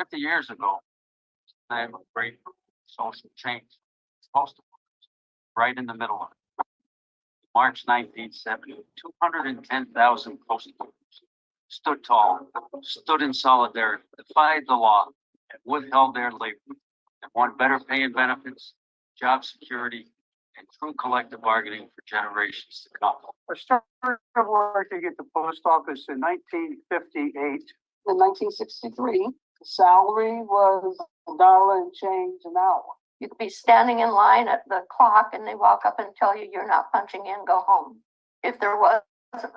50 years ago, time of great social change. Postal, right in the middle of it. March 1970, 210,000 postal workers stood tall, stood in solidarity, defied the law, and withheld their labor, and won better pay and benefits, job security, and true collective bargaining for generations to come. I started working at the post office in 1958. In 1963, the salary was $1 and change an hour. You could be standing in line at the clock and they walk up and tell you you're not punching in, go home. If there wasn't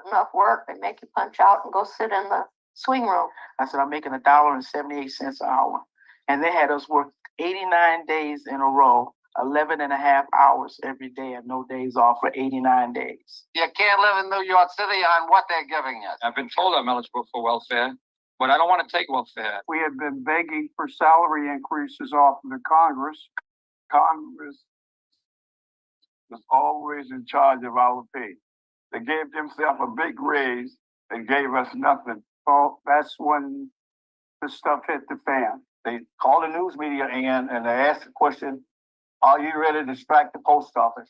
enough work, they make you punch out and go sit in the swing room. I said, I'm making $1.78 an hour. And they had us work 89 days in a row, 11 and a half hours every day and no days off for 89 days. You can't live in New York City on what they're giving us. I've been told I'm eligible for welfare, but I don't want to take welfare. We had been begging for salary increases off of the Congress. Congress was always in charge of our pay. They gave themselves a big raise and gave us nothing. Well, that's when the stuff hit the fan. They called the news media in and they asked the question, are you ready to strike the post office?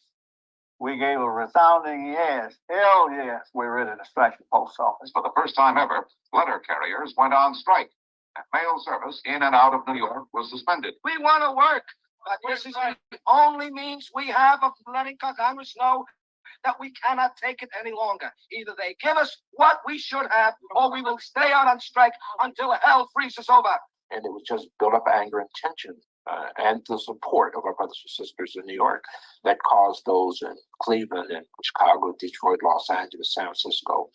We gave a resounding yes. Hell yes, we're ready to strike the post office. For the first time ever, letter carriers went on strike. And mail service in and out of New York was suspended. We want to work, but this is the only means we have of letting Congress know that we cannot take it any longer. Either they give us what we should have, or we will stay on strike until hell freezes over. And it was just built up anger and tension and the support of our brothers and sisters in New York that caused those in Cleveland and Chicago, Detroit, Los Angeles, San Francisco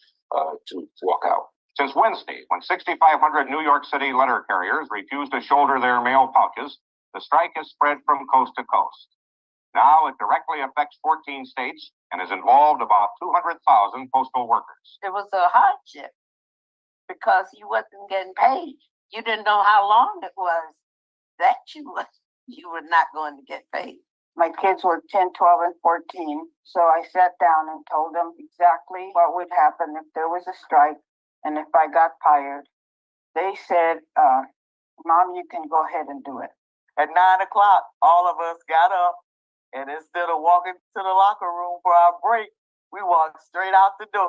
to walk out. Since Wednesday, when 6,500 New York City letter carriers refused to shoulder their mail pouches, the strike has spread from coast to coast. Now it directly affects 14 states and has involved about 200,000 postal workers. It was a hardship because you wasn't getting paid. You didn't know how long it was that you were not going to get paid. My kids were 10, 12, and 14. So I sat down and told them exactly what would happen if there was a strike and if I got fired. They said, Mom, you can go ahead and do it. At 9 o'clock, all of us got up and instead of walking to the locker room for our break, we walked straight out the door.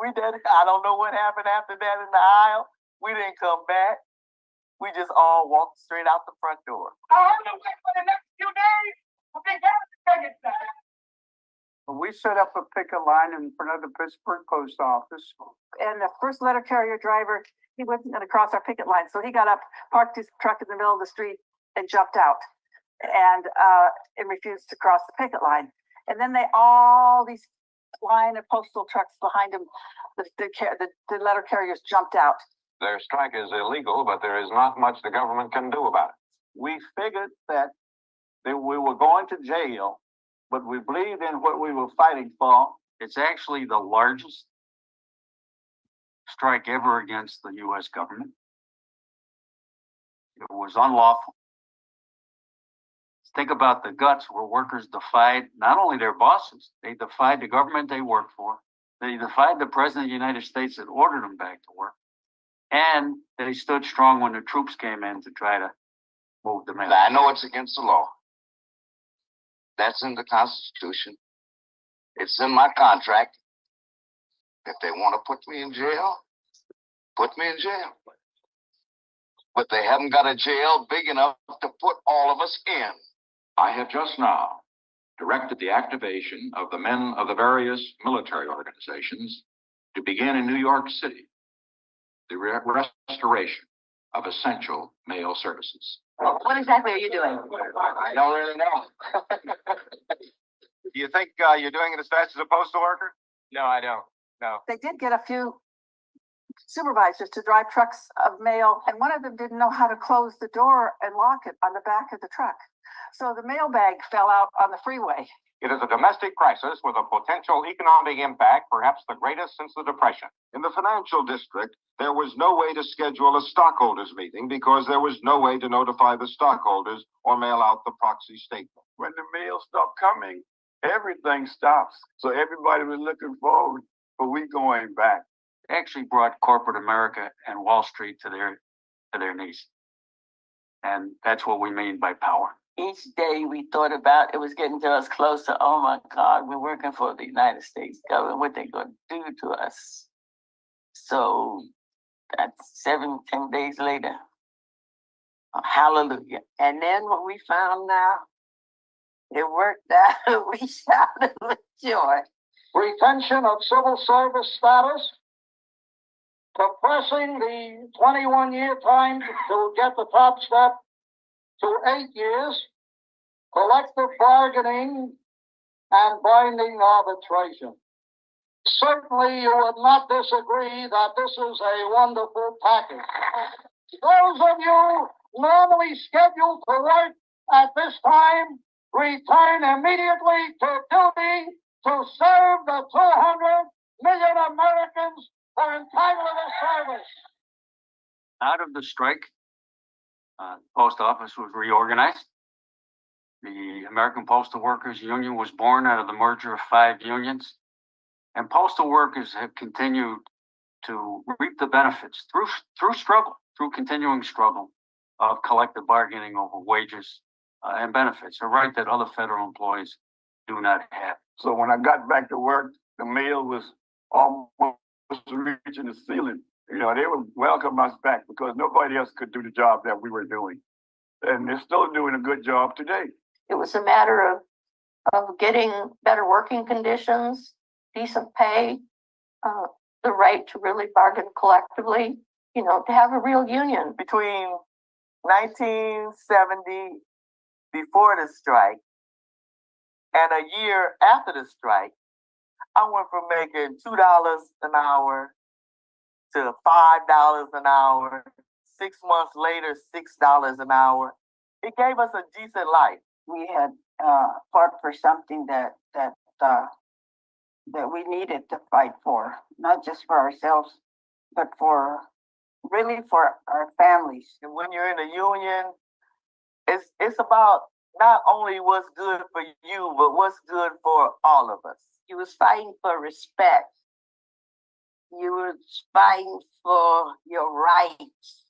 I don't know what happened after that in the aisle. We didn't come back. We just all walked straight out the front door. I'm gonna wait for the next few days. We set up a picket line in front of the Pittsburgh post office. And the first letter carrier driver, he wasn't going to cross our picket line. So he got up, parked his truck in the middle of the street and jumped out and refused to cross the picket line. And then all these line of postal trucks behind him, the letter carriers jumped out. Their strike is illegal, but there is not much the government can do about it. We figured that we were going to jail, but we believed in what we were fighting for. It's actually the largest strike ever against the U.S. government. It was unlawful. Think about the guts where workers defied not only their bosses, they defied the government they worked for. They defied the president of the United States that ordered them back to work. And they stood strong when the troops came in to try to move them in. I know it's against the law. That's in the Constitution. It's in my contract. If they want to put me in jail, put me in jail. But they haven't got a jail big enough to put all of us in. I have just now directed the activation of the men of the various military organizations to begin in New York City the restoration of essential mail services. What exactly are you doing? I don't really know. Do you think you're doing it as fast as a postal worker? No, I don't. No. They did get a few supervisors to drive trucks of mail, and one of them didn't know how to close the door and lock it on the back of the truck. So the mail bag fell out on the freeway. It is a domestic crisis with a potential economic impact, perhaps the greatest since the Depression. In the financial district, there was no way to schedule a stockholders meeting because there was no way to notify the stockholders or mail out the proxy statement. When the mail stopped coming, everything stops. So everybody was looking forward, but we going back. Actually brought corporate America and Wall Street to their knees. And that's what we mean by power. Each day we thought about, it was getting to us closer. Oh my God, we're working for the United States government, what they gonna do to us. So that's 10 days later. Hallelujah. And then what we found out, it worked out. We shouted with joy. Retention of civil service status, compressing the 21-year time to get the top step to 8 years, collective bargaining, and binding arbitration. Certainly you would not disagree that this is a wonderful package. Those of you normally scheduled to work at this time, return immediately to duty to serve the 200 million Americans who are entitled to service. Out of the strike, the post office was reorganized. The American Postal Workers Union was born out of the merger of 5 unions. And postal workers have continued to reap the benefits through struggle, through continuing struggle of collective bargaining over wages and benefits, a right that other federal employees do not have. So when I got back to work, the mail was almost reaching the ceiling. You know, they would welcome us back because nobody else could do the job that we were doing. And they're still doing a good job today. It was a matter of getting better working conditions, decent pay, the right to really bargain collectively, you know, to have a real union. Between 1970, before the strike, and a year after the strike, I went from making $2 an hour to $5 an hour. 6 months later, $6 an hour. It gave us a decent life. We had fought for something that we needed to fight for, not just for ourselves, but for really for our families. And when you're in a union, it's about not only what's good for you, but what's good for all of us. You was fighting for respect. You was fighting for your rights.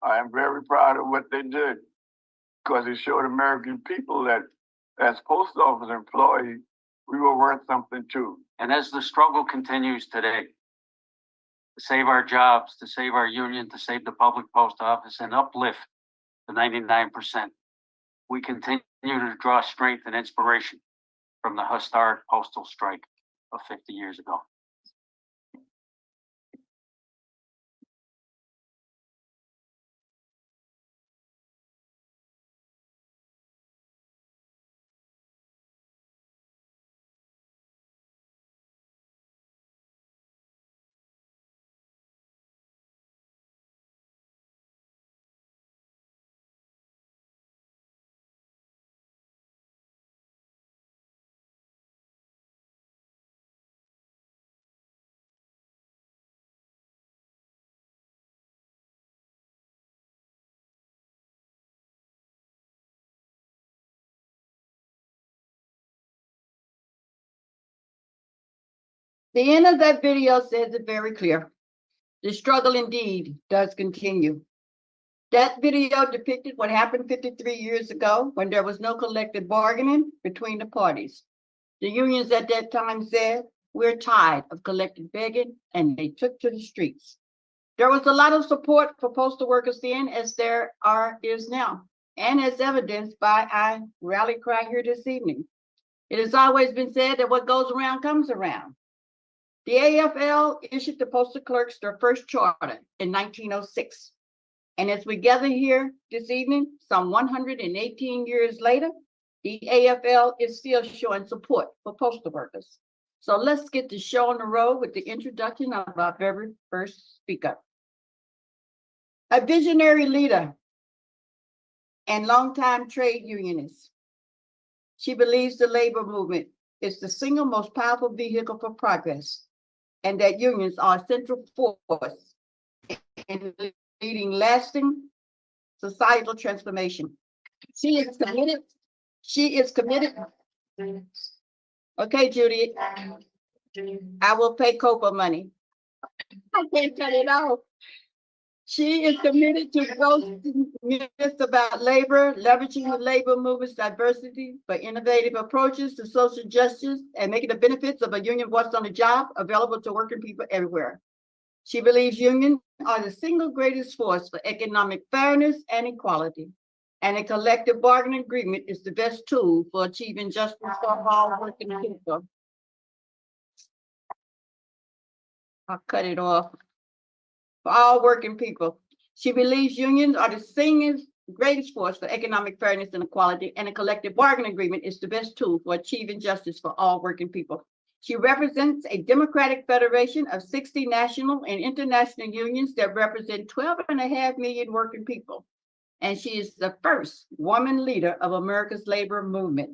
I am very proud of what they did because it showed American people that as post office employees, we were worth something too. And as the struggle continues today, to save our jobs, to save our union, to save the public post office, and uplift the 99%, we continue to draw strength and inspiration from the historic postal strike of 50 years ago. The end of that video says it very clear. The struggle indeed does continue. That video depicted what happened 53 years ago when there was no collective bargaining between the parties. The unions at that time said, we're tired of collective begging, and they took to the streets. There was a lot of support for postal workers then, as there is now, and as evidenced by our rally cry here this evening. It has always been said that what goes around comes around. The AFL issued the postal clerks their first charter in 1906. And as we gather here this evening, some 118 years later, the AFL is still showing support for postal workers. So let's get the show on the road with the introduction of our very first speaker. A visionary leader and longtime trade unionist. She believes the labor movement is the single most powerful vehicle for progress, and that unions are a central force in leading lasting societal transformation. She is committed. Okay, Judy, I will pay COPA money. I can't cut it off. She is committed to roasting myths about labor, leveraging the labor movement's diversity for innovative approaches to social justice and making the benefits of a union voice on the job available to working people everywhere. She believes unions are the single greatest force for economic fairness and equality, and a collective bargaining agreement is the best tool for achieving justice for all working people. I'll cut it off. For all working people. She believes unions are the single greatest force for economic fairness and equality, and a collective bargaining agreement is the best tool for achieving justice for all working people. She represents a democratic federation of 60 national and international unions that represent 12.5 million working people. And she is the first woman leader of America's labor movement,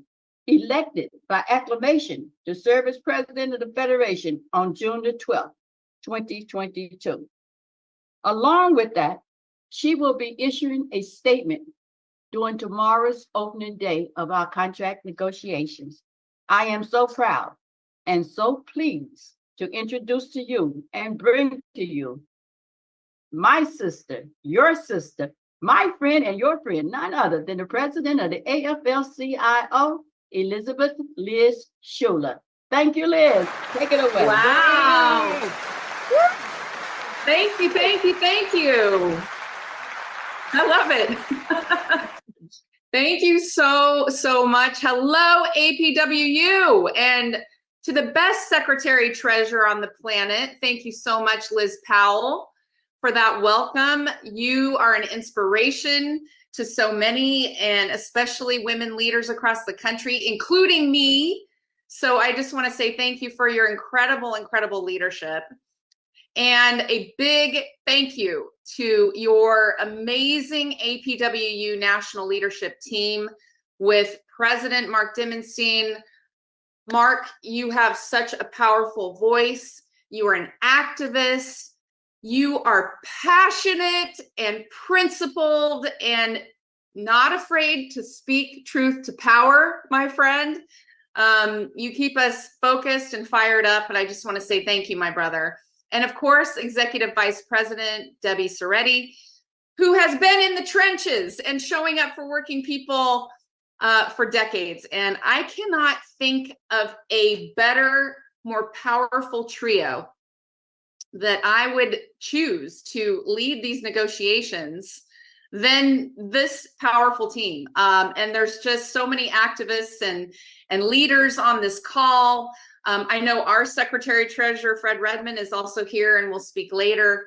elected by acclamation to serve as president of the Federation on June the 12th, 2022. Along with that, she will be issuing a statement during tomorrow's opening day of our contract negotiations. I am so proud and so pleased to introduce to you and bring to you my sister, your sister, my friend and your friend, none other than the president of the AFL-CIO, Elizabeth Liz Schuler. Thank you, Liz. Take it away. Wow. Thank you, thank you, thank you. I love it. Thank you so much. Hello, APWU, and to the best secretary treasurer on the planet. Thank you so much, Liz Powell, for that welcome. You are an inspiration to so many, and especially women leaders across the country, including me. So I just want to say thank you for your incredible, incredible leadership. And a big thank you to your amazing APWU national leadership team with President Mark Deinstine. Mark, you have such a powerful voice. You are an activist. You are passionate and principled and not afraid to speak truth to power, my friend. You keep us focused and fired up, and I just want to say thank you, my brother. And of course, Executive Vice President Debbie Soretti, who has been in the trenches and showing up for working people for decades. And I cannot think of a better, more powerful trio that I would choose to lead these negotiations than this powerful team. And there's just so many activists and leaders on this call. I know our Secretary Treasurer, Fred Redmond, is also here and will speak later,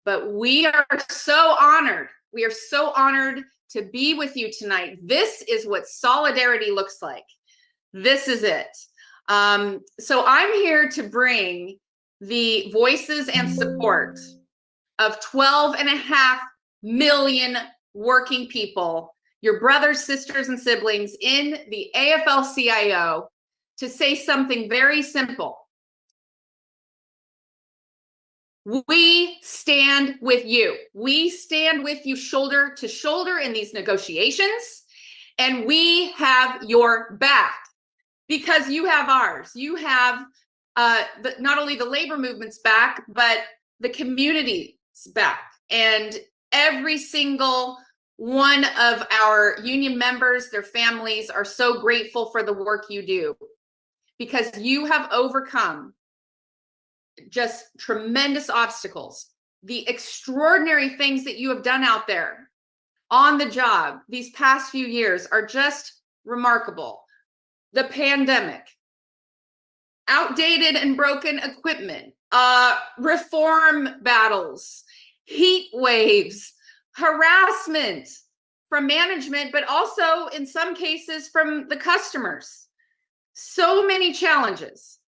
but we are so honored. We are so honored to be with you tonight. This is what solidarity looks like. This is it. So I'm here to bring the voices and support of 12.5 million working people, your brothers, sisters, and siblings in the AFL-CIO, to say something very simple. We stand with you. We stand with you shoulder to shoulder in these negotiations, and we have your back because you have ours. You have not only the labor movement's back, but the community's back. And every single one of our union members, their families, are so grateful for the work you do, because you have overcome just tremendous obstacles. The extraordinary things that you have done out there on the job these past few years are just remarkable. The pandemic, outdated and broken equipment, reform battles, heat waves, harassment from management, but also in some cases from the customers. So many challenges.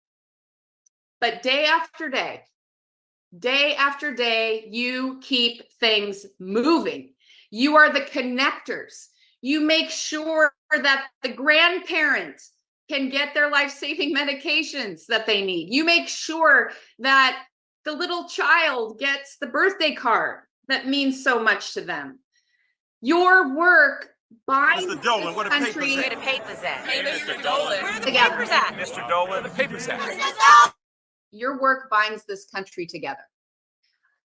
But day after day after day, you keep things moving. You are the connectors. You make sure that the grandparent can get their life-saving medications that they need. You make sure that the little child gets the birthday card that means so much to them. Your work binds Mr. Dolan, where the country. papers at? Where the papers at? Hey, Mr. Dolan. Where the papers at? Mr. Dolan, the papers at? Your work binds this country together.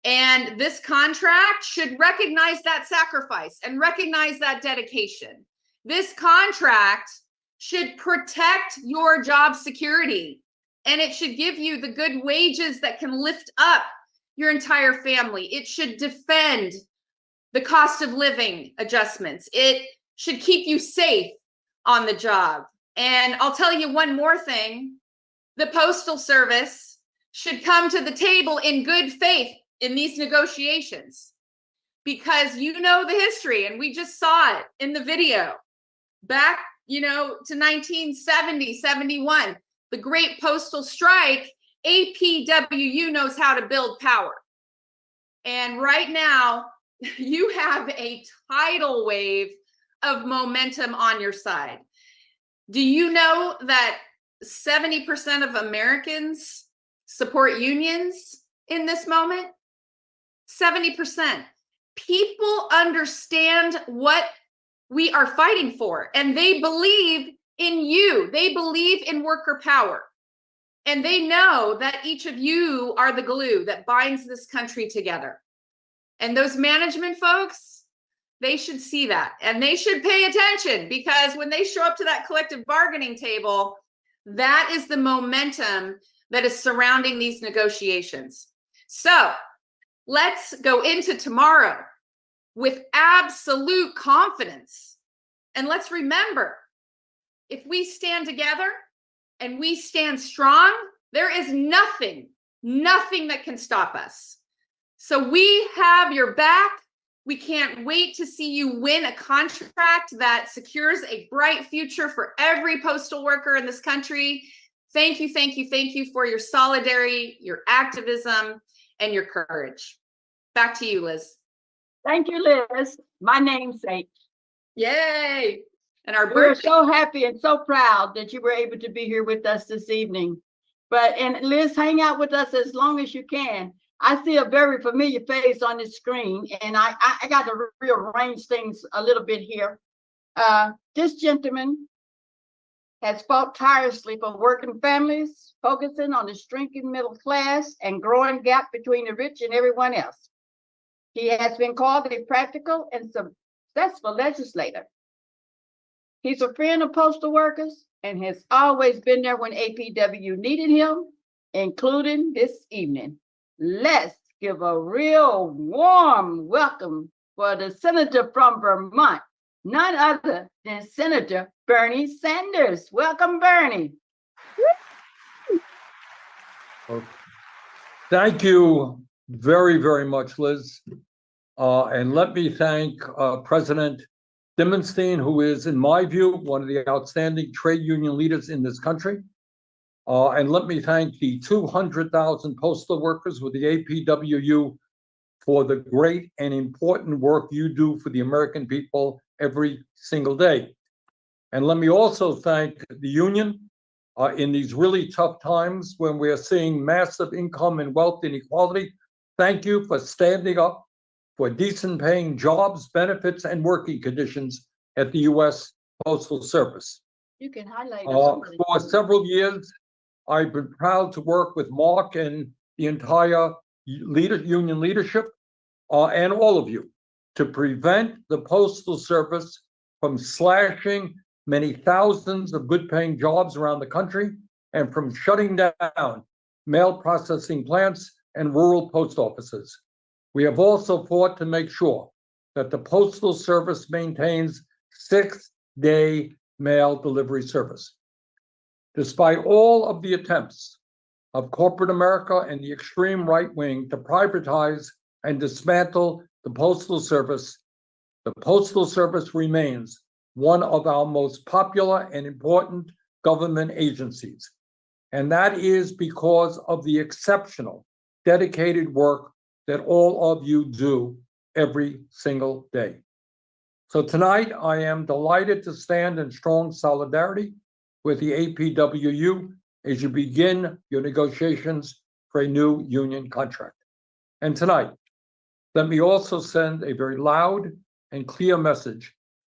And this contract should recognize that sacrifice and recognize that dedication. This contract should protect your job security, and it should give you the good wages that can lift up your entire family. It should defend the cost of living adjustments. It should keep you safe on the job. And I'll tell you one more thing. The Postal Service should come to the table in good faith in these negotiations, because you know the history, and we just saw it in the video back, to 1970, 71, the Great Postal Strike. APWU knows how to build power. And right now, you have a tidal wave of momentum on your side. Do you know that 70% of Americans support unions in this moment? 70%. People understand what we are fighting for, and they believe in you. They believe in worker power. And they know that each of you are the glue that binds this country together. And those management folks, they should see that, and they should pay attention, because when they show up to that collective bargaining table, that is the momentum that is surrounding these negotiations. So let's go into tomorrow with absolute confidence. And let's remember, if we stand together and we stand strong, there is nothing that can stop us. So we have your back. We can't wait to see you win a contract that secures a bright future for every postal worker in this country. Thank you, thank you, thank you for your solidarity, your activism, and your courage. Back to you, Liz. Thank you, Liz. My namesake. Yay! And our We're birthday. so happy and so proud that you were able to be here with us this evening. And Liz, hang out with us as long as you can. I see a very familiar face on the screen, and I got to rearrange things a little bit here. This gentleman has fought tirelessly for working families, focusing on the shrinking middle class and growing gap between the rich and everyone else. He has been called a practical and successful legislator. He's a friend of postal workers and has always been there when APWU needed him, including this evening. Let's give a real warm welcome for the senator from Vermont, none other than Senator Bernie Sanders. Welcome, Bernie. Thank you very, very much, Liz. And let me thank President Deinstine, who is, in my view, one of the outstanding trade union leaders in this country. And let me thank the 200,000 postal workers with the APWU for the great and important work you do for the American people every single day. And let me also thank the union in these really tough times when we are seeing massive income and wealth inequality. Thank you for standing up for decent paying jobs, benefits, and working conditions at the U.S. Postal Service. You can highlight For several years, I've been proud to work with Mark and the entire union leadership and all of you to prevent the Postal Service from slashing many thousands of good paying jobs around the country and from shutting down mail processing plants and rural post offices. We have also fought to make sure that the Postal Service maintains 6-day mail delivery service. Despite all of the attempts of corporate America and the extreme right wing to privatize and dismantle the Postal Service remains one of our most popular and important government agencies. And that is because of the exceptional, dedicated work that all of you do every single day. So tonight, I am delighted to stand in strong solidarity with the APWU as you begin your negotiations for a new union contract. And tonight, let me also send a very loud and clear message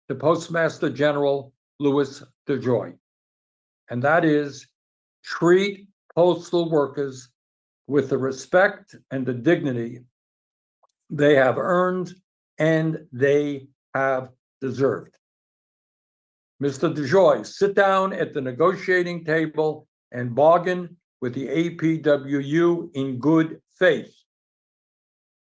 to Postmaster General Louis DeJoy. And that is, treat postal workers with the respect and the dignity they have earned and they have deserved. Mr. DeJoy, sit down at the negotiating table and bargain with the APWU in good faith.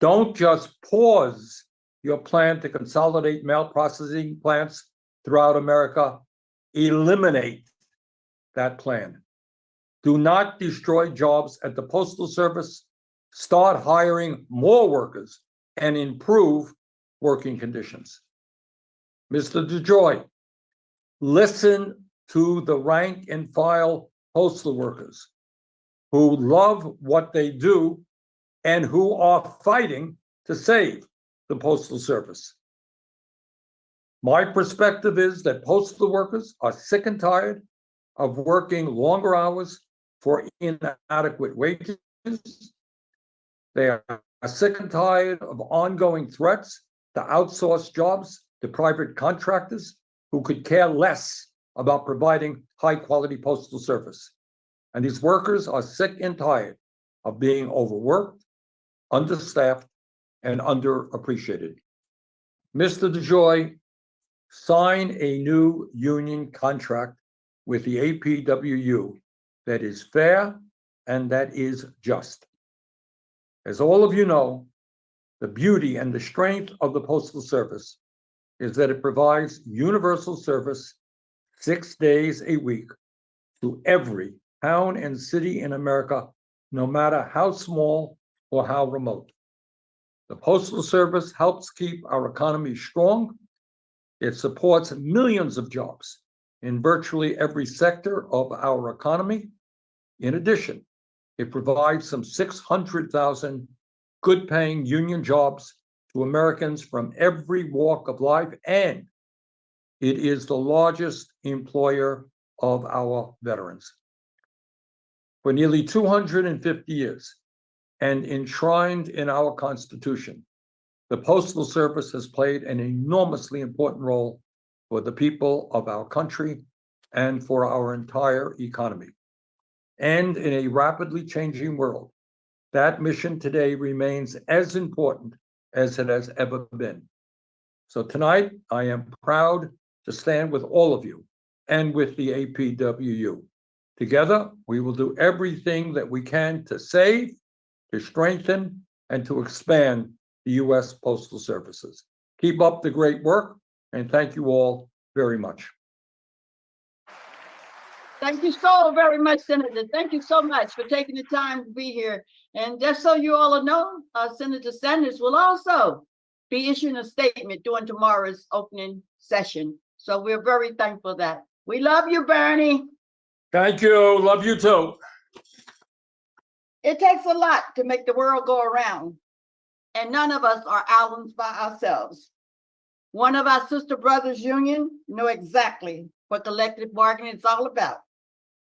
Don't just pause your plan to consolidate mail processing plants throughout America. Eliminate that plan. Do not destroy jobs at the Postal Service. Start hiring more workers and improve working conditions. Mr. DeJoy, listen to the rank and file postal workers who love what they do and who are fighting to save the Postal Service. My perspective is that postal workers are sick and tired of working longer hours for inadequate wages. They are sick and tired of ongoing threats to outsource jobs to private contractors who could care less about providing high-quality postal service. And these workers are sick and tired of being overworked, understaffed, and underappreciated. Mr. DeJoy, sign a new union contract with the APWU that is fair and that is just. As all of you know, the beauty and the strength of the Postal Service is that it provides universal service 6 days a week to every town and city in America, no matter how small or how remote. The Postal Service helps keep our economy strong. It supports millions of jobs in virtually every sector of our economy. In addition, it provides some 600,000 good-paying union jobs to Americans from every walk of life, and it is the largest employer of our veterans. For nearly 250 years, and enshrined in our Constitution, the Postal Service has played an enormously important role for the people of our country and for our entire economy. And in a rapidly changing world, that mission today remains as important as it has ever been. So tonight, I am proud to stand with all of you and with the APWU. Together, we will do everything that we can to save, to strengthen, and to expand the U.S. Postal Services. Keep up the great work, and thank you all very much. Thank you so very much, Senator. Thank you so much for taking the time to be here. And just so you all know, Senator Sanders will also be issuing a statement during tomorrow's opening session. So we're very thankful for that. We love you, Bernie. Thank you. Love you too. It takes a lot to make the world go around, and none of us are islands by ourselves. One of our sister brothers union know exactly what collective bargaining is all about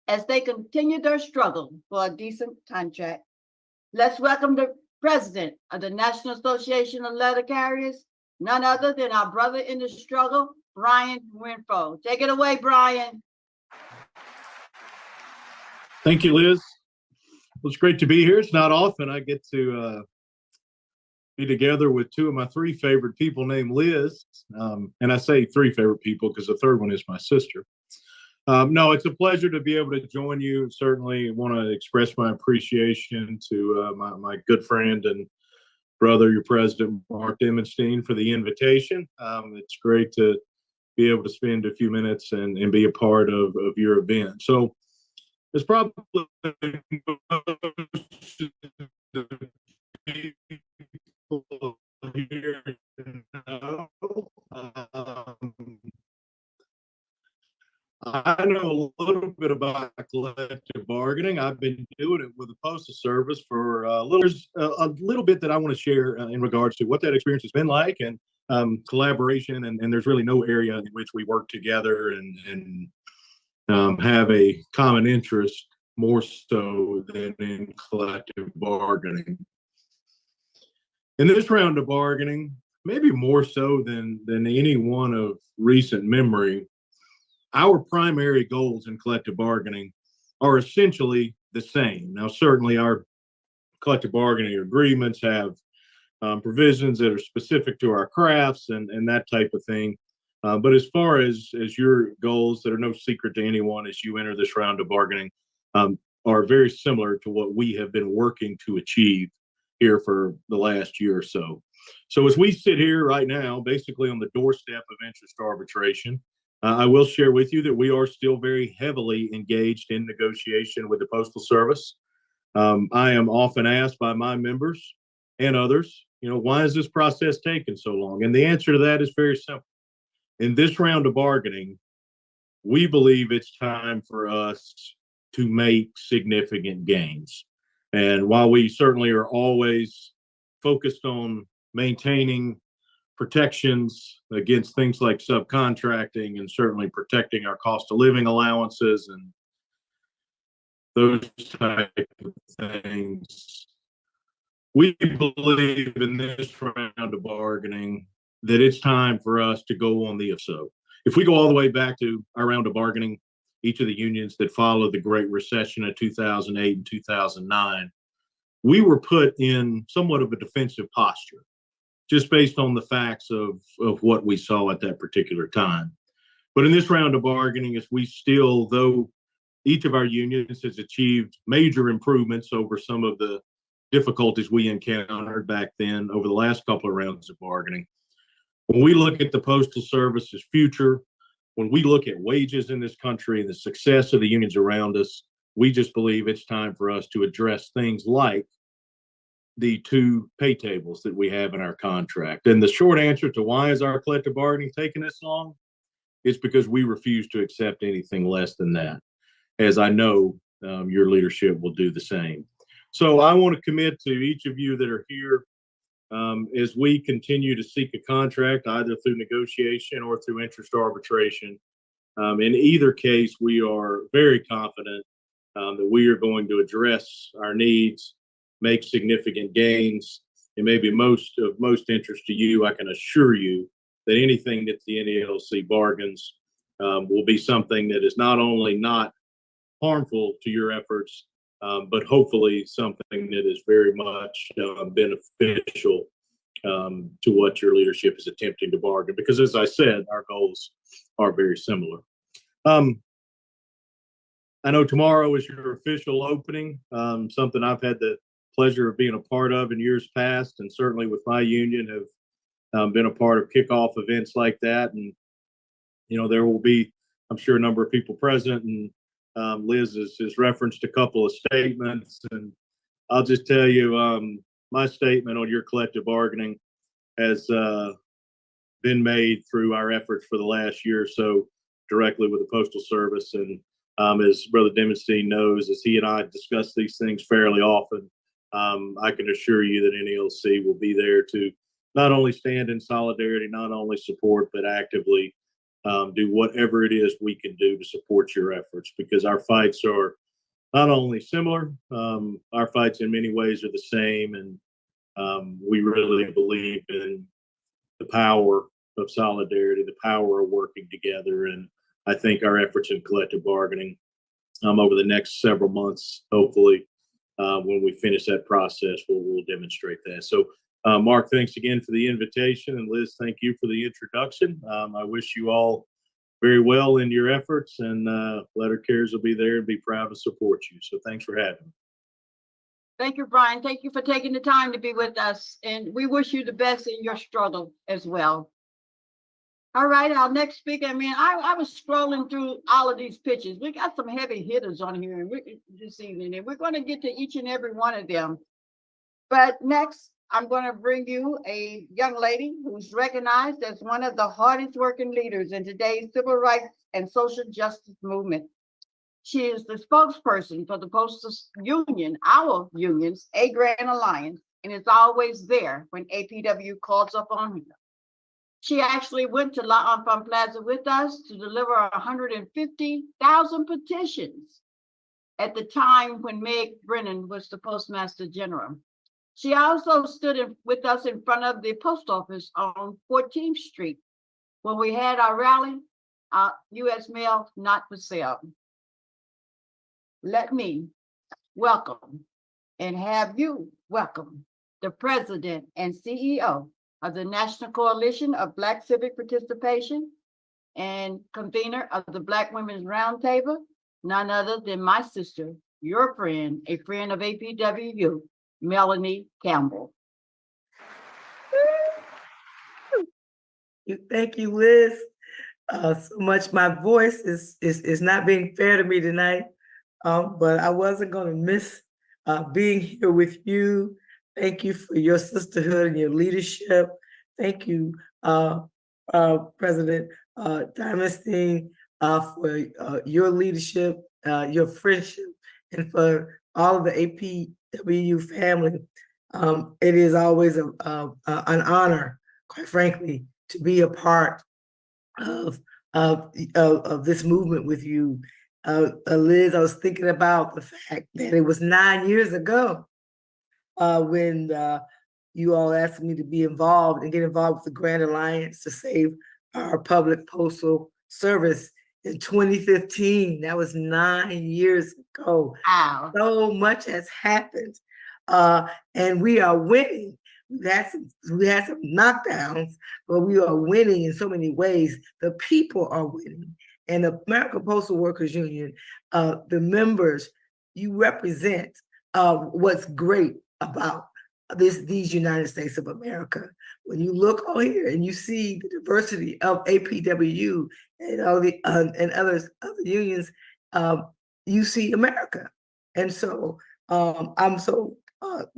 as they continue their struggle for a decent contract. Let's welcome the president of the National Association of Letter Carriers, none other than our brother in the struggle, Brian Renfroe. Take it away, Brian. Thank you, Liz. Well, it's great to be here. It's not often I get to be together with two of my three favorite people named Liz. And I say three favorite people because the third one is my sister. No, it's a pleasure to be able to join you. Certainly want to express my appreciation to my good friend and brother, your president, Mark Deinstine, for the invitation. It's great to be able to spend a few minutes and be a part of your event. So it's probably people here know. I know a little bit about collective bargaining. I've been doing it with the Postal Service for a little bit that I want to share in regards to what that experience has been like and collaboration. And there's really no area in which we work together and have a common interest more so than in collective bargaining. In this round of bargaining, maybe more so than any one of recent memory, our primary goals in collective bargaining are essentially the same. Now, certainly our collective bargaining agreements have provisions that are specific to our crafts and that type of thing. But as far as your goals that are no secret to anyone as you enter this round of bargaining, are very similar to what we have been working to achieve here for the last year or so. So as we sit here right now, basically on the doorstep of interest arbitration, I will share with you that we are still very heavily engaged in negotiation with the Postal Service. I am often asked by my members and others, why is this process taking so long? And the answer to that is very simple. In this round of bargaining, we believe it's time for us to make significant gains. And while we certainly are always focused on maintaining protections against things like subcontracting and certainly protecting our cost of living allowances and those type of things, we believe in this round of bargaining that it's time for us to go on the so. If we go all the way back to our round of bargaining, each of the unions that followed the Great Recession of 2008 and 2009, we were put in somewhat of a defensive posture, just based on the facts of what we saw at that particular time. But in this round of bargaining, as we still, though each of our unions has achieved major improvements over some of the difficulties we encountered back then over the last couple of rounds of bargaining, when we look at the Postal Service's future, when we look at wages in this country and the success of the unions around us, we just believe it's time for us to address things like the two pay tables that we have in our contract. And the short answer to why is our collective bargaining taking this long? It's because we refuse to accept anything less than that, as I know your leadership will do the same. So I want to commit to each of you that are here as we continue to seek a contract, either through negotiation or through interest arbitration. In either case, we are very confident that we are going to address our needs, make significant gains, and maybe most interest to you, I can assure you that anything that the NALC bargains will be something that is not only not harmful to your efforts, but hopefully something that is very much beneficial to what your leadership is attempting to bargain. Because as I said, our goals are very similar. I know tomorrow is your official opening, something I've had the pleasure of being a part of in years past, and certainly with my union have been a part of kickoff events like that. And, there will be, I'm sure, a number of people present, and Liz has referenced a couple of statements, and I'll just tell you, my statement on your collective bargaining has been made through our efforts for the last year or so directly with the Postal Service. And as Brother Deinstine knows, as he and I discuss these things fairly often, I can assure you that NALC will be there to not only stand in solidarity, not only support, but actively do whatever it is we can do to support your efforts, because our fights are not only similar, our fights in many ways are the same. And we really believe in the power of solidarity, the power of working together. And I think our efforts in collective bargaining over the next several months, hopefully, when we finish that process, we'll demonstrate that. So, Mark, thanks again for the invitation. And Liz, thank you for the introduction. I wish you all very well in your efforts, and letter carriers will be there and be proud to support you. So thanks for having me. Thank you, Brian. Thank you for taking the time to be with us. And we wish you the best in your struggle as well. All right, our next speaker, I was scrolling through all of these pictures. We got some heavy hitters on here this evening, and we're going to get to each and every one of them. But next, I'm going to bring you a young lady who's recognized as one of the hardest working leaders in today's civil rights and social justice movement. She is the spokesperson for the Postal Union, our union's A Grand Alliance, and is always there when APWU calls up on her. She actually went to La Enfant Plaza with us to deliver 150,000 petitions at the time when Meg Brennan was the Postmaster General. She also stood with us in front of the post office on 14th Street when we had our rally, U.S. mail not for sale. Let me welcome and have you welcome the President and CEO of the National Coalition of Black Civic Participation and convener of the Black Women's Roundtable, none other than my sister, your friend, a friend of APWU, Melanie Campbell. Thank you, Liz. So much. My voice is not being fair to me tonight, but I wasn't going to miss being here with you. Thank you for your sisterhood and your leadership. Thank you, President Deinstine, for your leadership, your friendship, and for all of the APWU family. It is always an honor, quite frankly, to be a part of this movement with you. Liz, I was thinking about the fact that it was 9 years ago when you all asked me to be involved and get involved with the Grand Alliance to save our public postal service in 2015. That was 9 years ago. Wow. So much has happened, and we are winning. We had some knockdowns, but we are winning in so many ways. The people are winning. And the American Postal Workers Union, the members, you represent what's great about these United States of America. When you look over here and you see the diversity of APWU and all the and other unions, you see America. And so I'm so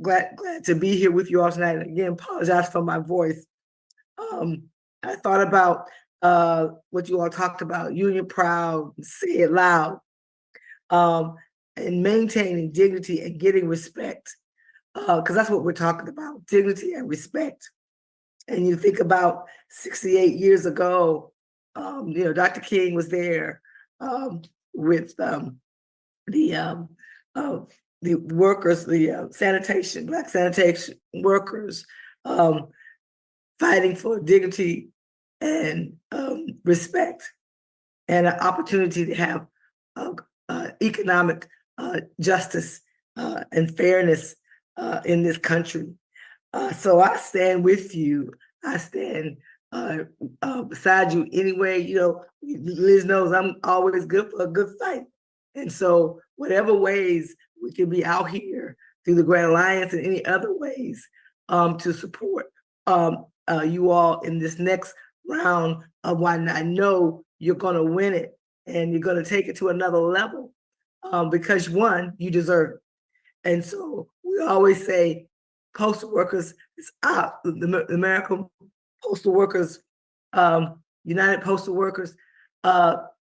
glad to be here with you all tonight. And again, apologize for my voice. I thought about what you all talked about, union proud, say it loud, and maintaining dignity and getting respect, because that's what we're talking about, dignity and respect. And you think about 68 years ago, Dr. King was there with the workers, the sanitation, Black sanitation workers, fighting for dignity and respect and an opportunity to have economic justice and fairness in this country. So I stand with you. I stand beside you anyway. Liz knows I'm always good for a good fight. And so whatever ways we can be out here through the Grand Alliance and any other ways to support you all in this next round of one, I know you're going to win it and you're going to take it to another level because one, you deserve it. And so we always say postal workers, the American Postal Workers, United Postal Workers,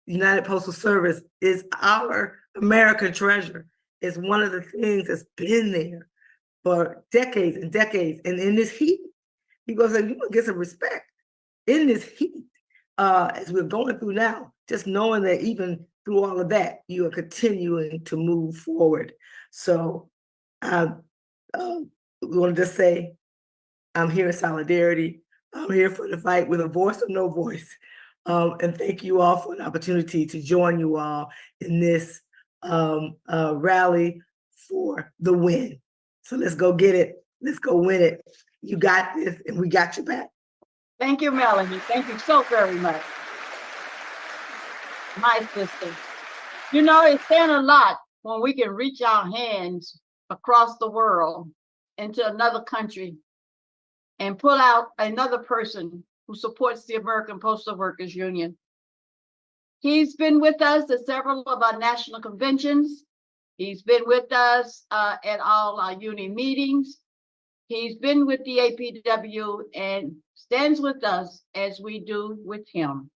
United Postal Service is our American treasure. It's one of the things that's been there for decades and decades. And in this heat, people say, you want to get some respect in this heat as we're going through now, just knowing that even through all of that, you are continuing to move forward. So I want to just say, I'm here in solidarity. I'm here for the fight with a voice or no voice. And thank you all for an opportunity to join you all in this rally for the win. So let's go get it. Let's go win it. You got this, and we got your back. Thank you, Melanie. Thank you so very much. My sister. It's saying a lot when we can reach our hands across the world into another country and pull out another person who supports the American Postal Workers Union. He's been with us at several of our national conventions. He's been with us at all our union meetings. He's been with the APWU and stands with us as we do with him.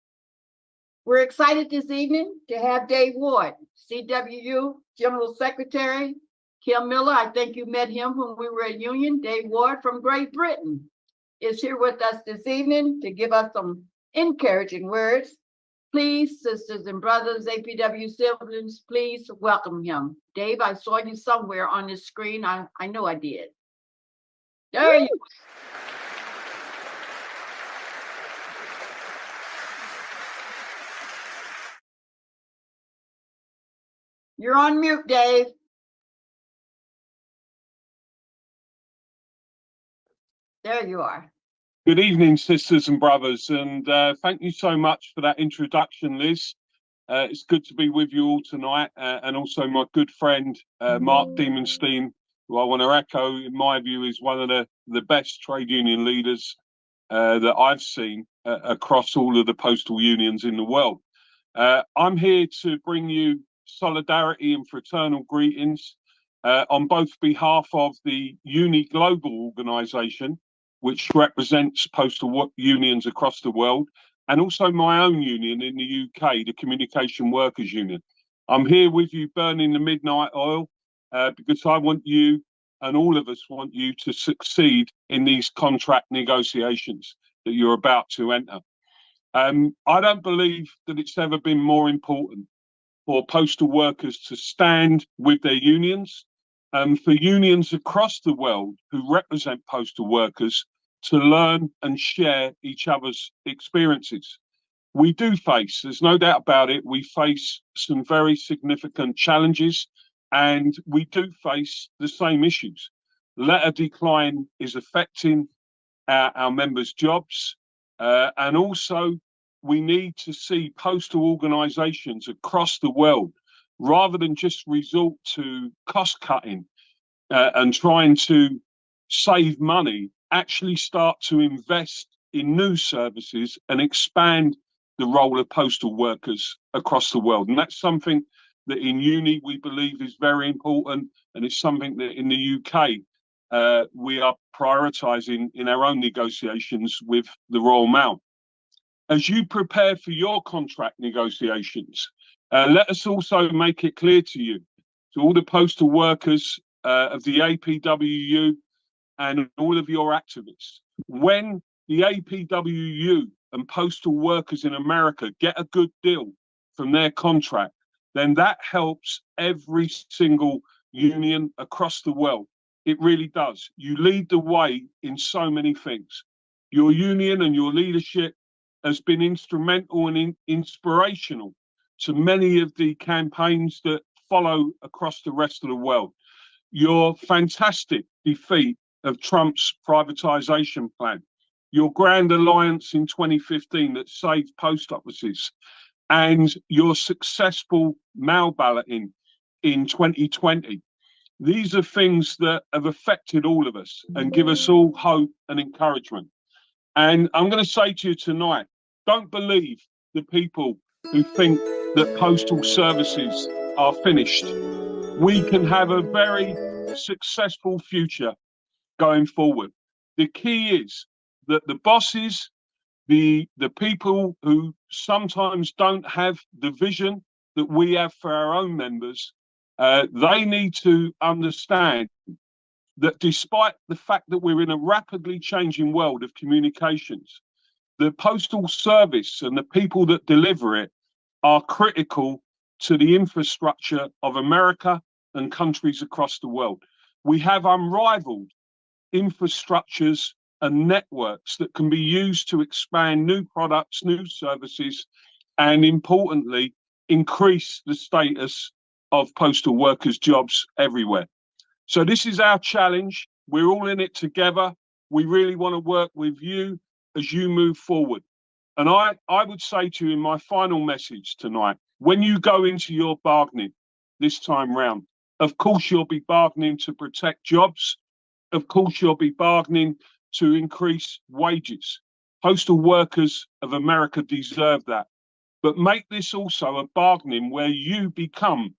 We're excited this evening to have Dave Ward, CWU General Secretary. Kim Miller, I think you met him when we were at Union. Dave Ward from Great Britain is here with us this evening to give us some encouraging words. Please, sisters and brothers, APW siblings, please welcome him. Dave, I saw you somewhere on the screen. I know I did. There you are. You're on mute, Dave. There you are. Good evening, sisters and brothers, and thank you so much for that introduction, Liz. It's good to be with you all tonight, and also my good friend, Mark Deinstine, who I want to echo, in my view, is one of the best trade union leaders that I've seen across all of the postal unions in the world. I'm here to bring you solidarity and fraternal greetings on both behalf of the Uni Global organisation, which represents postal unions across the world, and also my own union in the UK, the Communication Workers Union. I'm here with you burning the midnight oil because I want you, and all of us want you, to succeed in these contract negotiations that you're about to enter. I don't believe that it's ever been more important for postal workers to stand with their unions, and for unions across the world who represent postal workers to learn and share each other's experiences. We do face, there's no doubt about it, we face some very significant challenges, and we do face the same issues. Letter decline is affecting our members' jobs, and also we need to see postal organisations across the world, rather than just resort to cost cutting and trying to save money, actually start to invest in new services and expand the role of postal workers across the world. And that's something that in uni we believe is very important, and it's something that in the UK we are prioritising in our own negotiations with the Royal Mail. As you prepare for your contract negotiations, let us also make it clear to you, to all the postal workers of the APWU and all of your activists, when the APWU and postal workers in America get a good deal from their contract, then that helps every single union across the world. It really does. You lead the way in so many things. Your union and your leadership has been instrumental and inspirational to many of the campaigns that follow across the rest of the world. Your fantastic defeat of Trump's privatization plan, your grand alliance in 2015 that saved post offices, and your successful mail balloting in 2020. These are things that have affected all of us and give us all hope and encouragement. And I'm going to say to you tonight, don't believe the people who think that postal services are finished. We can have a very successful future going forward. The key is that the bosses, the people who sometimes don't have the vision that we have for our own members, they need to understand that despite the fact that we're in a rapidly changing world of communications, the postal service and the people that deliver it are critical to the infrastructure of America and countries across the world. We have unrivaled infrastructures and networks that can be used to expand new products, new services, and importantly, increase the status of postal workers' jobs everywhere. So this is our challenge. We're all in it together. We really want to work with you as you move forward. And I would say to you in my final message tonight, when you go into your bargaining this time round, of course you'll be bargaining to protect jobs. Of course you'll be bargaining to increase wages. Postal workers of America deserve that. But make this also a bargaining where you become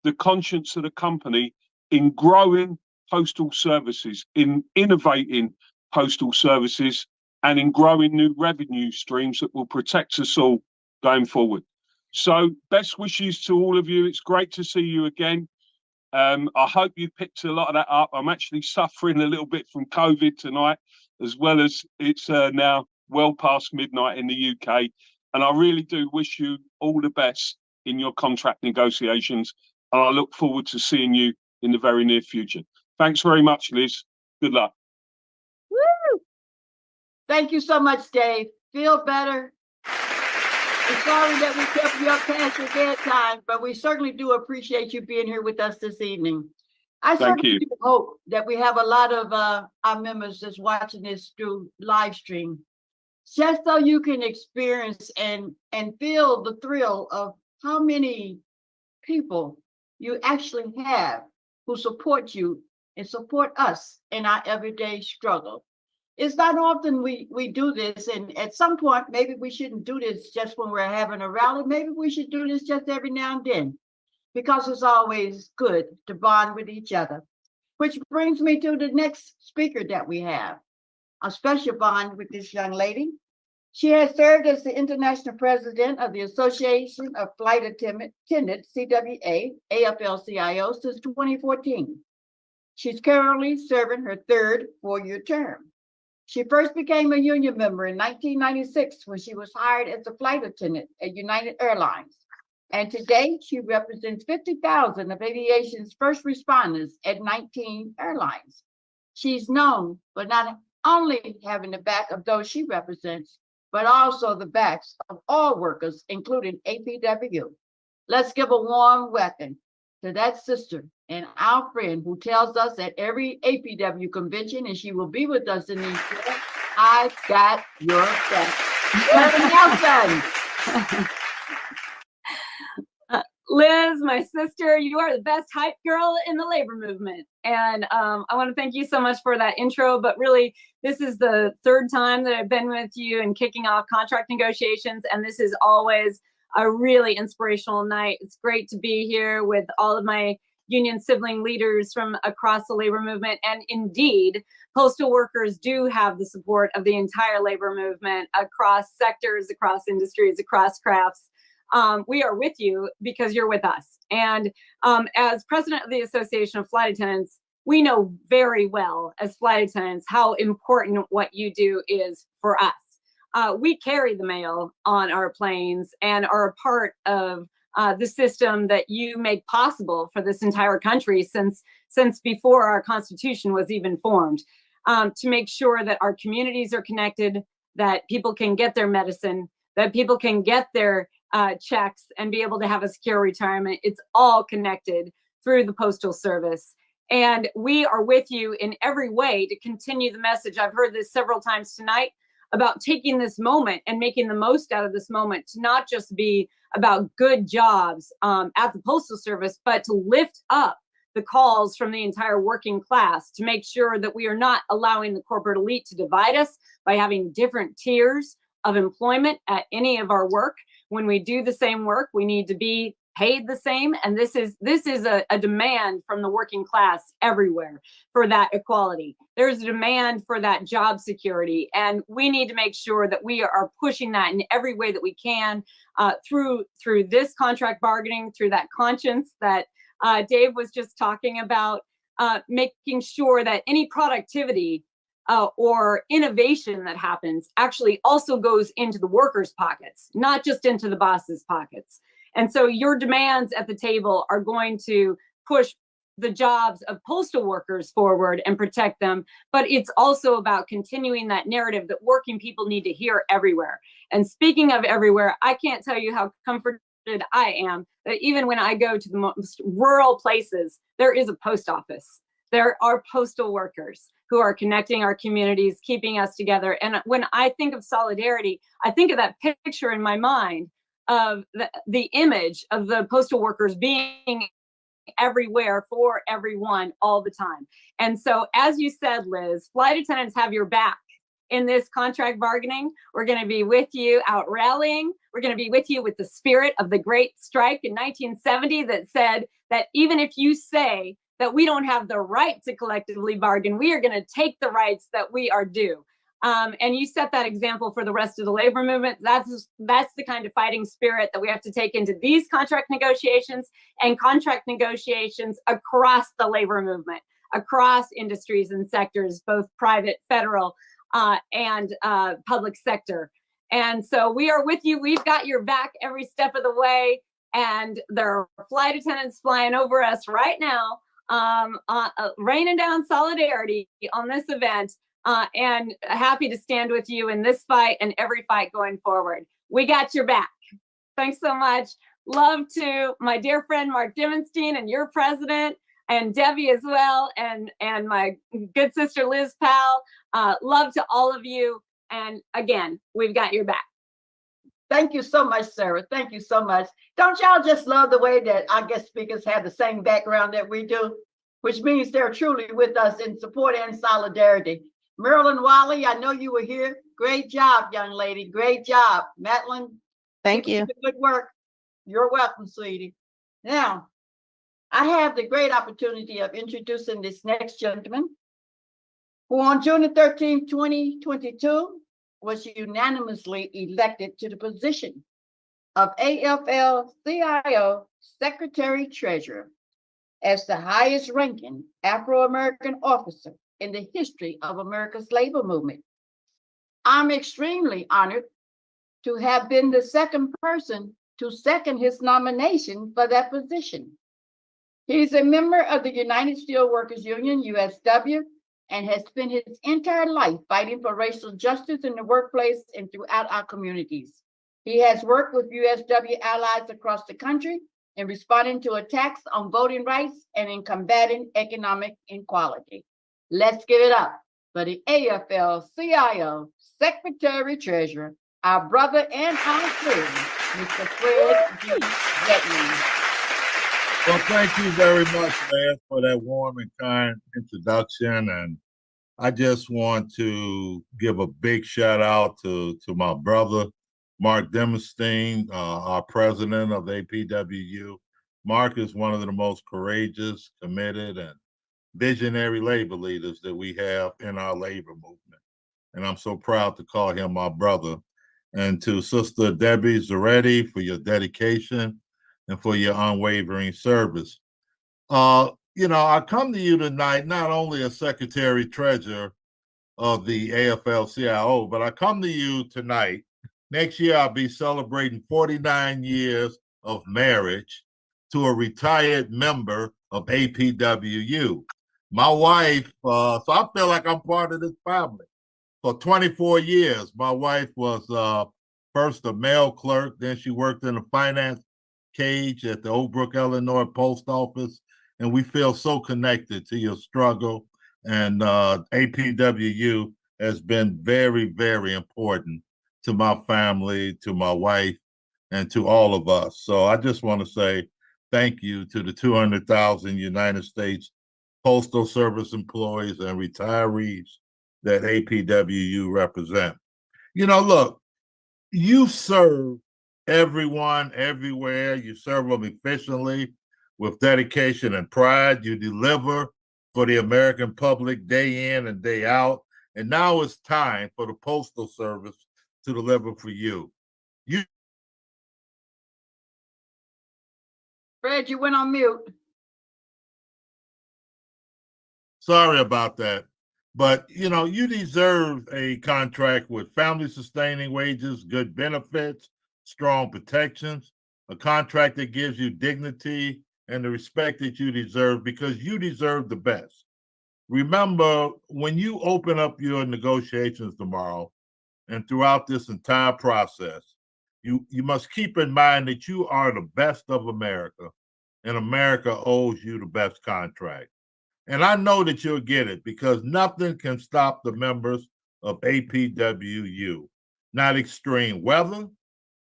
the conscience of the company in growing postal services, in innovating postal services, and in growing new revenue streams that will protect us all going forward. So best wishes to all of you. It's great to see you again. I hope you picked a lot of that up. I'm actually suffering a little bit from COVID tonight, as well as it's now well past midnight in the UK. And I really do wish you all the best in your contract negotiations. And I look forward to seeing you in the very near future. Thanks very much, Liz. Good luck. Woo! Thank you so much, Dave. Feel better. We're sorry that we kept you up past your bedtime, but we certainly do appreciate you being here with us this evening. I Thank certainly you. do hope that we have a lot of our members that's watching this through live stream, just so you can experience and feel the thrill of how many people you actually have who support you and support us in our everyday struggle. It's not often we do this, and at some point, maybe we shouldn't do this just when we're having a rally. Maybe we should do this just every now and then, because it's always good to bond with each other. Which brings me to the next speaker that we have, a special bond with this young lady. She has served as the international president of the Association of Flight Attendants, CWA, AFL-CIO, since 2014. She's currently serving her third four-year term. She first became a union member in 1996 when she was hired as a flight attendant at United Airlines. And today she represents 50,000 of aviation's first responders at 19 airlines. She's known for not only having the back of those she represents, but also the backs of all workers, including APWU. Let's give a warm welcome to that sister and our friend who tells us at every APW convention, and she will be with us in these days, I've got your back. Sara Nelson. Liz, my sister, you are the best hype girl in the labor movement. And I want to thank you so much for that intro, but really, this is the third time that I've been with you and kicking off contract negotiations, and this is always a really inspirational night. It's great to be here with all of my union sibling leaders from across the labor movement. And indeed, postal workers do have the support of the entire labor movement across sectors, across industries, across crafts. We are with you because you're with us. And as president of the Association of Flight Attendants, we know very well as flight attendants how important what you do is for us. We carry the mail on our planes and are a part of the system that you make possible for this entire country since before our Constitution was even formed, to make sure that our communities are connected, that people can get their medicine, that people can get their checks and be able to have a secure retirement. It's all connected through the Postal Service. And we are with you in every way to continue the message. I've heard this several times tonight about taking this moment and making the most out of this moment to not just be about good jobs at the Postal Service, but to lift up the calls from the entire working class to make sure that we are not allowing the corporate elite to divide us by having different tiers of employment at any of our work. When we do the same work, we need to be paid the same. And this is a demand from the working class everywhere for that equality. There's a demand for that job security. And we need to make sure that we are pushing that in every way that we can through this contract bargaining, through that conscience that Dave was just talking about, making sure that any productivity or innovation that happens actually also goes into the workers' pockets, not just into the boss's pockets. And so your demands at the table are going to push the jobs of postal workers forward and protect them. But it's also about continuing that narrative that working people need to hear everywhere. And speaking of everywhere, I can't tell you how comforted I am that even when I go to the most rural places, there is a post office. There are postal workers who are connecting our communities, keeping us together. And when I think of solidarity, I think of that picture in my mind of the image of the postal workers being everywhere for everyone all the time. And so, as you said, Liz, flight attendants have your back in this contract bargaining. We're going to be with you out rallying. We're going to be with you with the spirit of the great strike in 1970 that said that even if you say that we don't have the right to collectively bargain, we are going to take the rights that we are due. And you set that example for the rest of the labor movement. That's the kind of fighting spirit that we have to take into these contract negotiations and contract negotiations across the labor movement, across industries and sectors, both private, federal, and public sector. And so we are with you. We've got your back every step of the way. And there are flight attendants flying over us right now, raining down solidarity on this event. And happy to stand with you in this fight and every fight going forward. We got your back. Thanks so much. Love to my dear friend, Mark Deinstine, and your president, and Debbie as well, and my good sister Liz Powell. Love to all of you. And again, we've got your back. Thank you so much, Sarah. Thank you so much. Don't y'all just love the way that our guest speakers have the same background that we do, which means they're truly with us in support and solidarity. Marilyn Wiley, I know you were here. Great job, young lady. Great job. Madeline. Thank you. Good work. You're welcome, sweetie. Now, I have the great opportunity of introducing this next gentleman, who on June the 13th, 2022, was unanimously elected to the position of AFL-CIO Secretary Treasurer as the highest ranking Afro-American officer in the history of America's labor movement. I'm extremely honored to have been the second person to second his nomination for that position. He's a member of the United Steelworkers Union, USW, and has spent his entire life fighting for racial justice in the workplace and throughout our communities. He has worked with USW allies across the country in responding to attacks on voting rights and in combating economic inequality. Let's give it up for the AFL-CIO Secretary Treasurer, our brother and our friend, Mr. Fred G. Redmond. Well, thank you very much, Liz, for that warm and kind introduction. And I just want to give a big shout out to my brother, Mark Deinstine, our president of APWU. Mark is one of the most courageous, committed, and visionary labor leaders that we have in our labor movement. And I'm so proud to call him my brother. And to Sister Debbie Zaretti for your dedication and for your unwavering service. I come to you tonight, not only as Secretary Treasurer of the AFL-CIO, but I come to you tonight. Next year, I'll be celebrating 49 years of marriage to a retired member of APWU. My wife, so I feel like I'm part of this family. For 24 years, my wife was first a mail clerk, then she worked in the finance cage at the Oak Brook, Illinois post office, and we feel so connected to your struggle. And APWU has been very, very important to my family, to my wife, and to all of us. So I just want to say thank you to the 200,000 United States Postal Service employees and retirees that APWU represent. Look, you serve everyone, everywhere. You serve them efficiently with dedication and pride. You deliver for the American public day in and day out. And now it's time for the Postal Service to deliver for you. Fred, you went on mute. Sorry about that. But, you deserve a contract with family-sustaining wages, good benefits, strong protections, a contract that gives you dignity and the respect that you deserve, because you deserve the best. Remember, when you open up your negotiations tomorrow and throughout this entire process, you must keep in mind that you are the best of America, and America owes you the best contract. And I know that you'll get it, because nothing can stop the members of APWU. Not extreme weather,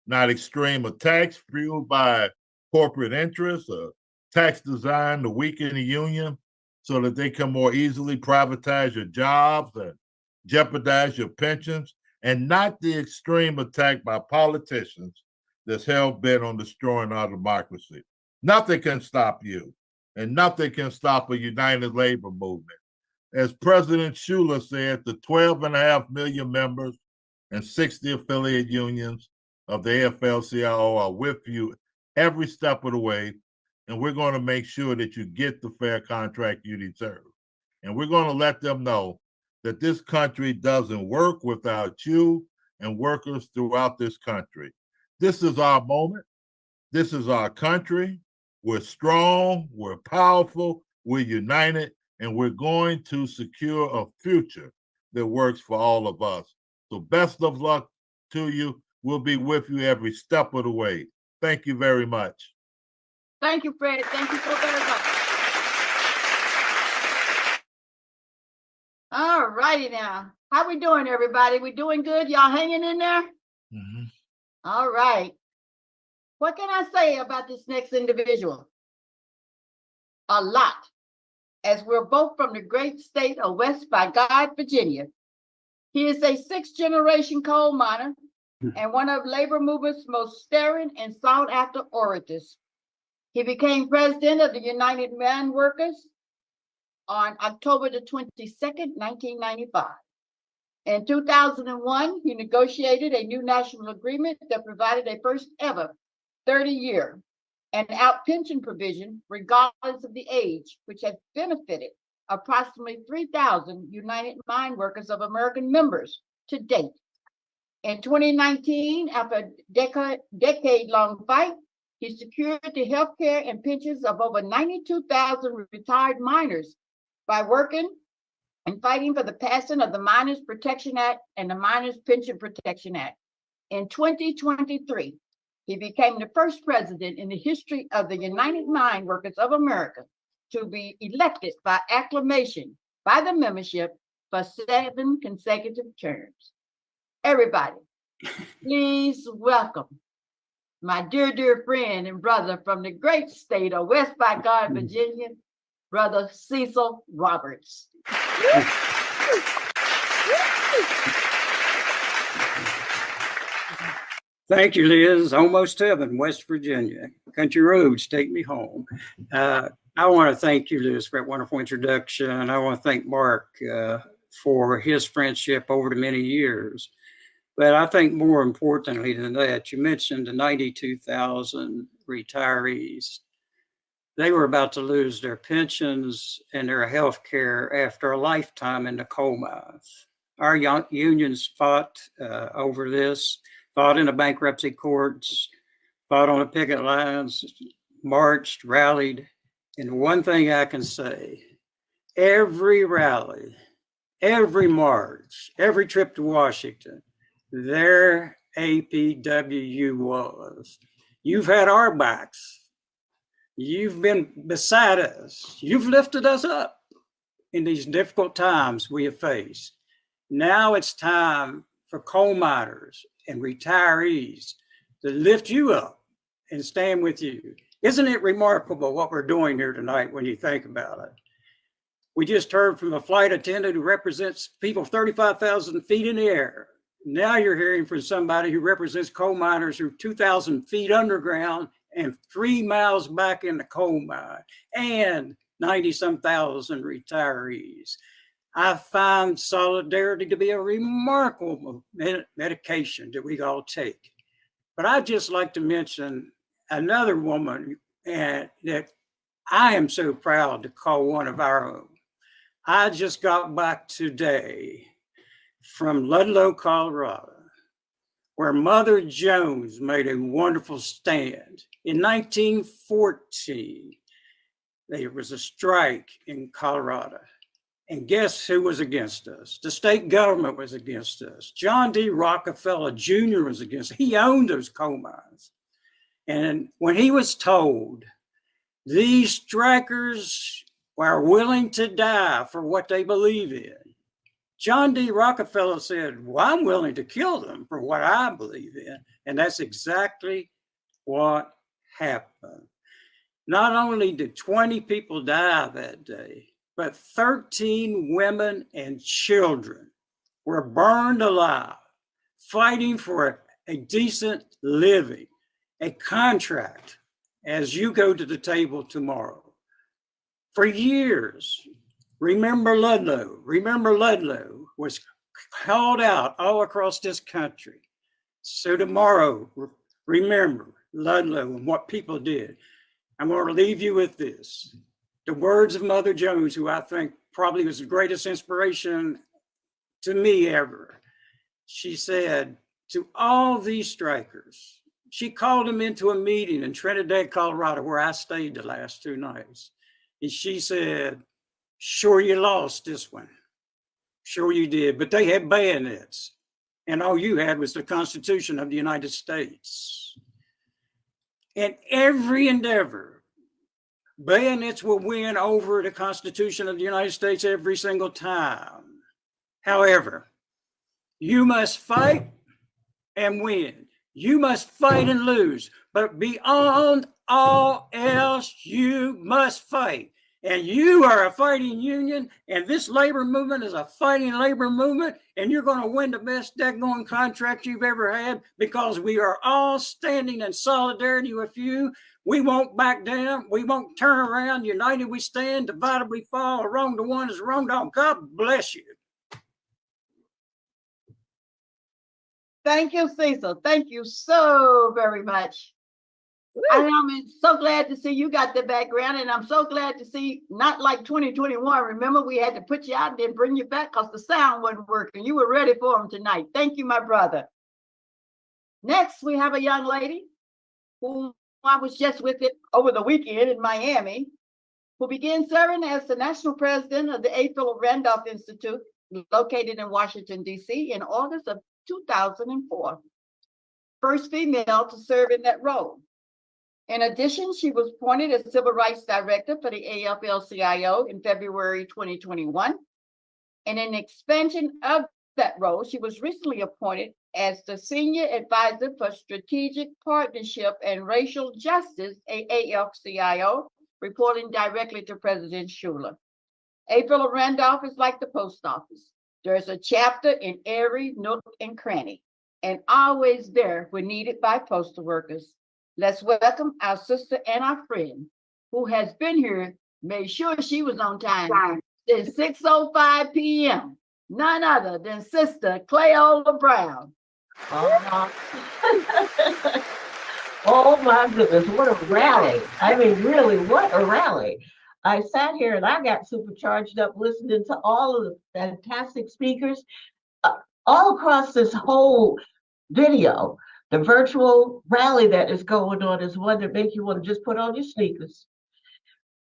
not extreme attacks fueled by corporate interests or tax design to weaken the union so that they can more easily privatize your jobs and jeopardize your pensions, and not the extreme attack by politicians that's hell-bent on destroying our democracy. Nothing can stop you. And nothing can stop a united labor movement. As President Schuler said, the 12.5 million members and 60 affiliate unions of the AFL-CIO are with you every step of the way, and we're going to make sure that you get the fair contract you deserve. And we're going to let them know that this country doesn't work without you and workers throughout this country. This is our moment. This is our country. We're strong, we're powerful, we're united, and we're going to secure a future that works for all of us. So best of luck to you. We'll be with you every step of the way. Thank you very much. Thank you, Fred. Thank you so very much. All righty now. How we doing, everybody? We doing good? Y'all hanging in there? All right. What can I say about this next individual? A lot, as we're both from the great state of West by God, Virginia. He is a sixth-generation coal miner and one of labor movement's most staring and sought-after orators. He became president of the United Mine Workers on October the 22nd, 1995. In 2001, he negotiated a new national agreement that provided a first ever 30-year and out pension provision regardless of the age, which has benefited approximately 3,000 United Mine Workers of American members to date. In 2019, after a decade-long fight, he secured the health care and pensions of over 92,000 retired miners by working and fighting for the passing of the Miners Protection Act and the Miners Pension Protection Act. In 2023, he became the first president in the history of the United Mine Workers of America to be elected by acclamation by the membership for 7 consecutive terms. Everybody, please welcome my dear, dear friend and brother from the great state of West by God, Virginia, Brother Cecil Roberts. Thank you, Liz. Almost heaven, West Virginia. Country roads take me home. I want to thank you, Liz, for that wonderful introduction. I want to thank Mark for his friendship over the many years. But I think more importantly than that, you mentioned the 92,000 retirees. They were about to lose their pensions and their health care after a lifetime in the coal mines. Our unions fought over this, fought in the bankruptcy courts, fought on the picket lines, marched, rallied. And one thing I can say, every rally, every march, every trip to Washington, there APWU was. You've had our backs. You've been beside us. You've lifted us up in these difficult times we have faced. Now it's time for coal miners and retirees to lift you up and stand with you. Isn't it remarkable what we're doing here tonight when you think about it? We just heard from a flight attendant who represents people 35,000 feet in the air. Now you're hearing from somebody who represents coal miners who are 2,000 feet underground and 3 miles back in the coal mine, and 90-some thousand retirees. I find solidarity to be a remarkable medication that we all take. But I'd just like to mention another woman that I am so proud to call one of our own. I just got back today from Ludlow, Colorado, where Mother Jones made a wonderful stand. In 1914, there was a strike in Colorado. And guess who was against us? The state government was against us. John D. Rockefeller Jr. was against us. He owned those coal mines. And when he was told, these strikers are willing to die for what they believe in, John D. Rockefeller said, well, I'm willing to kill them for what I believe in. And that's exactly what happened. Not only did 20 people die that day, but 13 women and children were burned alive, fighting for a decent living, a contract as you go to the table tomorrow. For years, Remember Ludlow was called out all across this country. So tomorrow, remember Ludlow and what people did. I'm going to leave you with this. The words of Mother Jones, who I think probably was the greatest inspiration to me ever. She said to all these strikers, she called them into a meeting in Trinidad, Colorado, where I stayed the last 2 nights. And she said, sure you lost this one. Sure you did, but they had bayonets. And all you had was the Constitution of the United States. In every endeavor, bayonets will win over the Constitution of the United States every single time. However, you must fight and win. You must fight and lose, but beyond all else, you must fight. And you are a fighting union, and this labor movement is a fighting labor movement, and you're going to win the best daggone contract you've ever had, because we are all standing in solidarity with you. We won't back down. We won't turn around. United we stand, divided we fall. Wrong to one is wrong to all. God bless you. Thank you, Cecil. Thank you so very much. And I'm so glad to see you got the background, and I'm so glad to see, not like 2021. Remember, we had to put you out and then bring you back because the sound wasn't working. You were ready for them tonight. Thank you, my brother. Next, we have a young lady who I was just with it over the weekend in Miami, who began serving as the national president of the A. Philip Randolph Institute, located in Washington, D.C. in August of 2004. First female to serve in that role. In addition, she was appointed as Civil Rights Director for the AFL-CIO in February 2021. And in expansion of that role, she was recently appointed as the Senior Advisor for Strategic Partnership and Racial Justice, AFL-CIO, reporting directly to President Schuler. A. Philip Randolph is like the post office. There's a chapter in every nook and cranny, and always there when needed by postal workers. Let's welcome our sister and our friend who has been here, made sure she was on time since 6:05 p.m. None other than Sister Clayola Brown. Oh my goodness, what a rally. I mean, really, what a rally. I sat here and I got super charged up listening to all of the fantastic speakers all across this whole video. The virtual rally that is going on is one that makes you want to just put on your sneakers,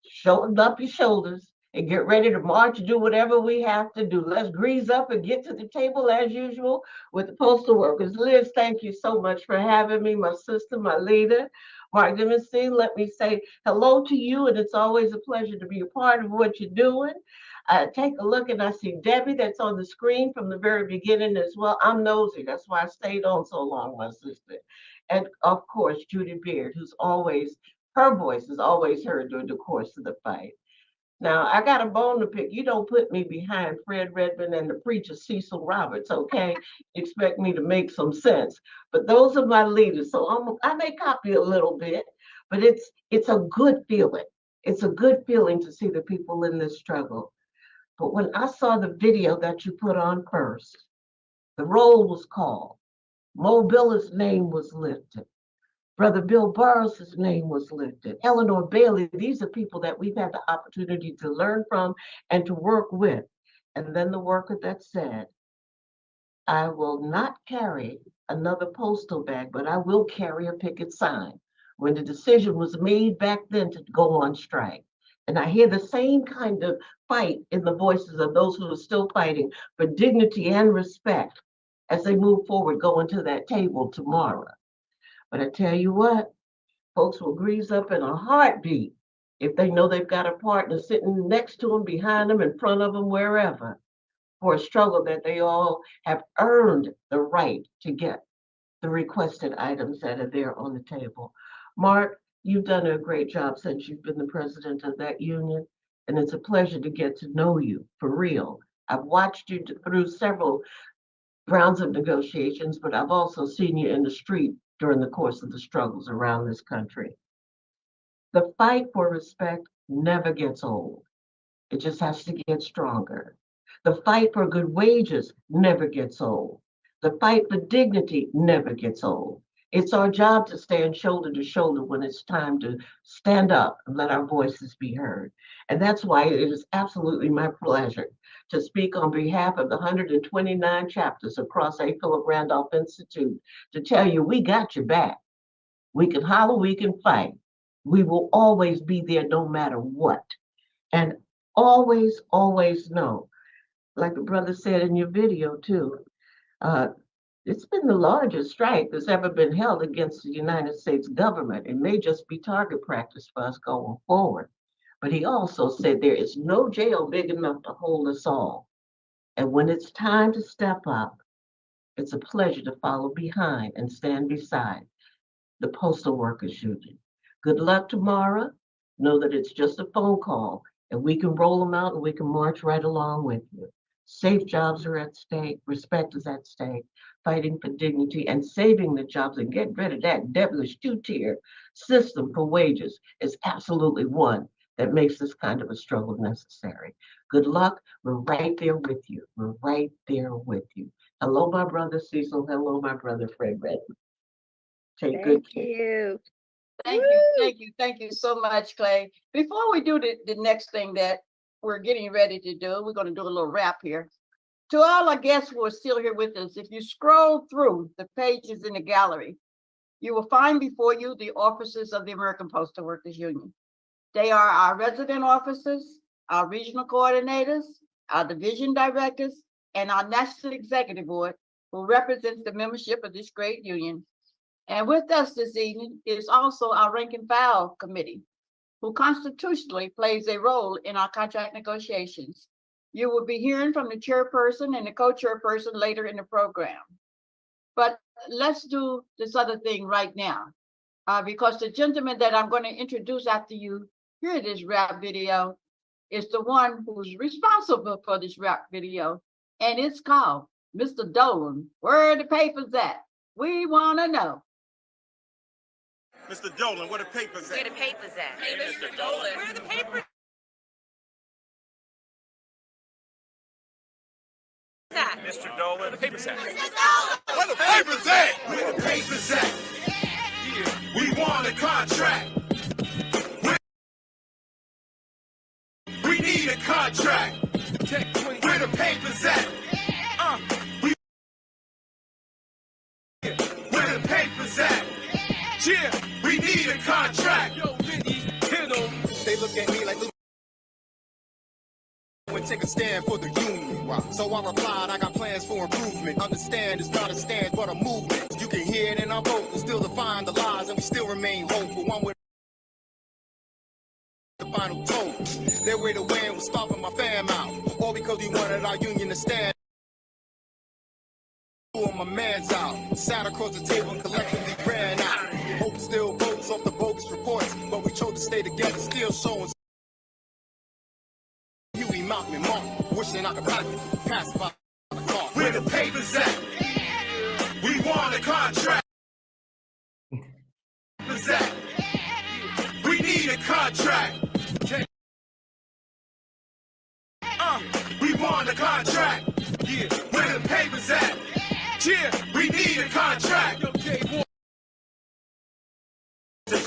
shoulder up your shoulders, and get ready to march and do whatever we have to do. Let's grease up and get to the table as usual with the postal workers. Liz, thank you so much for having me, my sister, my leader. Mark Deinstine, let me say hello to you, and it's always a pleasure to be a part of what you're doing. Take a look, and I see Debbie that's on the screen from the very beginning as well. I'm nosy, that's why I stayed on so long, my sister. And of course, Judy Beard, who's always, her voice is always heard during the course of the fight. Now, I got a bone to pick. You don't put me behind Fred Redmond and the preacher Cecil Roberts, okay? Expect me to make some sense. But those are my leaders. So I may copy a little bit, but it's a good feeling. It's a good feeling to see the people in this struggle. But when I saw the video that you put on first, the roll was called. Mo Biller's name was lifted. Brother Bill Burroughs' name was lifted. Eleanor Bailey, these are people that we've had the opportunity to learn from and to work with. And then the worker that said, I will not carry another postal bag, but I will carry a picket sign. When the decision was made back then to go on strike. And I hear the same kind of fight in the voices of those who are still fighting for dignity and respect as they move forward, going to that table tomorrow. But I tell you what, folks will grease up in a heartbeat if they know they've got a partner sitting next to them, behind them, in front of them, wherever, for a struggle that they all have earned the right to get the requested items that are there on the table. Mark, you've done a great job since you've been the president of that union, and it's a pleasure to get to know you for real. I've watched you through several rounds of negotiations, but I've also seen you in the street during the course of the struggles around this country. The fight for respect never gets old. It just has to get stronger. The fight for good wages never gets old. The fight for dignity never gets old. It's our job to stand shoulder to shoulder when it's time to stand up and let our voices be heard. And that's why it is absolutely my pleasure to speak on behalf of the 129 chapters across A. Philip Randolph Institute to tell you we got your back. We can holler, we can fight. We will always be there no matter what. And always, always know, like the brother said in your video too, it's been the largest strike that's ever been held against the United States government. It may just be target practice for us going forward. But he also said there is no jail big enough to hold us all. And when it's time to step up, it's a pleasure to follow behind and stand beside the Postal Workers Union. Good luck tomorrow. Know that it's just a phone call and we can roll them out and we can march right along with you. Safe jobs are at stake, respect is at stake, fighting for dignity and saving the jobs and getting rid of that devilish two-tier system for wages is absolutely one that makes this kind of a struggle necessary. Good luck. We're right there with you. We're right there with you. Hello, my brother Cecil. Hello, my brother Fred Redmond. Take good care. Thank you so much, Clay. Before we do the next thing that we're getting ready to do, we're going to do a little wrap here. To all our guests who are still here with us, if you scroll through the pages in the gallery, you will find before you the offices of the American Postal Workers Union. They are our resident officers, our regional coordinators, our division directors, and our National Executive Board, who represents the membership of this great union. And with us this evening is also our rank and file committee, who constitutionally plays a role in our contract negotiations. You will be hearing from the chairperson and the co-chairperson later in the program. But let's do this other thing right now, because the gentleman that I'm going to introduce after you hear this rap video is the one who's responsible for this rap video, and it's called Mr. Dolan. Where are the papers at? We want to know. Mr. Dolan, where the papers at? Where the papers at? Hey, Mr. Dolan, where are the papers at? Mr. Dolan, where the papers at? Mr. Dolan! Where the papers at? Where the papers at? Yeah. We want a contract. We need a contract. Where the papers at? Where the papers at? Yeah, we need a contract. Yo, Vinny, hit them. They look at me like and take a stand for the union. Wow. So I replied, I got plans for improvement. Understand it's not a stand but a movement. You can hear it in our vocals, still define the lies, and we still remain hopeful. One with the final toll. Their way to win was stomping my fam out. All because we wanted our union to stand. My man's out, sat across the table and collectively ran out. Hope still votes off the bogus reports, but we chose to stay together, still showing. Huey Mountain Mark, wishing I could pass by the car. Where the papers at? We want a contract. We need a contract. We want a contract. Yeah, where the papers at? Yeah, we need a contract.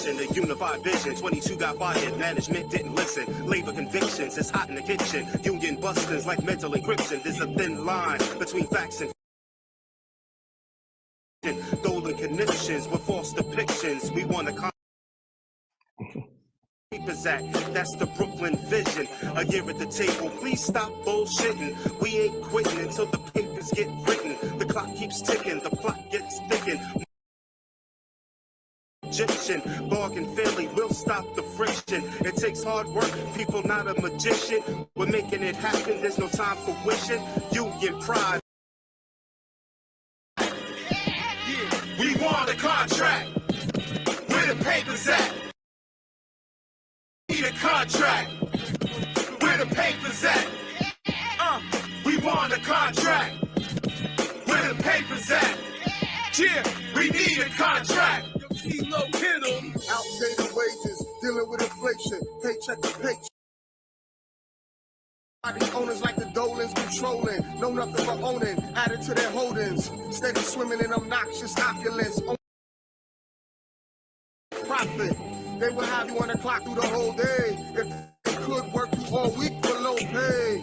A unified vision, 22 got fired, management didn't listen. Labor convictions, it's hot in the kitchen. Union busters like mental encryption. There's a thin line between facts and Dolan conniptions with false depictions. We want a Papers Act, that's the Brooklyn vision. A year at the table, please stop bullshitting. We ain't quitting until the papers get written. The clock keeps ticking, the plot gets thickened. Egyptian, bargain fairly, we'll stop the friction. It takes hard work, people not a magician. We're making it happen, there's no time for wishing. Union pride. Yeah, we want a contract. Where the papers at? Need a contract. Where the papers at? We want a contract. Where the papers at? Yeah, we need a contract. Outdated wages, dealing with inflation, paycheck to paycheck. The owners like the Dolans controlling, know nothing but owning, added to their holdings, steady swimming in obnoxious opulence. Profit, they will have you on the clock through the whole day. If they could work you all week for low pay.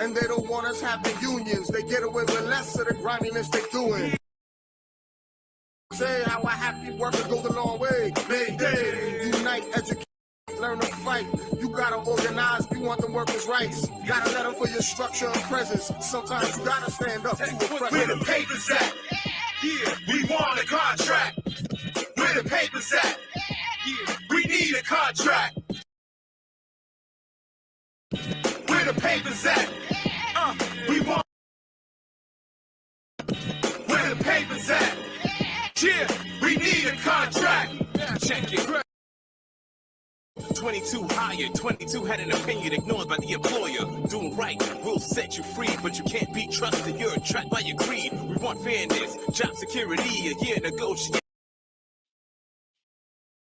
And they don't want us having unions, they get away with less of the griminess they doing. Say how a happy worker goes a long way. Mayday, unite, educate, learn to fight. You gotta organize, you want the workers' rights. Gotta let them for your structure and presence. Sometimes you gotta stand up to oppressors. Where the papers at? Yeah, we want a contract. Where the papers at? Yeah, we need a contract. Where the papers at? We want 22 hired, 22 had an opinion ignored by the employer. Doing right will set you free, but you can't be trusted. You're trapped by your greed. We want fairness, job security, a year negotiation.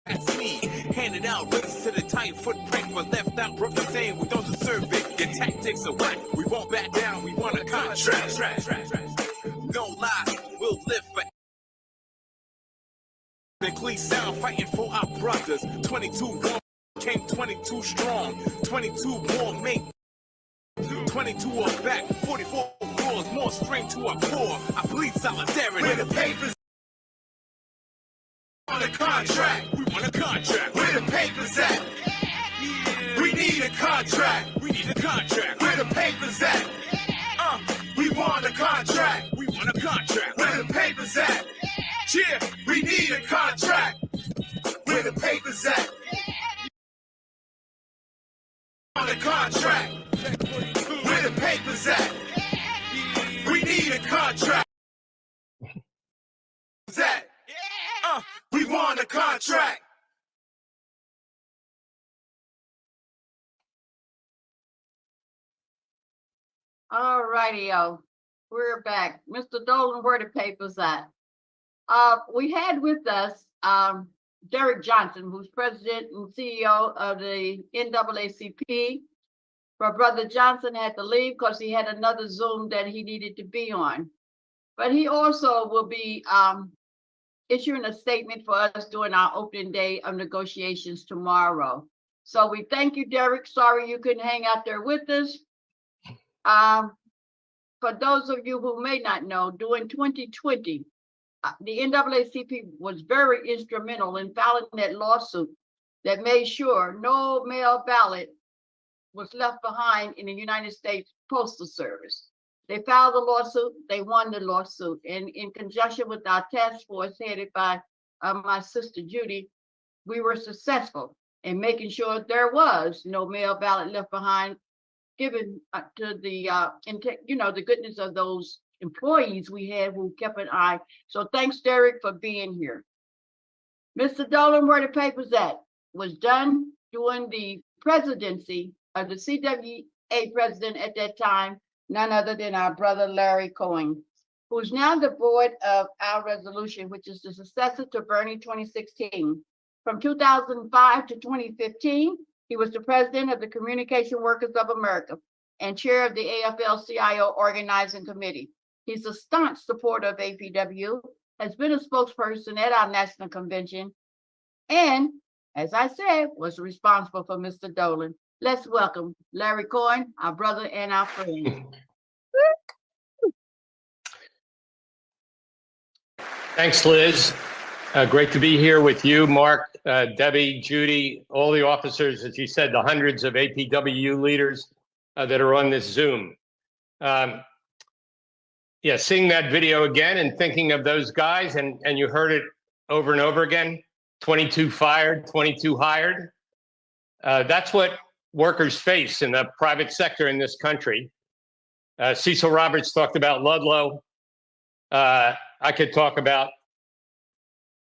That's me, handing out raises to the tight footprint, but left out broke the same, we don't deserve it. Your tactics are whack, we won't back down, we want a contract. No lie, we'll live for technically sound, fighting for our brothers. 22 more came 22 strong, 22 more make 22 are back, 44 rules, more strength to our core. I bleed solidarity. Where the papers on a contract, we want a contract. Where the papers at? We need a contract. We need a contract. Where the papers at? We want a contract. We want a contract. Where the papers at? Yeah, we need a contract. Where the papers at? On a contract. Where the papers at? We need a contract. That? We want a contract. All righty-o, we're back. Mr. Dolan, where the papers at? We had with us Derek Johnson, who's president and CEO of the NAACP. But Brother Johnson had to leave because he had another Zoom that he needed to be on. But he also will be issuing a statement for us during our opening day of negotiations tomorrow. So we thank you, Derek. Sorry you couldn't hang out there with us. For those of you who may not know, during 2020, the NAACP was very instrumental in filing that lawsuit that made sure no mail ballot was left behind in the United States Postal Service. They filed the lawsuit, they won the lawsuit, and in conjunction with our task force headed by my sister Judy, we were successful in making sure there was no mail ballot left behind, given to the the goodness of those employees we had who kept an eye. So thanks, Derek, for being here. Mr. Dolan, where the papers at, was done during the presidency of the CWA president at that time, none other than our brother Larry Cohen, who's now the board of our resolution, which is the successor to Bernie 2016. From 2005 to 2015, he was the president of the Communication Workers of America and chair of the AFL-CIO Organizing Committee. He's a staunch supporter of APWU, has been a spokesperson at our national convention, and, as I said, was responsible for Mr. Dolan. Let's welcome Larry Cohen, our brother and our friend. Thanks, Liz. Great to be here with you, Mark, Debbie, Judy, all the officers, as you said, the hundreds of APWU leaders that are on this Zoom. Yeah, seeing that video again and thinking of those guys, and you heard it over and over again, 22 fired, 22 hired. That's what workers face in the private sector in this country. Cecil Roberts talked about Ludlow. I could talk about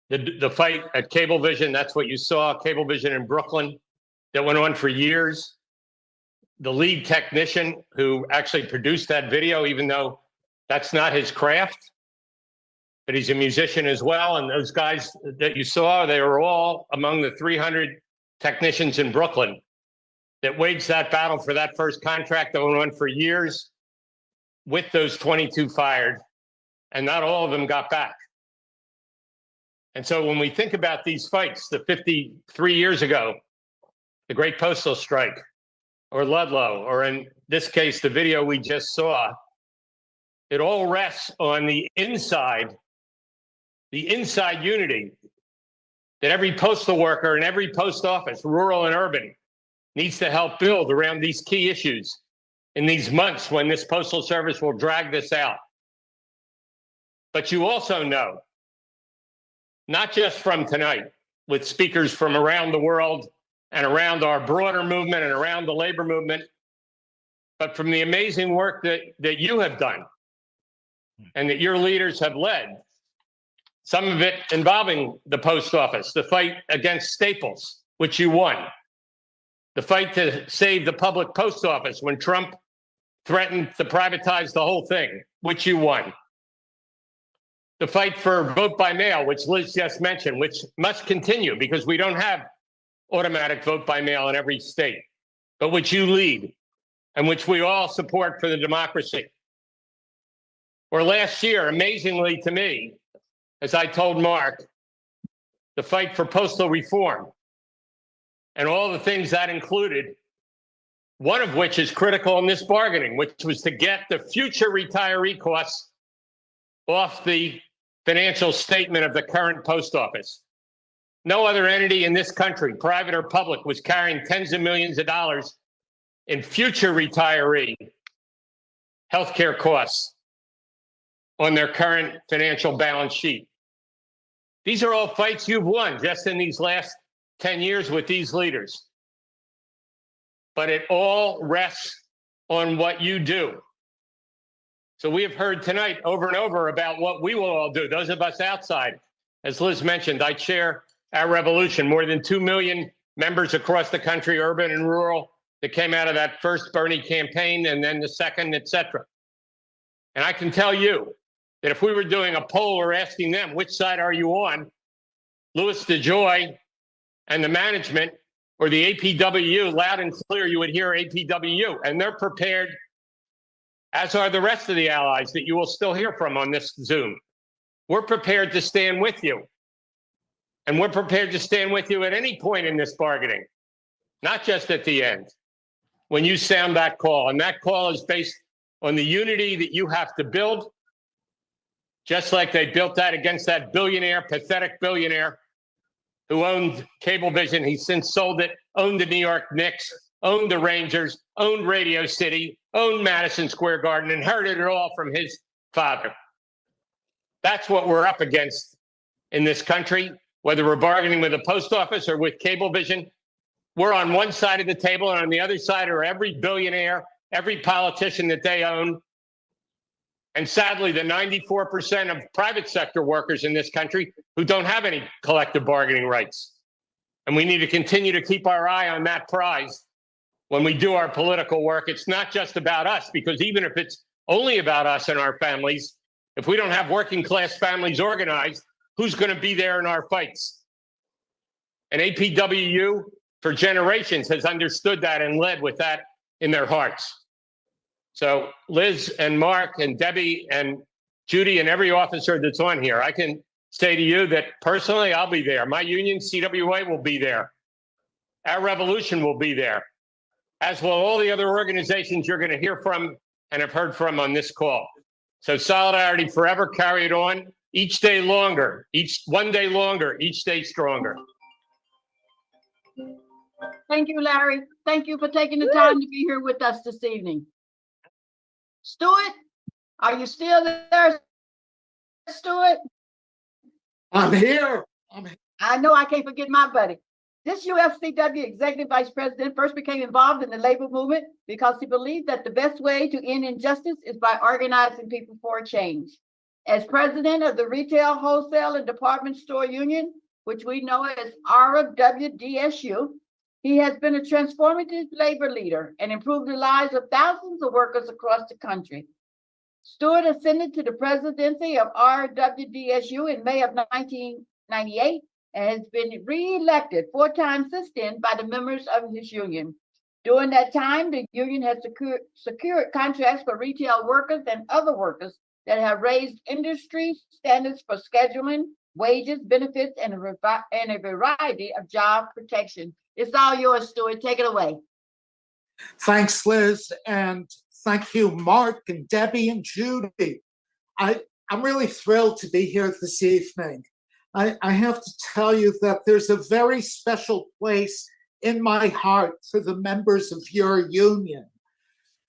the fight at Cablevision. That's what you saw, Cablevision in Brooklyn, that went on for years. The lead technician who actually produced that video, even though that's not his craft, but he's a musician as well. And those guys that you saw, they were all among the 300 technicians in Brooklyn that waged that battle for that first contract that went on for years with those 22 fired, and not all of them got back. And so when we think about these fights, the 53 years ago, the Great Postal Strike, or Ludlow, or in this case, the video we just saw, it all rests on the inside unity that every postal worker in every post office, rural and urban, needs to help build around these key issues in these months when this Postal Service will drag this out. But you also know, not just from tonight, with speakers from around the world and around our broader movement and around the labor movement, but from the amazing work that you have done and that your leaders have led, some of it involving the post office, the fight against Staples, which you won, The fight to save the public post office when Trump threatened to privatize the whole thing, which you won. The fight for vote by mail, which Liz just mentioned, which must continue because we don't have automatic vote by mail in every state, but which you lead and which we all support for the democracy. Or last year, amazingly to me, as I told Mark, the fight for postal reform and all the things that included, one of which is critical in this bargaining, which was to get the future retiree costs off the financial statement of the current post office. No other entity in this country, private or public, was carrying tens of millions of dollars in future retiree healthcare costs on their current financial balance sheet. These are all fights you've won just in these last 10 years with these leaders. But it all rests on what you do. So we have heard tonight over and over about what we will all do, those of us outside. As Liz mentioned, I chair our revolution, more than 2 million members across the country, urban and rural, that came out of that first Bernie campaign and then the second, et cetera. And I can tell you that if we were doing a poll or asking them, which side are you on, Louis DeJoy and the management or the APWU, loud and clear, you would hear APWU, and they're prepared, as are the rest of the allies that you will still hear from on this Zoom. We're prepared to stand with you. And we're prepared to stand with you at any point in this bargaining, not just at the end, when you sound that call. And that call is based on the unity that you have to build, just like they built that against that billionaire, pathetic billionaire who owned Cablevision. He since sold it, owned the New York Knicks, owned the Rangers, owned Radio City, owned Madison Square Garden, inherited it all from his father. That's what we're up against in this country, whether we're bargaining with the post office or with Cablevision. We're on one side of the table, and on the other side are every billionaire, every politician that they own. And sadly, the 94% of private sector workers in this country who don't have any collective bargaining rights. And we need to continue to keep our eye on that prize when we do our political work. It's not just about us, because even if it's only about us and our families, if we don't have working class families organized, who's going to be there in our fights? And APWU for generations has understood that and led with that in their hearts. So Liz and Mark and Debbie and Judy and every officer that's on here, I can say to you that personally, I'll be there. My union, CWA, will be there. Our revolution will be there, as will all the other organizations you're going to hear from and have heard from on this call. So solidarity forever, carry it on, each day longer, one day longer, each day stronger. Thank you, Larry. Thank you for taking the time to be here with us this evening. Stuart, are you still there, Stuart? I'm here. I know I can't forget my buddy. This UFCW executive vice president first became involved in the labor movement because he believed that the best way to end injustice is by organizing people for a change. As president of the Retail, Wholesale, and Department Store Union, which we know as APWU, he has been a transformative labor leader and improved the lives of thousands of workers across the country. Stuart ascended to the presidency of RWDSU in May of 1998 and has been re-elected 4 times since then by the members of his union. During that time, the union has secured contracts for retail workers and other workers that have raised industry standards for scheduling, wages, benefits, and a variety of job protection. It's all yours, Stuart. Take it away. Thanks, Liz, and thank you, Mark and Debbie and Judy. I'm really thrilled to be here this evening. I have to tell you that there's a very special place in my heart for the members of your union.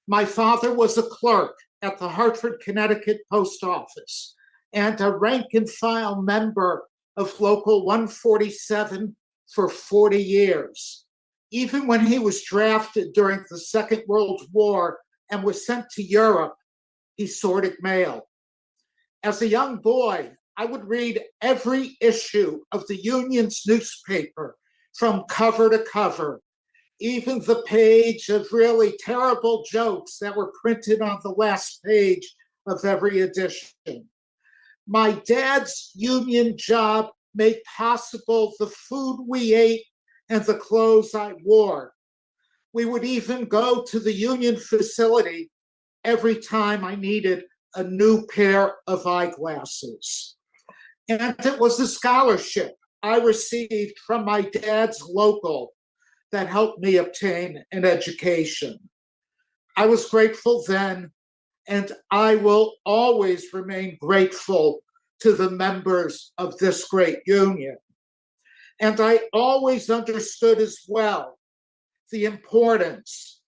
My father was a clerk at the Hartford, Connecticut Post Office and a rank and file member of Local 147 for 40 years. Even when he was drafted during the Second World War and was sent to Europe, he sorted mail. As a young boy, I would read every issue of the union's newspaper from cover to cover. even the page of really terrible jokes that were printed on the last page of every edition. My dad's union job made possible the food we ate and the clothes I wore. We would even go to the union facility every time I needed a new pair of eyeglasses. And it was a scholarship I received from my dad's local that helped me obtain an education. I was grateful then, and I will always remain grateful to the members of this great union. And I always understood as well the importance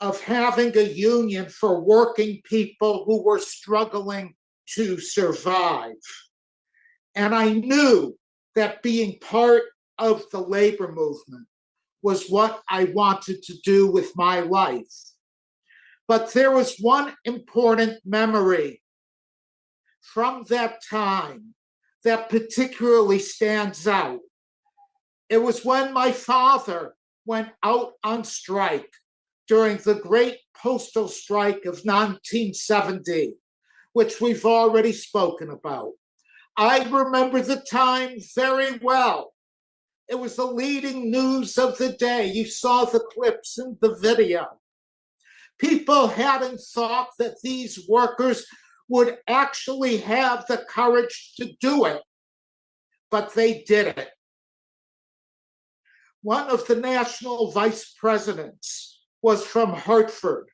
of having a union for working people who were struggling to survive. And I knew that being part of the labor movement was what I wanted to do with my life. But there was one important memory from that time that particularly stands out. It was when my father went out on strike during the great postal strike of 1970, which we've already spoken about. I remember the time very well. It was the leading news of the day. You saw the clips in the video. People hadn't thought that these workers would actually have the courage to do it, but they did it. One of the national vice presidents was from Hartford,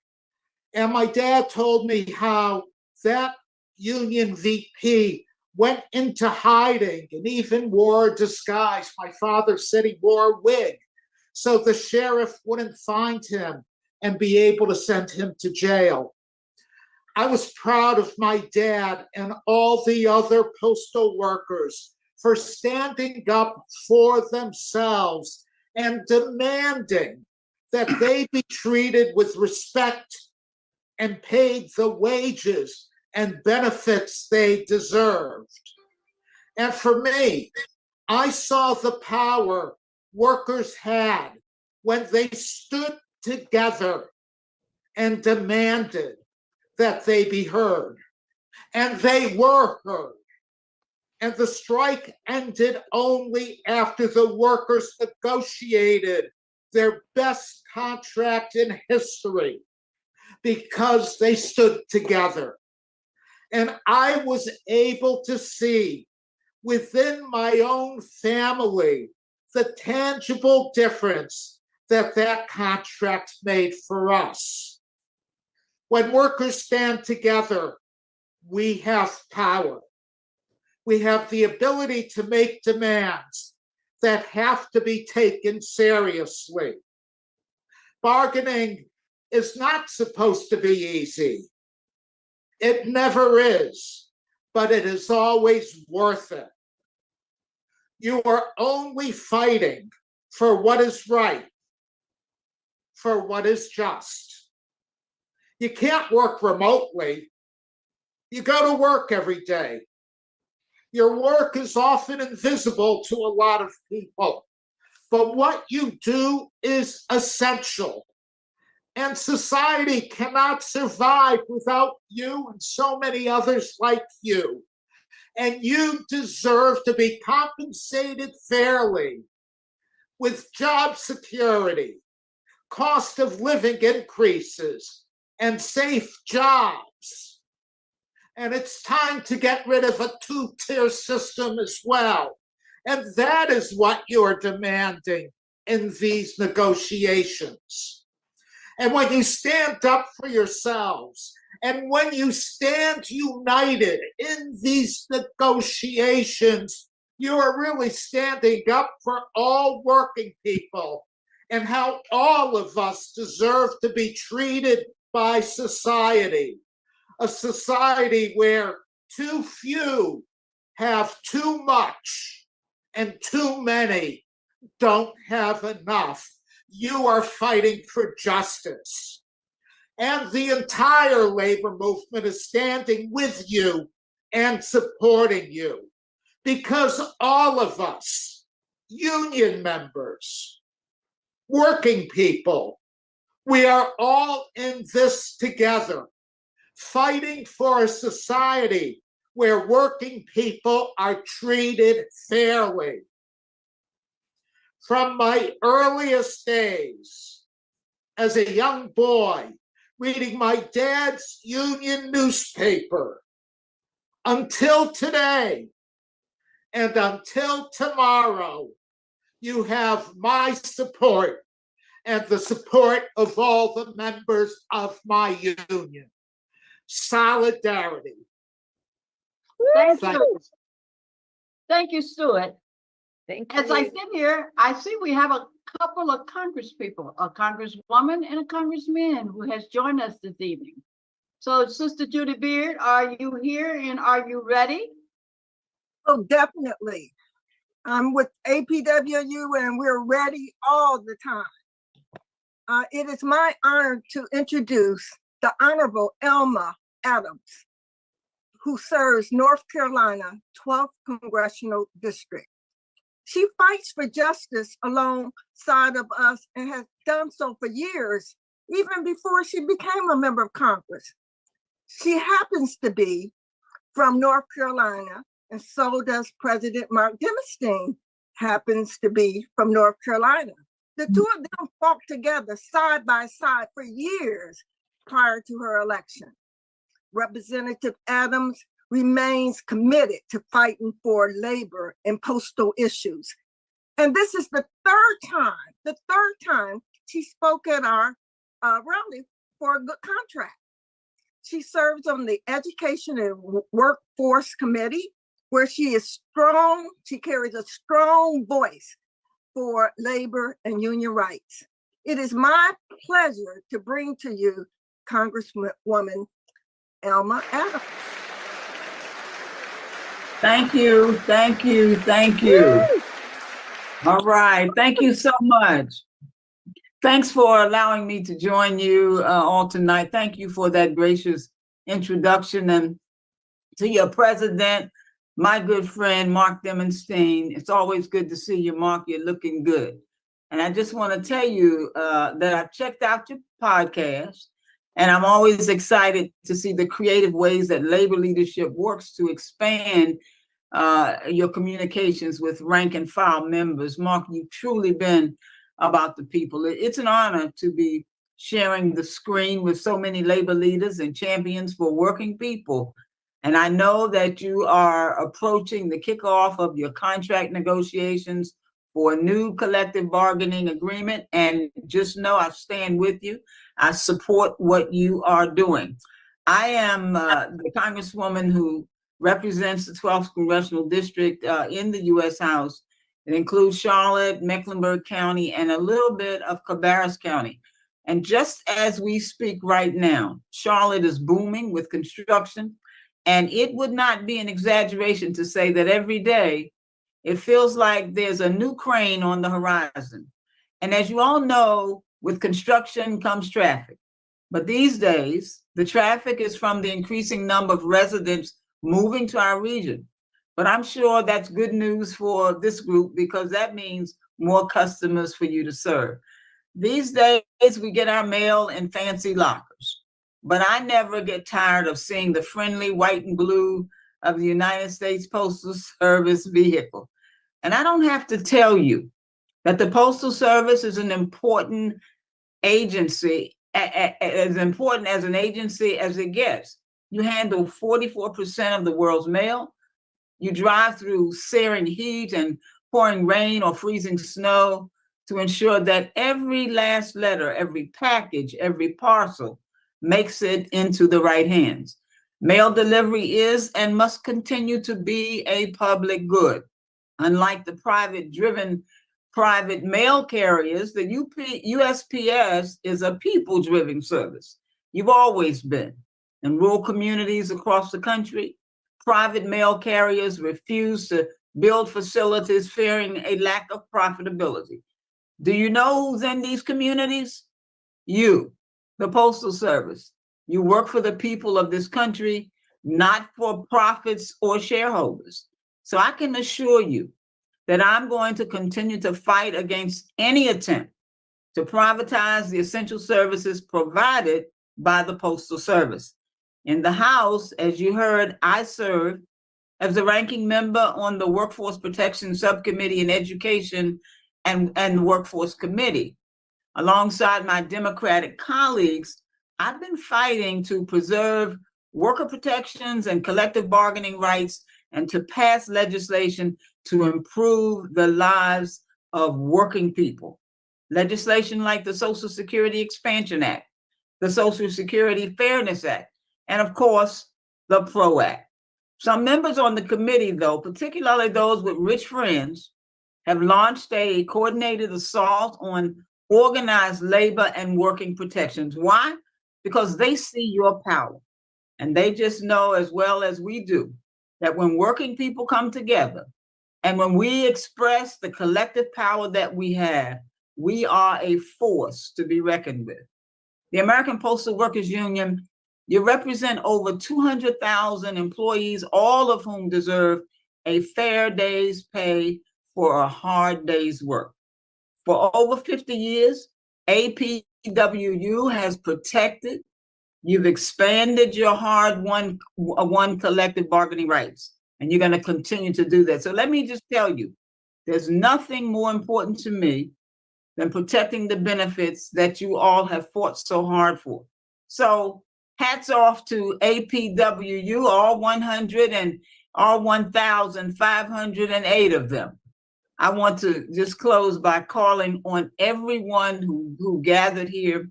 and my dad told me how that union VP went into hiding and even wore a disguise. My father said he wore a wig so the sheriff wouldn't find him and be able to send him to jail. I was proud of my dad and all the other postal workers for standing up for themselves and demanding that they be treated with respect and paid the wages and benefits they deserved. And for me, I saw the power workers had when they stood together and demanded that they be heard. And they were heard. And the strike ended only after the workers negotiated their best contract in history because they stood together. And I was able to see within my own family the tangible difference that contract made for us. When workers stand together, we have power. We have the ability to make demands that have to be taken seriously. Bargaining is not supposed to be easy. It never is, but it is always worth it. You are only fighting for what is right, for what is just. You can't work remotely. You go to work every day. Your work is often invisible to a lot of people, but what you do is essential. And society cannot survive without you and so many others like you. And you deserve to be compensated fairly with job security, cost of living increases, and safe jobs. And it's time to get rid of a two-tier system as well. And that is what you're demanding in these negotiations. And when you stand up for yourselves, and when you stand united in these negotiations, you are really standing up for all working people and how all of us deserve to be treated by society. A society where too few have too much and too many don't have enough. You are fighting for justice. And the entire labor movement is standing with you and supporting you because all of us, union members, Working people, we are all in this together, fighting for a society where working people are treated fairly. From my earliest days as a young boy, reading my dad's union newspaper, until today, and until tomorrow, you have my support and the support of all the members of my union. Solidarity. Thank Thank you. Thank you, Stuart. Thank As I sit here, I see we have a couple of congresspeople, a congresswoman and a congressman who has joined us this evening. So Sister Judy Beard, are you here and are you ready? Oh, definitely. I'm with APWU and we're ready all the time. It is my honor to introduce the Honorable Elma Adams, who serves North Carolina 12th Congressional District. She fights for justice alongside of us and has done so for years, even before she became a member of Congress. She happens to be from North Carolina, and so does President Mark Deinstine happens to be from North Carolina. The two of them fought together side by side for years prior to her election. Representative Adams remains committed to fighting for labor and postal issues. And this is the third time she spoke at our rally for a good contract. She serves on the Education and Workforce Committee, where she is strong. She carries a strong voice for labor and union rights. It is my pleasure to bring to you Congresswoman Elma Adams. Thank you, thank you, thank you. All right, thank you so much. Thanks for allowing me to join you all tonight. Thank you for that gracious introduction, and to your president, my good friend, Mark Deinstine. It's always good to see you, Mark. You're looking good. And I just want to tell you that I've checked out your podcast, and I'm always excited to see the creative ways that labor leadership works to expand your communications with rank and file members. Mark, you've truly been about the people. It's an honor to be sharing the screen with so many labor leaders and champions for working people. And I know that you are approaching the kickoff of your contract negotiations for a new collective bargaining agreement. And just know I stand with you. I support what you are doing. I am the Congresswoman who represents the 12th Congressional District in the U.S. House. It includes Charlotte, Mecklenburg County, and a little bit of Cabarrus County. And just as we speak right now, Charlotte is booming with construction. And it would not be an exaggeration to say that every day it feels like there's a new crane on the horizon. And as you all know, with construction comes traffic. But these days, the traffic is from the increasing number of residents moving to our region. But I'm sure that's good news for this group because that means more customers for you to serve. These days, we get our mail in fancy lockers. But I never get tired of seeing the friendly white and blue of the United States Postal Service vehicle. And I don't have to tell you that the Postal Service is an important agency, as important as an agency as it gets. You handle 44% of the world's mail. You drive through searing heat and pouring rain or freezing snow to ensure that every last letter, every package, every parcel makes it into the right hands. Mail delivery is and must continue to be a public good. Unlike the private mail carriers, the USPS is a people-driven service. You've always been. In rural communities across the country, private mail carriers refuse to build facilities fearing a lack of profitability. Do you know who's in these communities? You, the Postal Service. You work for the people of this country, not for profits or shareholders. So I can assure you that I'm going to continue to fight against any attempt to privatize the essential services provided by the Postal Service. In the House, as you heard, I serve as the ranking member on the Workforce Protection Subcommittee in Education and the Workforce Committee. Alongside my Democratic colleagues, I've been fighting to preserve worker protections and collective bargaining rights and to pass legislation to improve the lives of working people. Legislation like the Social Security Expansion Act, the Social Security Fairness Act, and of course, the PRO Act. Some members on the committee, though, particularly those with rich friends, have launched a coordinated assault on organized labor and working protections. Why? Because they see your power. And they just know as well as we do that when working people come together and when we express the collective power that we have, we are a force to be reckoned with. The American Postal Workers Union, you represent over 200,000 employees, all of whom deserve a fair day's pay for a hard day's work. For over 50 years, APWU has protected, you've expanded your hard-won collective bargaining rights, and you're going to continue to do that. So let me just tell you, there's nothing more important to me than protecting the benefits that you all have fought so hard for. So hats off to APWU, all 100 and all 1,508 of them. I want to just close by calling on everyone who gathered here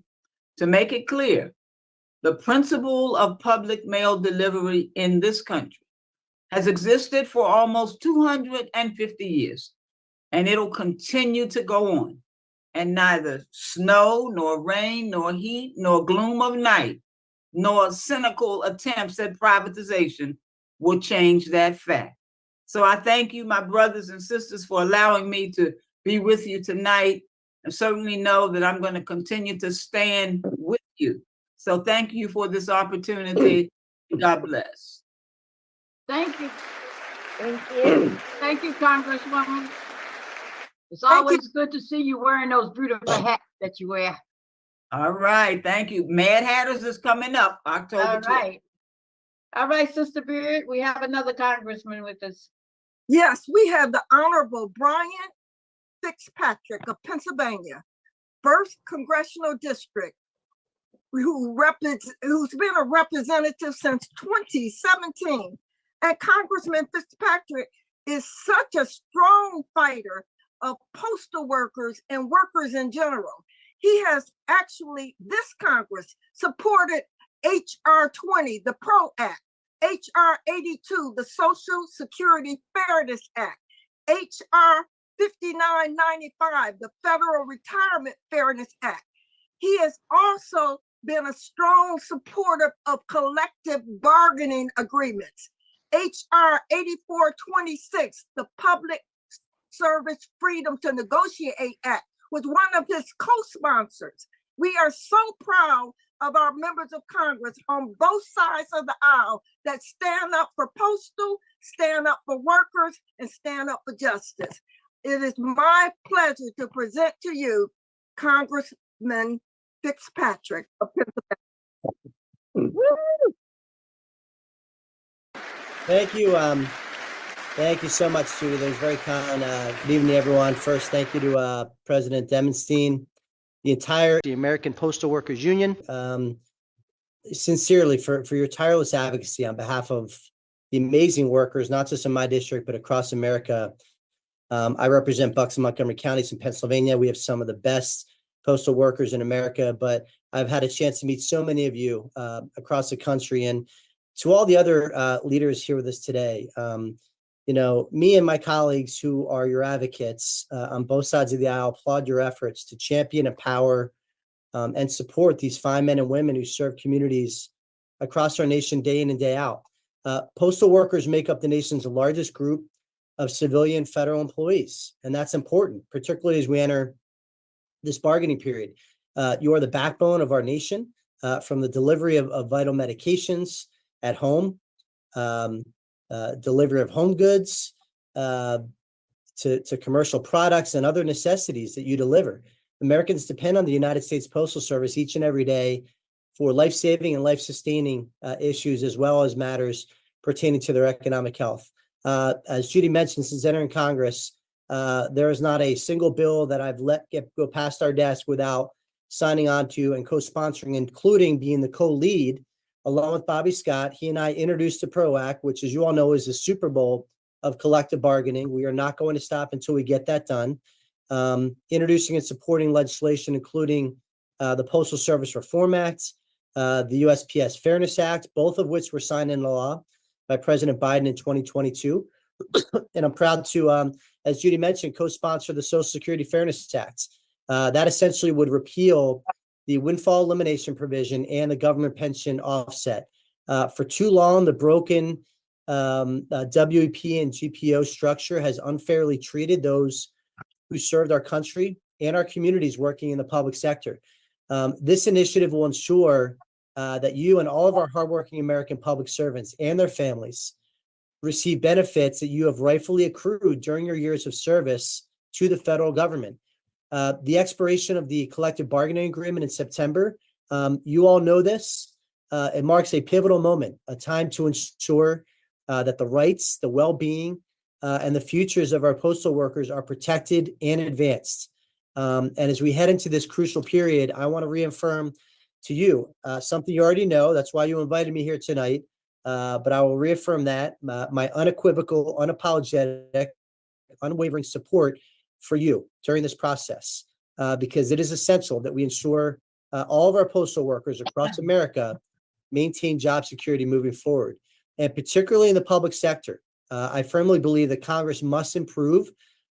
to make it clear the principle of public mail delivery in this country has existed for almost 250 years, and it'll continue to go on. And neither snow, nor rain, nor heat, nor gloom of night, nor cynical attempts at privatization will change that fact. So I thank you, my brothers and sisters, for allowing me to be with you tonight, and certainly know that I'm going to continue to stand with you. So thank you for this opportunity. God bless. Thank you. Thank you. Thank you, Congresswoman. It's always good to see you wearing those beautiful hats that you wear. All right, thank you. Mad Hatters is coming up October 12th. All right. All right, Sister Beard, we have another congressman with us. Yes, we have the Honorable Brian Fitzpatrick of Pennsylvania, 1st Congressional District, who's been a representative since 2017. And Congressman Fitzpatrick is such a strong fighter of postal workers and workers in general. He has actually, this Congress supported HR 20, the PRO Act, HR 82, the Social Security Fairness Act, HR 5995, the Federal Retirement Fairness Act. He has also been a strong supporter of collective bargaining agreements. HR 8426, the Public Service Freedom to Negotiate Act, was one of his co-sponsors. We are so proud of our members of Congress on both sides of the aisle that stand up for postal, stand up for workers, and stand up for justice. It is my pleasure to present to you Congressman Fitzpatrick of Pennsylvania. Thank you. Thank you so much, Judy. That was very kind. Good evening, everyone. First, thank you to President Deinstine, the American Postal Workers Union, sincerely for your tireless advocacy on behalf of the amazing workers, not just in my district, but across America. I represent Bucks and Montgomery counties in Pennsylvania. We have some of the best postal workers in America, but I've had a chance to meet so many of you across the country. And to all the other leaders here with us today, you know, me and my colleagues who are your advocates on both sides of the aisle applaud your efforts to champion, empower, and support these fine men and women who serve communities across our nation day in and day out. Postal workers make up the nation's largest group of civilian federal employees, and that's important, particularly as we enter this bargaining period. You are the backbone of our nation, from the delivery of vital medications at home, delivery of home goods, to commercial products and other necessities that you deliver. Americans depend on the United States Postal Service each and every day for life-saving and life-sustaining issues, as well as matters pertaining to their economic health. As Judy mentioned, since entering Congress, there is not a single bill that I've let go past our desk without signing on to and co-sponsoring, including being the co-lead, along with Bobby Scott. He and I introduced the PRO Act, which, as you all know, is the Super Bowl of collective bargaining. We are not going to stop until we get that done. Introducing and supporting legislation, including the Postal Service Reform Act, the USPS Fairness Act, both of which were signed into law by President Biden in 2022. And I'm proud to, as Judy mentioned, co-sponsor the Social Security Fairness Act. That essentially would repeal the windfall elimination provision and the government pension offset. For too long, the broken WEP and GPO structure has unfairly treated those who served our country and our communities working in the public sector. This initiative will ensure that you and all of our hardworking American public servants and their families receive benefits that you have rightfully accrued during your years of service to the federal government. The expiration of the collective bargaining agreement in September, you all know this, it marks a pivotal moment, a time to ensure that the rights, the well-being, and the futures of our postal workers are protected and advanced. And as we head into this crucial period, I want to reaffirm to you something you already know. That's why you invited me here tonight. But I will reaffirm that my unequivocal, unapologetic, unwavering support for you during this process, because it is essential that we ensure all of our postal workers across America maintain job security moving forward, and particularly in the public sector. I firmly believe that Congress must improve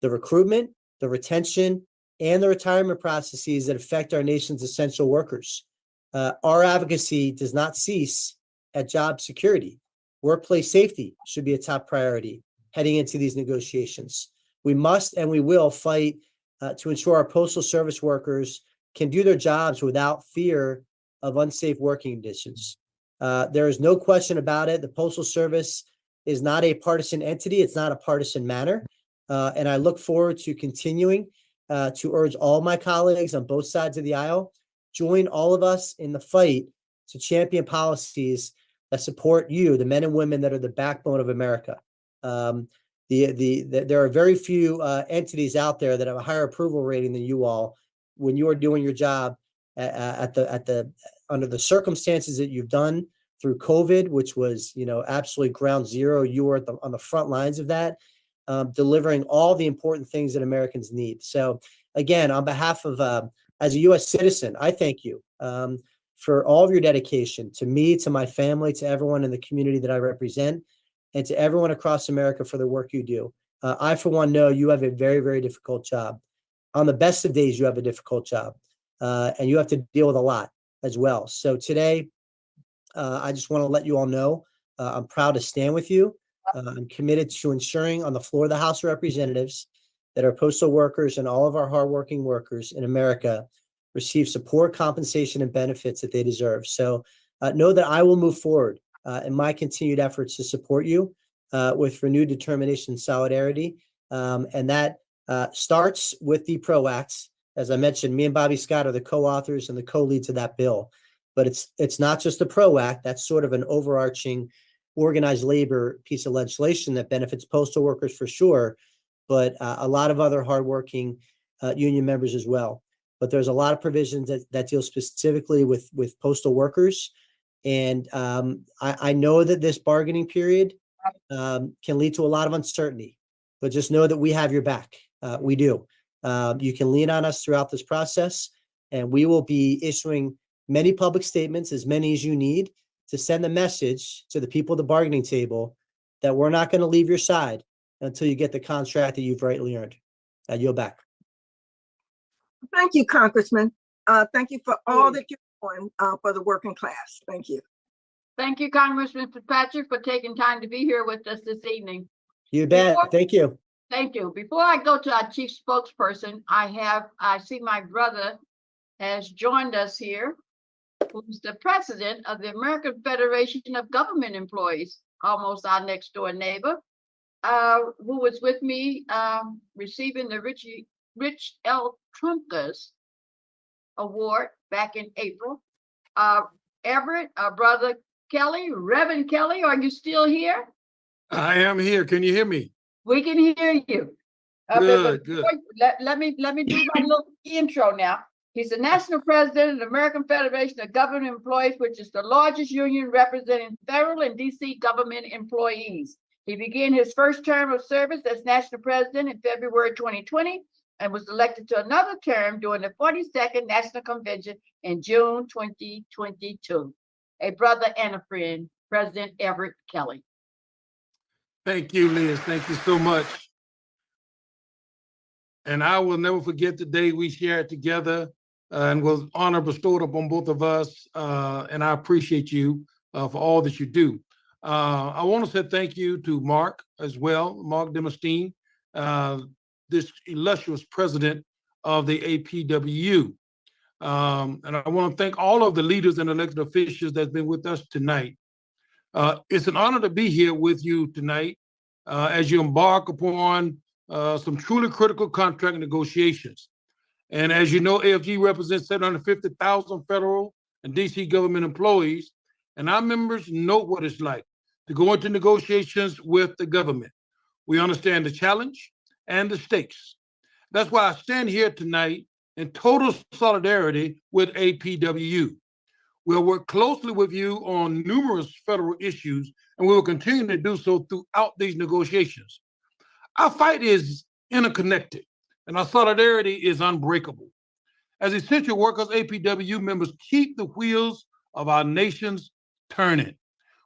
the recruitment, the retention, and the retirement processes that affect our nation's essential workers. Our advocacy does not cease at job security. Workplace safety should be a top priority heading into these negotiations. We must and we will fight to ensure our postal service workers can do their jobs without fear of unsafe working conditions. There is no question about it. The Postal Service is not a partisan entity. It's not a partisan matter. And I look forward to continuing to urge all my colleagues on both sides of the aisle, join all of us in the fight to champion policies that support you, the men and women that are the backbone of America. There are very few entities out there that have a higher approval rating than you all when you are doing your job under the circumstances that you've done through COVID, which was, absolutely ground zero. You were on the front lines of that, delivering all the important things that Americans need. So again, on behalf of, as a U.S. citizen, I thank you for all of your dedication to me, to my family, to everyone in the community that I represent, and to everyone across America for the work you do. I, for one, know you have a very, very difficult job. On the best of days, you have a difficult job, and you have to deal with a lot as well. So today, I just want to let you all know I'm proud to stand with you. I'm committed to ensuring on the floor of the House of Representatives that our postal workers and all of our hardworking workers in America receive support, compensation, and benefits that they deserve. So know that I will move forward in my continued efforts to support you with renewed determination and solidarity. And that starts with the PRO Act. As I mentioned, me and Bobby Scott are the co-authors and the co-leads of that bill. But it's not just the PRO Act. That's sort of an overarching organized labor piece of legislation that benefits postal workers for sure, but a lot of other hardworking union members as well. But there's a lot of provisions that deal specifically with postal workers. And I know that this bargaining period can lead to a lot of uncertainty, but just know that we have your back. We do. You can lean on us throughout this process, and we will be issuing many public statements, as many as you need, to send the message to the people at the bargaining table that we're not going to leave your side until you get the contract that you've rightly earned. I yield back. Thank you, Congressman. Thank you for all that you're doing for the working class. Thank you. Thank you, Congressman Fitzpatrick, for taking time to be here with us this evening. You bet. Thank you. Thank you. Before I go to our chief spokesperson, I see my brother has joined us here, who's the president of the American Federation of Government Employees, almost our next door neighbor, who was with me receiving the Rich L. Trunkas award back in April. Everett, brother Kelly, Reverend Kelly, are you still here? I am here. Can you hear me? We can hear you. Good, good. Let me do my little intro now. He's the national president of the American Federation of Government Employees, which is the largest union representing federal and DC government employees. He began his first term of service as national president in February 2020 and was elected to another term during the 42nd National Convention in June 2022. A brother and a friend, President Everett Kelly. Thank you, Liz. Thank you so much. And I will never forget the day we shared together and was honor bestowed upon both of us. And I appreciate you for all that you do. I want to say thank you to Mark as well, Mark Deinstine, this illustrious president of the APWU. And I want to thank all of the leaders and elected officials that's been with us tonight. It's an honor to be here with you tonight as you embark upon some truly critical contract negotiations. And as you know, AFG represents 750,000 federal and DC government employees, and our members know what it's like to go into negotiations with the government. We understand the challenge and the stakes. That's why I stand here tonight in total solidarity with APWU. We'll work closely with you on numerous federal issues, and we will continue to do so throughout these negotiations. Our fight is interconnected, and our solidarity is unbreakable. As essential workers, APWU members keep the wheels of our nations turning.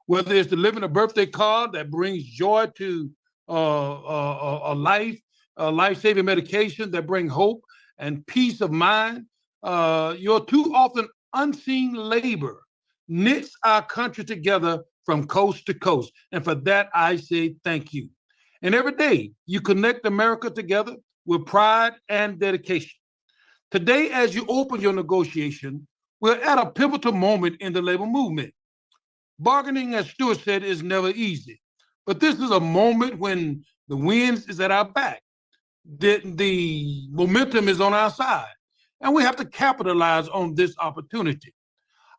Whether it's delivering a birthday card that brings joy to a life-saving medication that brings hope and peace of mind, your too often unseen labor knits our country together from coast to coast. And for that, I say thank you. And every day, you connect America together with pride and dedication. Today, as you open your negotiation, we're at a pivotal moment in the labor movement. Bargaining, as Stuart said, is never easy. But this is a moment when the wind is at our back. The momentum is on our side, and we have to capitalize on this opportunity.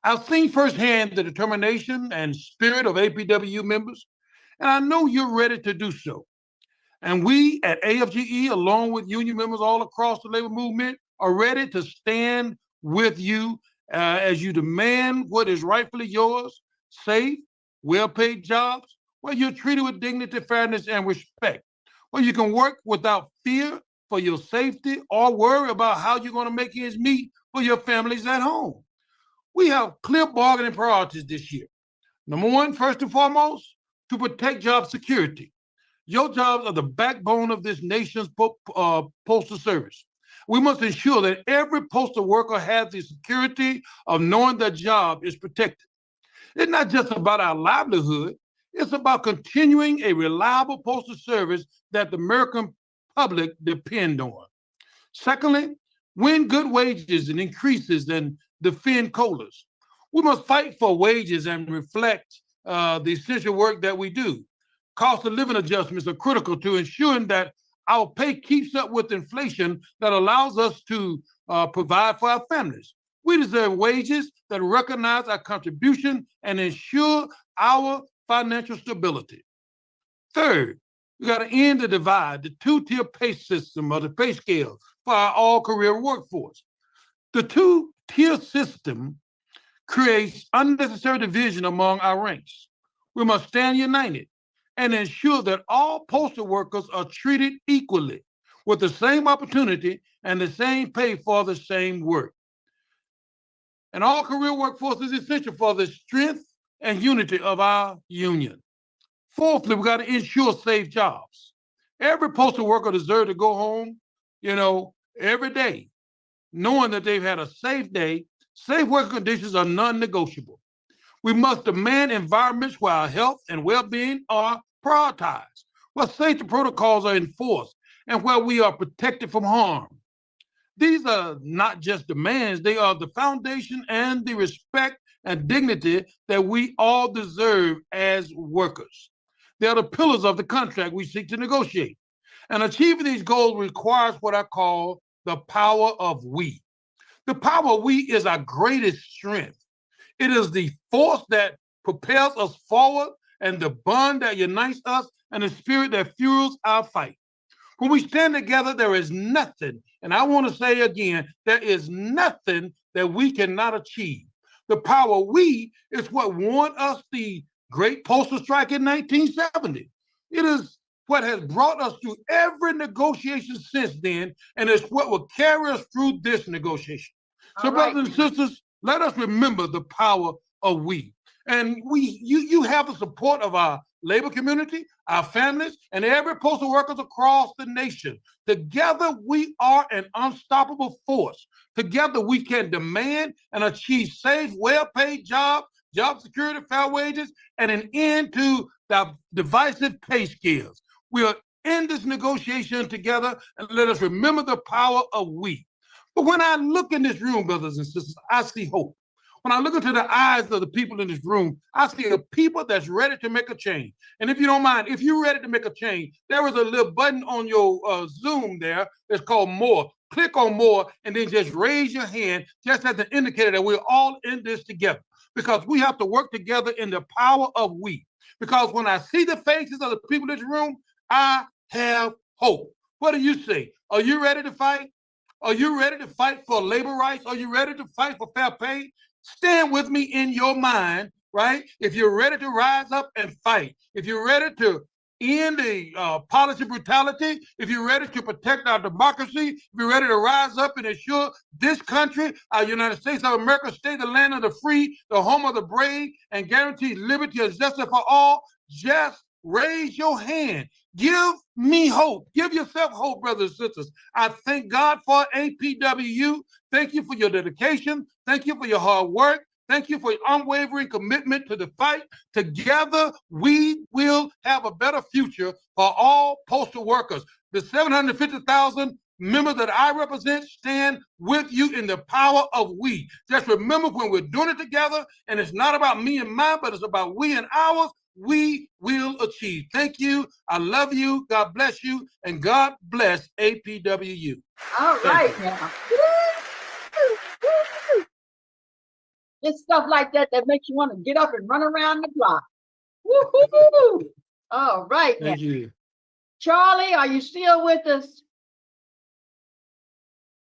I've seen firsthand the determination and spirit of APWU members, and I know you're ready to do so. And we at AFGE, along with union members all across the labor movement, are ready to stand with you as you demand what is rightfully yours: safe, well-paid jobs, where you're treated with dignity, fairness, and respect, where you can work without fear for your safety or worry about how you're going to make ends meet for your families at home. We have clear bargaining priorities this year. Number one, first and foremost, to protect job security. Your jobs are the backbone of this nation's postal service. We must ensure that every postal worker has the security of knowing their job is protected. It's not just about our livelihood, it's about continuing a reliable postal service that the American public depend on. Secondly, win good wages and increases and defend COLAs. We must fight for wages and reflect the essential work that we do. Cost of living adjustments are critical to ensuring that our pay keeps up with inflation that allows us to provide for our families. We deserve wages that recognize our contribution and ensure our financial stability. Third, we got to end the divide, the two-tier pay system or the pay scale for our all-career workforce. The two-tier system creates unnecessary division among our ranks. We must stand united and ensure that all postal workers are treated equally with the same opportunity and the same pay for the same work. An all-career workforce is essential for the strength and unity of our union. Fourthly, we got to ensure safe jobs. Every postal worker deserves to go home, every day, knowing that they've had a safe day. Safe work conditions are non-negotiable. We must demand environments where our health and well-being are prioritized, where safety protocols are enforced, and where we are protected from harm. These are not just demands, they are the foundation and the respect and dignity that we all deserve as workers. They are the pillars of the contract we seek to negotiate. And achieving these goals requires what I call the power of we. The power of we is our greatest strength. It is the force that propels us forward and the bond that unites us and the spirit that fuels our fight. When we stand together, there is nothing, and I want to say again, there is nothing that we cannot achieve. The power we is what won us the great postal strike in 1970. It is what has brought us through every negotiation since then, and it's what will carry us through this negotiation. So, brothers and sisters, let us remember the power of we. And you have the support of our labor community, our families, and every postal workers across the nation. Together, we are an unstoppable force. Together, we can demand and achieve safe, well-paid jobs, job security, fair wages, and an end to the divisive pay scales. We are in this negotiation together, and let us remember the power of we. But when I look in this room, brothers and sisters, I see hope. When I look into the eyes of the people in this room, I see a people that's ready to make a change. And if you don't mind, if you're ready to make a change, there is a little button on your Zoom there that's called More. Click on More and then just raise your hand, just as an indicator that we're all in this together. Because we have to work together in the power of we. Because when I see the faces of the people in this room, I have hope. What do you say? Are you ready to fight? Are you ready to fight for labor rights? Are you ready to fight for fair pay? Stand with me in your mind, right? If you're ready to rise up and fight, if you're ready to end the policy brutality, if you're ready to protect our democracy, if you're ready to rise up and ensure this country, our United States of America, stay the land of the free, the home of the brave, and guarantee liberty and justice for all, just raise your hand. Give me hope. Give yourself hope, brothers and sisters. I thank God for APWU. Thank you for your dedication. Thank you for your hard work. Thank you for your unwavering commitment to the fight. Together, we will have a better future for all postal workers. The 750,000 members that I represent stand with you in the power of we. Just remember when we're doing it together, and it's not about me and mine, but it's about we and ours, we will achieve. Thank you. I love you. God bless you. And God bless APWU. All right now. It's stuff like that that makes you want to get up and run around the block. Woo-hoo! All right now. Thank you. Charlie, are you still with us?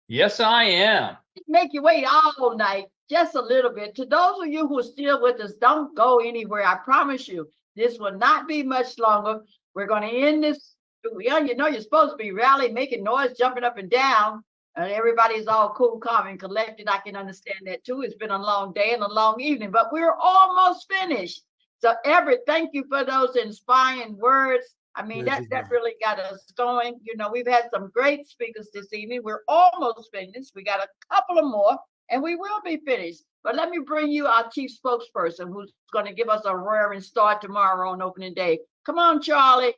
Yes, I am. Make you wait all night, just a little bit. To those of you who are still with us, don't go anywhere. I promise you, this will not be much longer. We're going to end this. Well, you know, you're supposed to be rallying, making noise, jumping up and down, and everybody's all cool, calm, and collected. I can understand that too. It's been a long day and a long evening, but we're almost finished. So, Everett, thank you for those inspiring words. I mean, that really got us going. You know, we've had some great speakers this evening. We're almost finished. We got a couple of more, and we will be finished. But let me bring you our chief spokesperson, who's going to give us a roaring start tomorrow on opening day. Come on, Charlie.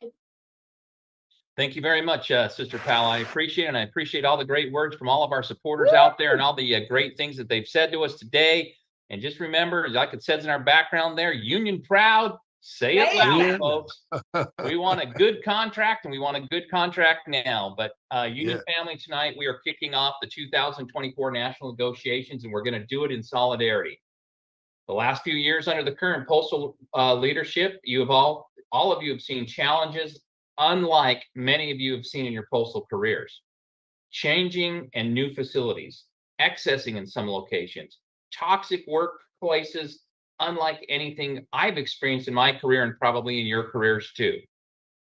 Thank you very much, Sister Pal. I appreciate it, and I appreciate all the great words from all of our supporters out there and all the great things that they've said to us today. And just remember, like it says in our background there, union proud. Say it loud, folks. We want a good contract, and we want a good contract now. But Union Family, tonight we are kicking off the 2024 national negotiations, and we're going to do it in solidarity. The last few years under the current postal leadership, you have all of you have seen challenges unlike many of you have seen in your postal careers. Changing and new facilities, excessing in some locations, toxic workplaces, unlike anything I've experienced in my career and probably in your careers too.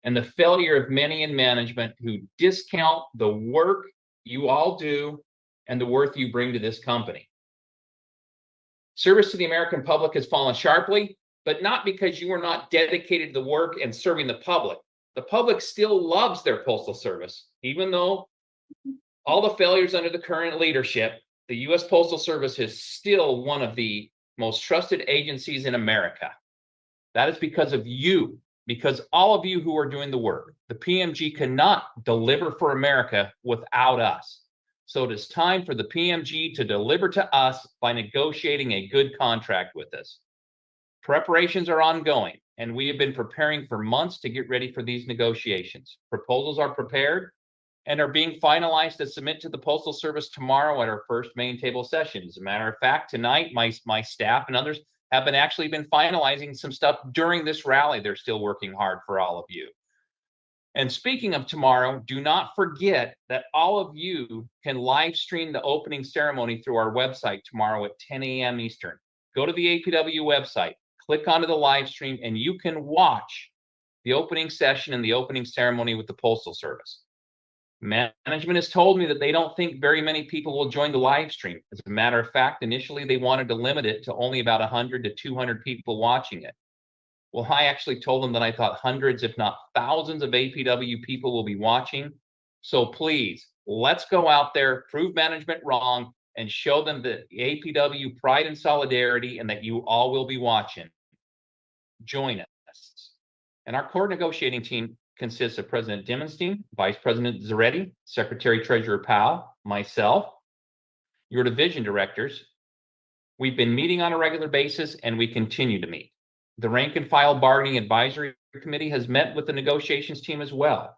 And the failure of many in management who discount the work you all do and the worth you bring to this company. Service to the American public has fallen sharply, but not because you are not dedicated to the work and serving the public. The public still loves their postal service, even though all the failures under the current leadership, the U.S. Postal Service is still one of the most trusted agencies in America. That is because of you, because all of you who are doing the work. The PMG cannot deliver for America without us. So it is time for the PMG to deliver to us by negotiating a good contract with us. Preparations are ongoing, and we have been preparing for months to get ready for these negotiations. Proposals are prepared, and are being finalized to submit to the Postal Service tomorrow at our first main table session. As a matter of fact, tonight, my staff and others have actually been finalizing some stuff during this rally. They're still working hard for all of you. And speaking of tomorrow, do not forget that all of you can live stream the opening ceremony through our website tomorrow at 10 a.m. Eastern. Go to the APWU website, click onto the live stream, and you can watch the opening session and the opening ceremony with the Postal Service. Management has told me that they don't think very many people will join the live stream. As a matter of fact, initially they wanted to limit it to only about 100 to 200 people watching it. Well, I actually told them that I thought hundreds, if not thousands of APWU people will be watching. So please, let's go out there, prove management wrong, and show them the APWU pride and solidarity, and that you all will be watching. Join us. And our core negotiating team consists of President Deinstine, Vice President Zaretti, Secretary Treasurer Powell, myself, your division directors. We've been meeting on a regular basis, and we continue to meet. The Rank and File Bargaining Advisory Committee has met with the negotiations team as well.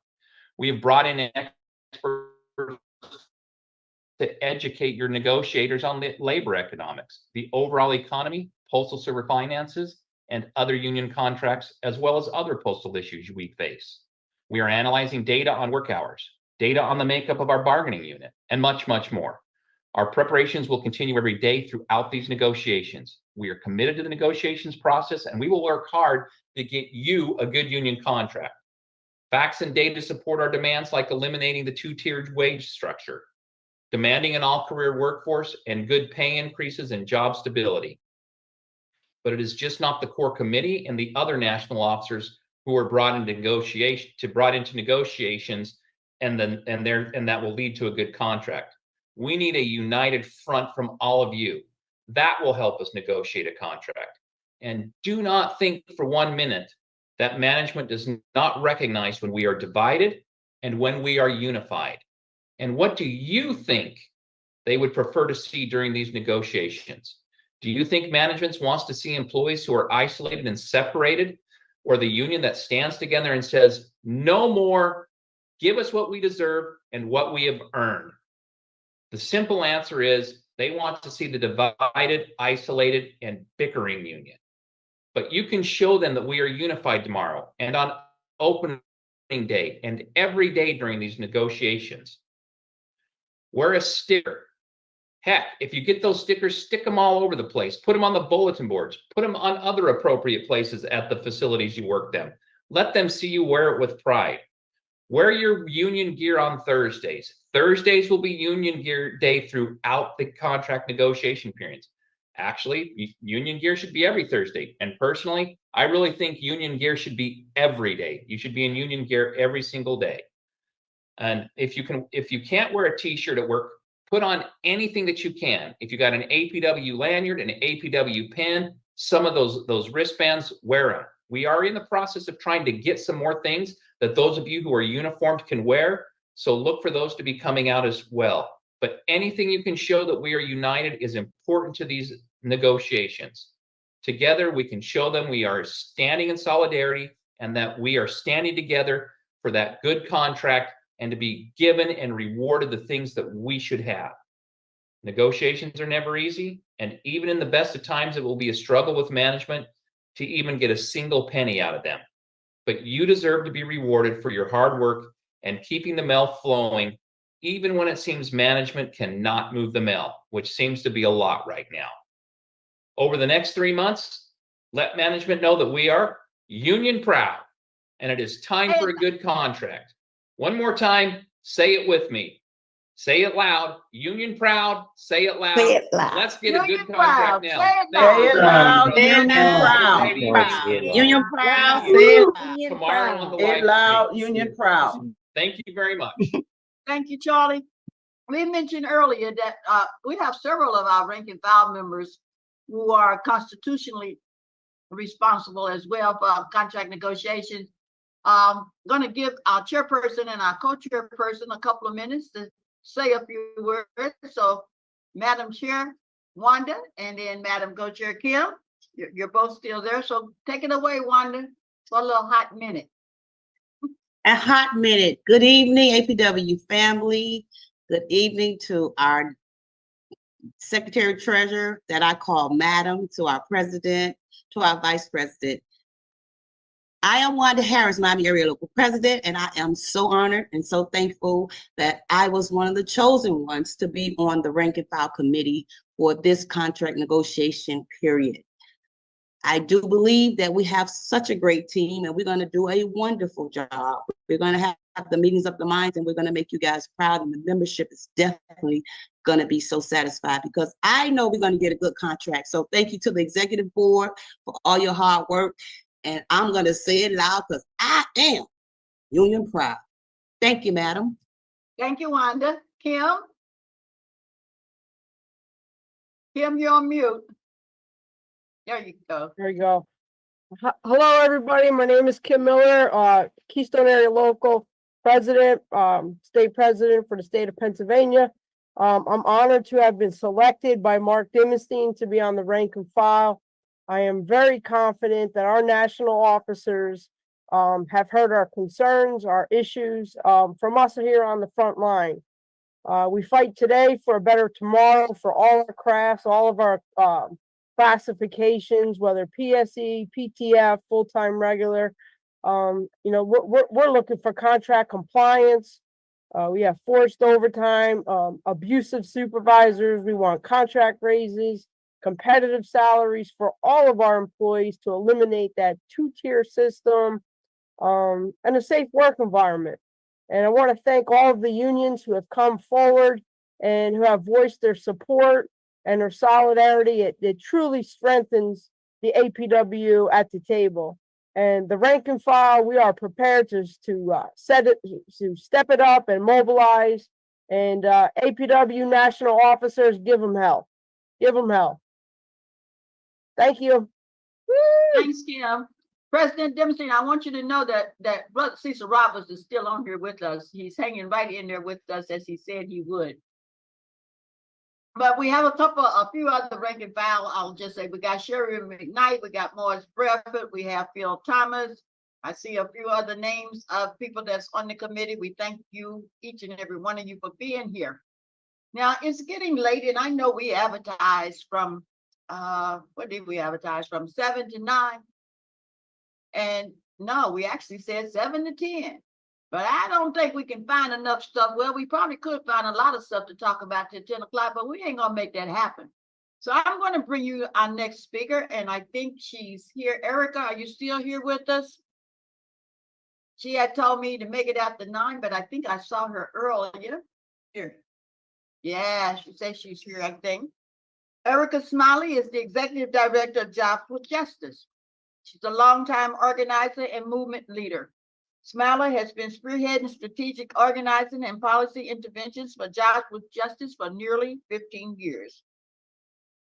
We have brought in experts to educate your negotiators on the labor economics, the overall economy, postal server finances, and other union contracts, as well as other postal issues we face. We are analyzing data on work hours, data on the makeup of our bargaining unit, and much, much more. Our preparations will continue every day throughout these negotiations. We are committed to the negotiations process, and we will work hard to get you a good union contract. Facts and data support our demands, like eliminating the two-tiered wage structure, demanding an all-career workforce, and good pay increases and job stability. But it is just not the core committee and the other national officers who are brought into negotiations, and that will lead to a good contract. We need a united front from all of you. That will help us negotiate a contract. And do not think for 1 minute that management does not recognize when we are divided and when we are unified. And what do you think they would prefer to see during these negotiations? Do you think management wants to see employees who are isolated and separated, or the union that stands together and says, no more, give us what we deserve and what we have earned? The simple answer is they want to see the divided, isolated, and bickering union. But you can show them that we are unified tomorrow and on opening day and every day during these negotiations. Wear a sticker. Heck, if you get those stickers, stick them all over the place. Put them on the bulletin boards. Put them on other appropriate places at the facilities you work them. Let them see you wear it with pride. Wear your union gear on Thursdays. Thursdays will be union gear day throughout the contract negotiation periods. Actually, union gear should be every Thursday. And personally, I really think union gear should be every day. You should be in union gear every single day. And if you can't wear a t-shirt at work, put on anything that you can. If you got an APWU lanyard, an APWU pin, some of those wristbands, wear them. We are in the process of trying to get some more things that those of you who are uniformed can wear. So look for those to be coming out as well. But anything you can show that we are united is important to these negotiations. Together, we can show them we are standing in solidarity and that we are standing together for that good contract and to be given and rewarded the things that we should have. Negotiations are never easy, and even in the best of times, it will be a struggle with management to even get a single penny out of them. But you deserve to be rewarded for your hard work and keeping the mail flowing, even when it seems management cannot move the mail, which seems to be a lot right now. Over the next 3 months, let management know that we are union proud, and it is time for a good contract. One more time, say it with me. Say it loud. Union proud. Say it loud. Say it loud. Let's get a good contract now. Say it loud. Union proud. Union proud. Say it Tomorrow on the Say it loud. Union proud. Thank you very much. Thank you, Charlie. We mentioned earlier that we have several of our rank and file members who are constitutionally responsible as well for contract negotiations. Going to give our chairperson and our co-chairperson a couple of minutes to say a few words. So, Madam Chair Wanda, and then Madam Co-Chair Kim, you're both still there. So take it away, Wanda, for a little hot minute. A hot minute. Good evening, APWU family. Good evening to our Secretary Treasurer that I call Madam, to our President, to our Vice President. I am Wanda Harris, Miami Area Local President, and I am so honored and so thankful that I was one of the chosen ones to be on the rank and file committee for this contract negotiation period. I do believe that we have such a great team and we're going to do a wonderful job. We're going to have the meetings of the minds and we're going to make you guys proud, and the membership is definitely going to be so satisfied because I know we're going to get a good contract. So thank you to the executive board for all your hard work. And I'm going to say it loud because I am union proud. Thank you, madam. Thank you, Wanda. Kim? Kim, you're on mute. There you go. There you go. Hello, everybody. My name is Kim Miller, Keystone Area Local President, State President for the state of Pennsylvania. I'm honored to have been selected by Mark Deinstine to be on the rank and file. I am very confident that our national officers have heard our concerns, our issues from us here on the front line. We fight today for a better tomorrow for all our crafts, all of our classifications, whether PSE, PTF, full-time regular. You know, we're looking for contract compliance. We have forced overtime, abusive supervisors. We want contract raises, competitive salaries for all of our employees to eliminate that two-tier system, and a safe work environment. And I want to thank all of the unions who have come forward and who have voiced their support and their solidarity. It truly strengthens the APWU at the table. And the rank and file, we are prepared to step it up and mobilize. And APWU national officers, give them hell. Give them hell. Thank you. Thanks, Kim. President Deinstine, I want you to know that Brother Cecil Roberts is still on here with us. He's hanging right in there with us as he said he would. But we have a few other rank and file. I'll just say we got Sherry McKnight, we got Morris Bradford, we have Phil Thomas. I see a few other names of people that's on the committee. We thank you, each and every one of you, for being here. Now it's getting late, and I know we advertised from what did we advertise from 7 to 9? And no, we actually said 7 to 10. But I don't think we can find enough stuff. Well, we probably could find a lot of stuff to talk about till 10 o'clock, but we ain't gonna make that happen. So I'm gonna bring you our next speaker, and I think she's here. Erica, are you still here with us? She had told me to make it after 9, but I think I saw her earlier. Here. Yeah, she says she's here, I think. Erica Smiley is the Executive Director of Jobs with Justice. She's a longtime organizer and movement leader. Smiley has been spearheading strategic organizing and policy interventions for Jobs with Justice for nearly 15 years.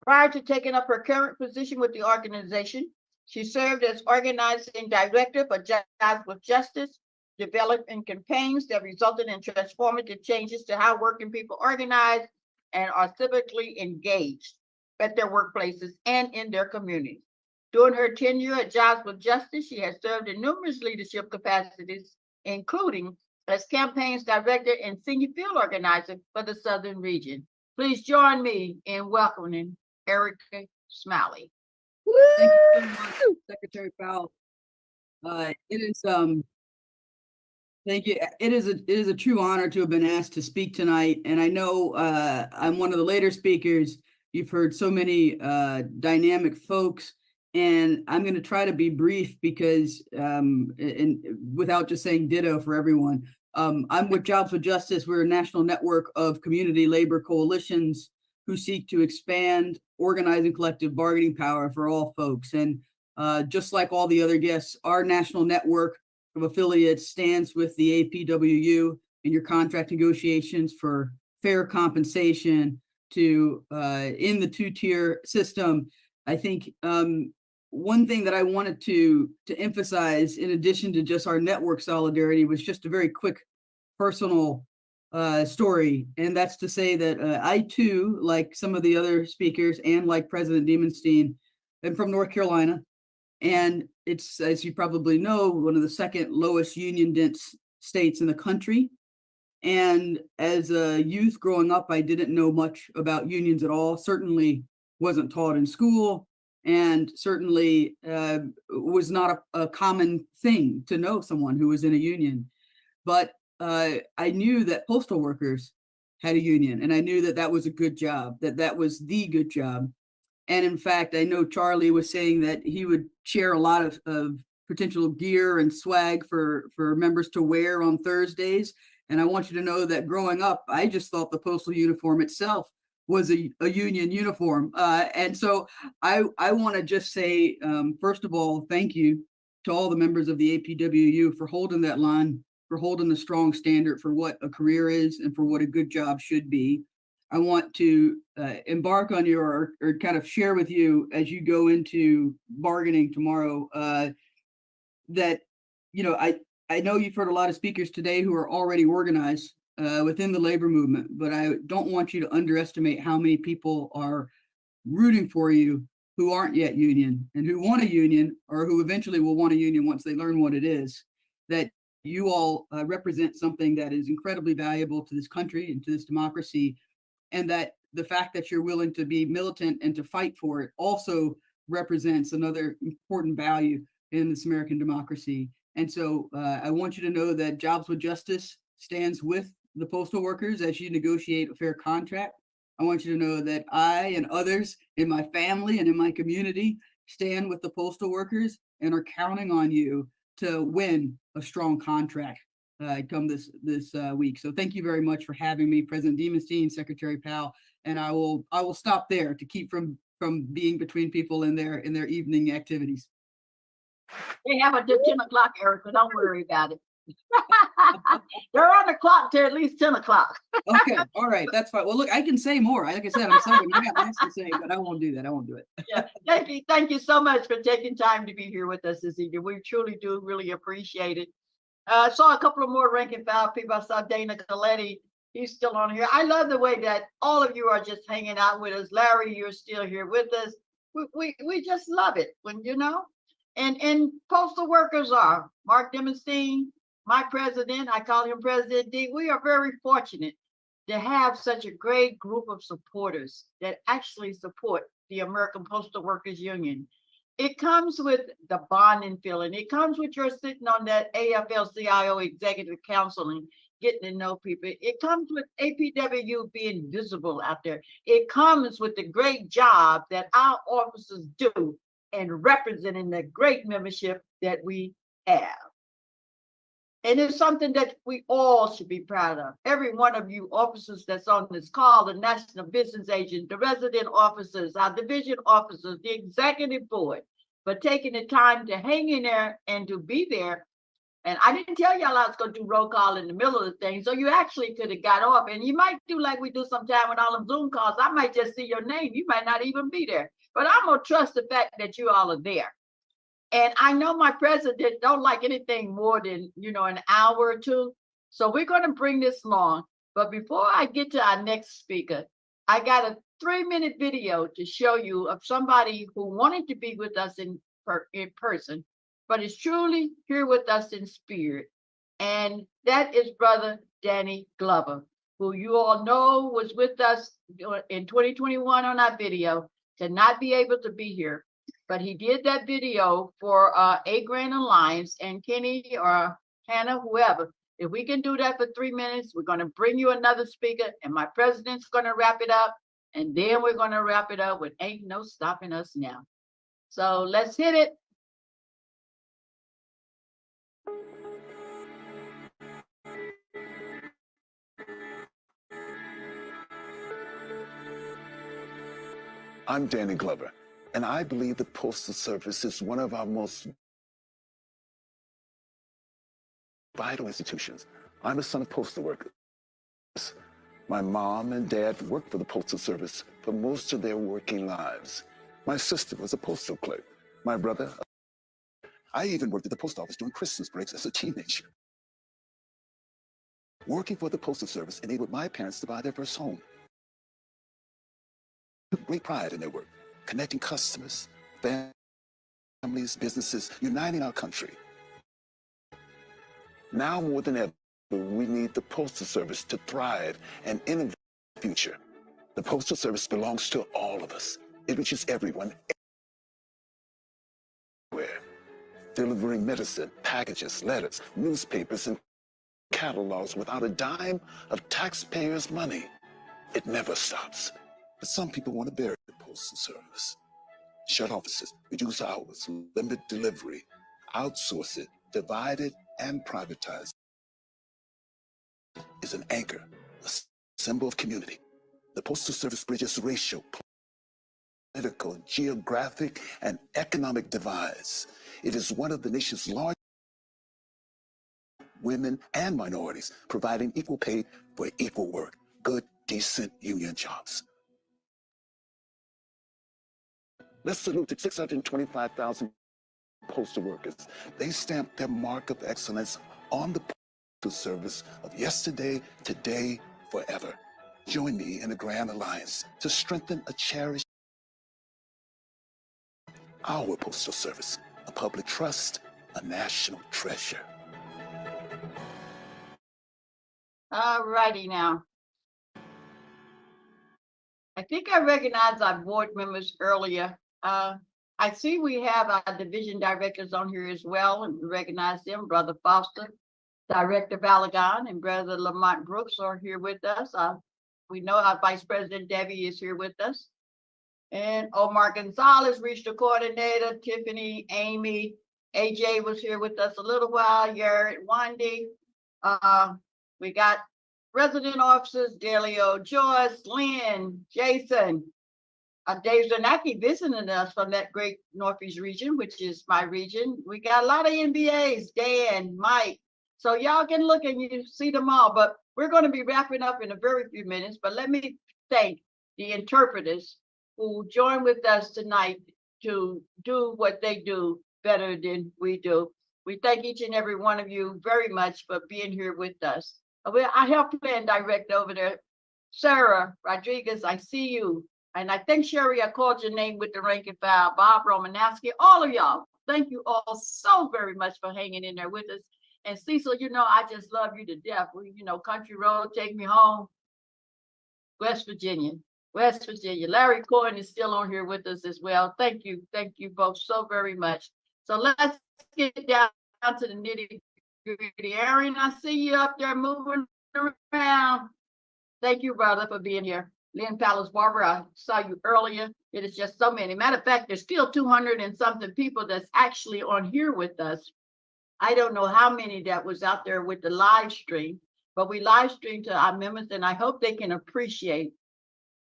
Prior to taking up her current position with the organization, she served as organizing director for Jobs with Justice, developing campaigns that resulted in transformative changes to how working people organize and are civically engaged at their workplaces and in their communities. During her tenure at Jobs with Justice, she has served in numerous leadership capacities, including as campaigns director and senior field organizer for the Southern region. Please join me in welcoming Erica Smiley. Thank you so much, Secretary Powell. Thank you. It is a true honor to have been asked to speak tonight. And I know I'm one of the later speakers. You've heard so many dynamic folks. And I'm going to try to be brief because, and without just saying ditto for everyone, I'm with Jobs with Justice. We're a national network of community labor coalitions who seek to expand organizing collective bargaining power for all folks. And just like all the other guests, our national network of affiliates stands with the APWU in your contract negotiations for fair compensation to in the two-tier system. I think one thing that I wanted to emphasize, in addition to just our network solidarity, was just a very quick personal story. And that's to say that I too, like some of the other speakers and like President Deinstine, am from North Carolina. And it's, as you probably know, one of the second lowest union dense states in the country. And as a youth growing up, I didn't know much about unions at all, certainly wasn't taught in school, and certainly was not a common thing to know someone who was in a union. But I knew that postal workers had a union, and I knew that that was a good job, that was the good job. And in fact, I know Charlie was saying that he would share a lot of potential gear and swag for members to wear on Thursdays. And I want you to know that growing up, I just thought the postal uniform itself was a union uniform. And so I want to just say, first of all, thank you to all the members of the APWU for holding that line, for holding the strong standard for what a career is and for what a good job should be. I want to embark on your, or kind of share with you as you go into bargaining tomorrow, that, you know, I know you've heard a lot of speakers today who are already organized within the labor movement, but I don't want you to underestimate how many people are rooting for you who aren't yet union and who want a union, or who eventually will want a union once they learn what it is. That you all represent something that is incredibly valuable to this country and to this democracy, and that the fact that you're willing to be militant and to fight for it also represents another important value in this American democracy. And so I want you to know that Jobs with Justice stands with the postal workers as you negotiate a fair contract. I want you to know that I and others in my family and in my community stand with the postal workers and are counting on you to win a strong contract come this week. So thank you very much for having me, President Deinstine, Secretary Powell, and I will stop there to keep from being between people in their evening activities. They have it till 10 o'clock, Erica. Don't worry about it. They're on the clock till at least 10 o'clock. Okay, all right, that's fine. Well, look, I can say more. Like I said, I'm sorry, I got lots to say, but I won't do that. I won't do it. Yeah, thank you so much for taking time to be here with us this evening. We truly do really appreciate it. I saw a couple of more rank and file people. I saw Dana Coletti. He's still on here. I love the way that all of you are just hanging out with us. Larry, you're still here with us. We just love it when, you know, and postal workers are. Mark Deinstine, my president, I call him President D. We are very fortunate to have such a great group of supporters that actually support the American Postal Workers Union. It comes with the bonding feeling. It comes with your sitting on that AFL-CIO Executive Council and getting to know people. It comes with APWU being visible out there. It comes with the great job that our officers do and representing the great membership that we have. And it's something that we all should be proud of. Every one of you officers that's on this call, the national business agent, the resident officers, our division officers, the executive board, for taking the time to hang in there and to be there. And I didn't tell y'all I was going to do roll call in the middle of the thing, so you actually could have got off. And you might do like we do sometime with all them Zoom calls. I might just see your name. You might not even be there. But I'm going to trust the fact that you all are there. And I know my president don't like anything more than, you know, an hour or two. So we're going to bring this along. But before I get to our next speaker, I got a 3-minute video to show you of somebody who wanted to be with us in person, but is truly here with us in spirit. And that is Brother Danny Glover, who you all know was with us in 2021 on our video, to not be able to be here. But he did that video for A Grand Alliance, and Kenny or Hannah, whoever, if we can do that for 3 minutes, we're going to bring you another speaker, and my president's going to wrap it up. And then we're going to wrap it up with Ain't No Stopping Us Now. So let's hit it. I'm Danny Glover, and I believe the Postal Service is one of our most vital institutions. I'm a son of postal workers. My mom and dad worked for the Postal Service for most of their working lives. My sister was a postal clerk. My brother, I even worked at the post office during Christmas breaks as a teenager. Working for the Postal Service enabled my parents to buy their first home. Took great pride in their work, connecting customers, families, businesses, uniting our country. Now more than ever, we need the Postal Service to thrive and innovate in the future. The Postal Service belongs to all of us. It reaches everyone, everywhere, delivering medicine, packages, letters, newspapers, and catalogs without a dime of taxpayers' money. It never stops. But some people want to bury the Postal Service. Shut offices, reduce hours, limit delivery, outsource it, divide it, and privatize it. Is an anchor, a symbol of community. The Postal Service bridges racial, political, geographic, and economic divides. It is one of the nation's largest women and minorities, providing equal pay for equal work, good, decent union jobs. Let's salute the 625,000 postal workers. They stamped their mark of excellence on the Postal Service of yesterday, today, forever. Join me in a grand alliance to strengthen a cherished our Postal Service, a public trust, a national treasure. All righty now. I think I recognized our board members earlier. I see we have our division directors on here as well, and we recognize them. Brother Foster, Director Balagon, and Brother Lamont Brooks are here with us. We know our Vice President Debbie is here with us. And Omar Gonzalez, Regional Coordinator, Tiffany, Amy, AJ was here with us a little while, Garrett, Wandy. We got resident officers, Delio, Joyce, Lynn, Jason, Dave Zanaki visiting us from that great Northeast region, which is my region. We got a lot of NBAs, Dan, Mike. So y'all can look and you see them all, but we're going to be wrapping up in a very few minutes. But let me thank the interpreters who joined with us tonight to do what they do better than we do. We thank each and every one of you very much for being here with us. I help plan director over there, Sarah Rodriguez, I see you. And I think, Sherry, I called your name with the rank and file, Bob Romanowski, all of y'all. Thank you all so very much for hanging in there with us. And Cecil, you know, I just love you to death. You know, Country Road, Take Me Home, West Virginia. Larry Cohen is still on here with us as well. Thank you both so very much. So let's get down to the nitty gritty. Aaron, I see you up there moving around. Thank you, brother, for being here. Lynn Palace Barber, I saw you earlier. It is just so many. Matter of fact, there's still 200 and something people that's actually on here with us. I don't know how many that was out there with the live stream, but we live stream to our members, and I hope they can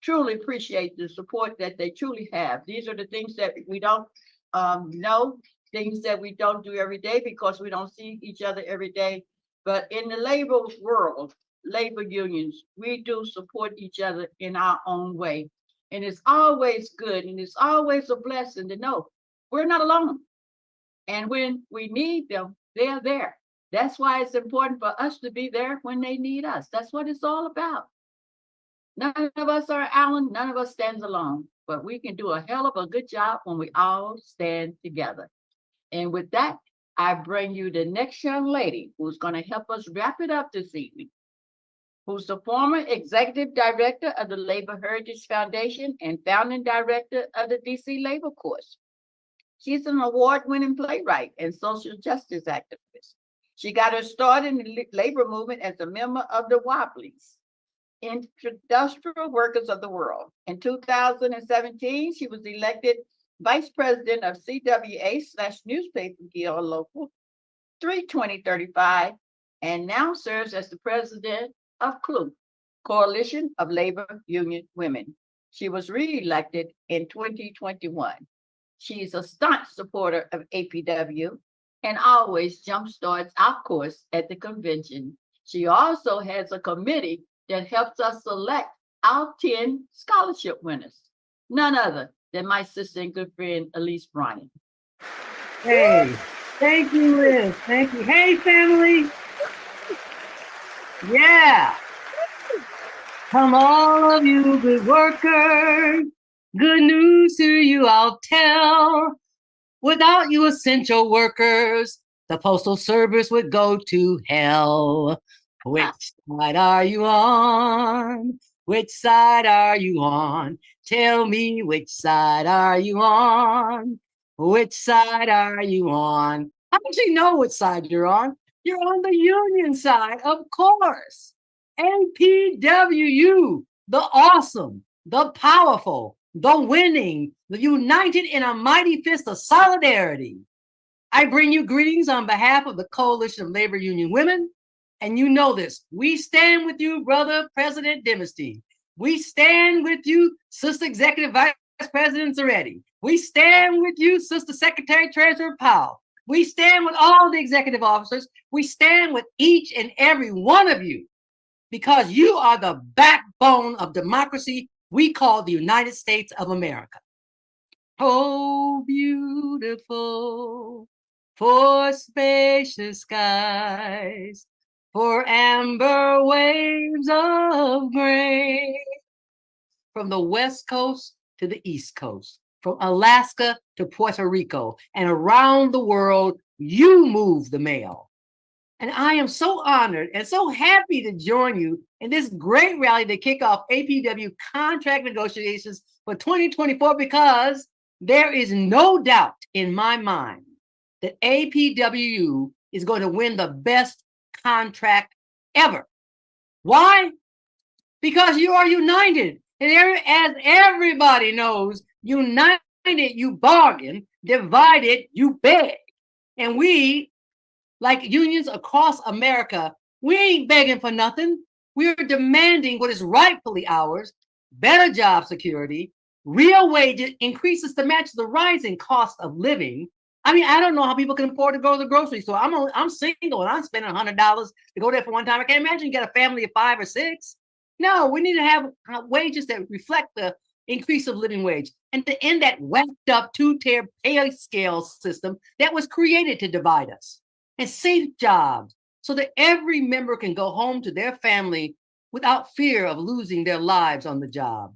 truly appreciate the support that they truly have. These are the things that we don't know, things that we don't do every day because we don't see each other every day. But in the labor world, labor unions, we do support each other in our own way. And it's always good and it's always a blessing to know we're not alone. And when we need them, they're there. That's why it's important for us to be there when they need us. That's what it's all about. None of us are Allen, none of us stands alone, but we can do a hell of a good job when we all stand together. And with that, I bring you the next young lady who's going to help us wrap it up this evening, who's the former executive director of the Labor Heritage Foundation and founding director of the DC Labor Course. She's an award-winning playwright and social justice activist. She got her start in the labor movement as a member of the Wobblies, Industrial Workers of the World. In 2017, she was elected Vice President of CWA/Newspaper Guild Local 32035, and now serves as the President of CLU, Coalition of Labor Union Women. She was re-elected in 2021. She's a staunch supporter of APWU and always jumpstarts our course at the convention. She also has a committee that helps us select our 10 scholarship winners, none other than my sister and good friend, Elise Bryant. Hey, thank you, Liz. Thank you. Hey, family. Yeah. Come all of you good workers. Good news to you I'll tell. Without you essential workers, the Postal Service would go to hell. Which side are you on? Which side are you on? Tell me, which side are you on? Which side are you on? How do you know which side you're on? You're on the union side, of course. APWU, the awesome, the powerful, the winning, the united in a mighty fist of solidarity. I bring you greetings on behalf of the Coalition of Labor Union Women, and you know this. We stand with you, Brother President Deinstine. We stand with you, Sister Executive Vice President Zaretti. We stand with you, Sister Secretary Treasurer Powell. We stand with all the executive officers. We stand with each and every one of you because you are the backbone of democracy we call the United States of America. Oh, beautiful, for spacious skies, for amber waves of grain. From the West Coast to the East Coast, from Alaska to Puerto Rico, and around the world, you move the mail. And I am so honored and so happy to join you in this great rally to kick off APW contract negotiations for 2024 because there is no doubt in my mind that APWU is going to win the best contract ever. Why? Because you are united. And as everybody knows, united you bargain, divided you beg. And we, like unions across America, we ain't begging for nothing. We're demanding what is rightfully ours, better job security, real wages, increases to match the rising cost of living. I mean, I don't know how people can afford to go to the grocery store. I'm single and I'm spending $100 to go there for one time. I can't imagine you get a family of 5 or 6. No, we need to have wages that reflect the increase of living wage and to end that whacked up 2-tier pay scale system that was created to divide us, and save jobs so that every member can go home to their family without fear of losing their lives on the job.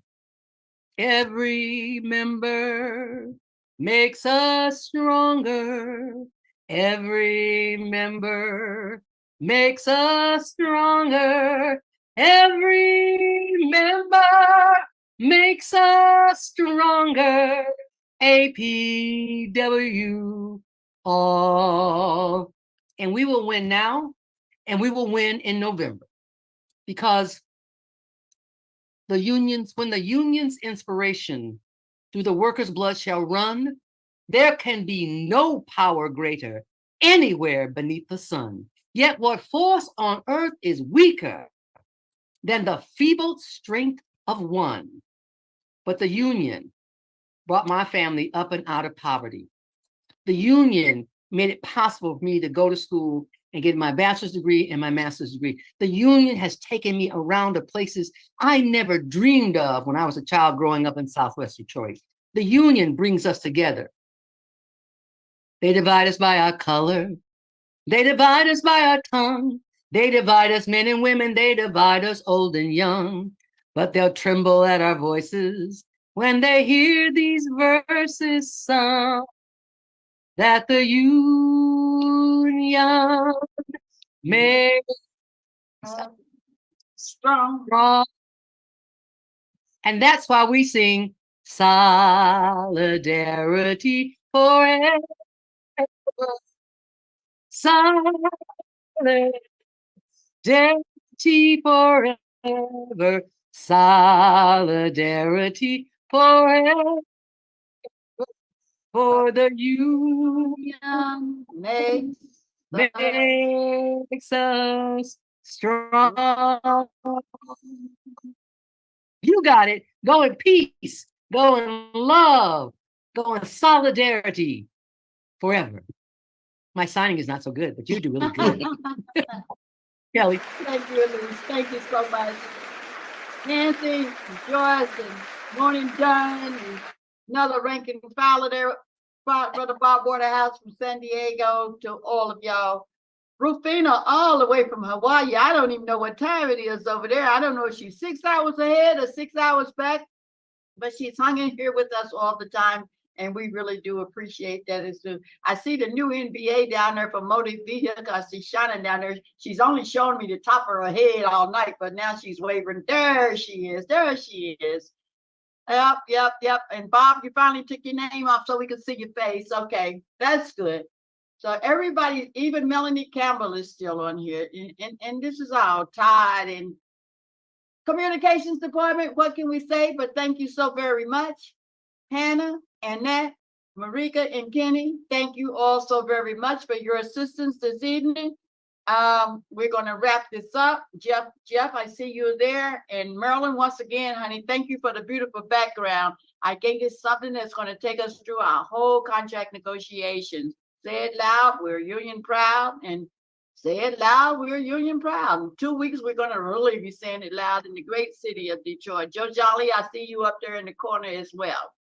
Every member makes us stronger. Every member makes us stronger. Every member makes us stronger. APWU all. And we will win now, and we will win in November. Because the unions, when the union's inspiration through the workers' blood shall run, there can be no power greater anywhere beneath the sun. Yet what force on earth is weaker than the feeble strength of one? But the union brought my family up and out of poverty. The union made it possible for me to go to school and get my bachelor's degree and my master's degree. The union has taken me around to places I never dreamed of when I was a child growing up in Southwest Detroit. The union brings us together. They divide us by our color. They divide us by our tongue. They divide us men and women. They divide us old and young. But they'll tremble at our voices when they hear these verses sung. That the union makes strong. And that's why we sing solidarity forever. Solidarity forever. Solidarity forever. For the union makes us strong. You got it. Go in peace. Go in love. Go in solidarity forever. My signing is not so good, but you do really good. Kelly. Thank you, Elise. Thank you so much. Nancy, Joyce, and Morning Dunn, and another ranking fowler there, Brother Bob Waterhouse from San Diego, to all of y'all. Rufina, all the way from Hawaii. I don't even know what time it is over there. I don't know if she's 6 hours ahead or 6 hours back, but she's hung in here with us all the time. and we really do appreciate that. I see the new NBA down there for motor vehicle. I see Shannon down there. She's only showing me the top of her head all night, but now she's wavering. There she is. There she is. Yep. And Bob, you finally took your name off so we can see your face. Okay, that's good. So everybody, even Melanie Campbell is still on here. And this is all Todd and Communications Department. What can we say? But thank you so very much. Hannah, Annette, Marika, and Kenny, thank you all so very much for your assistance this evening. We're going to wrap this up. Jeff, I see you there. And Marilyn, once again, honey, thank you for the beautiful background. I think it's something that's going to take us through our whole contract negotiations. Say it loud, we're union proud. And say it loud, we're union proud. In 2 weeks, we're going to really be saying it loud in the great city of Detroit. Joe Jolly, I see you up there in the corner as well.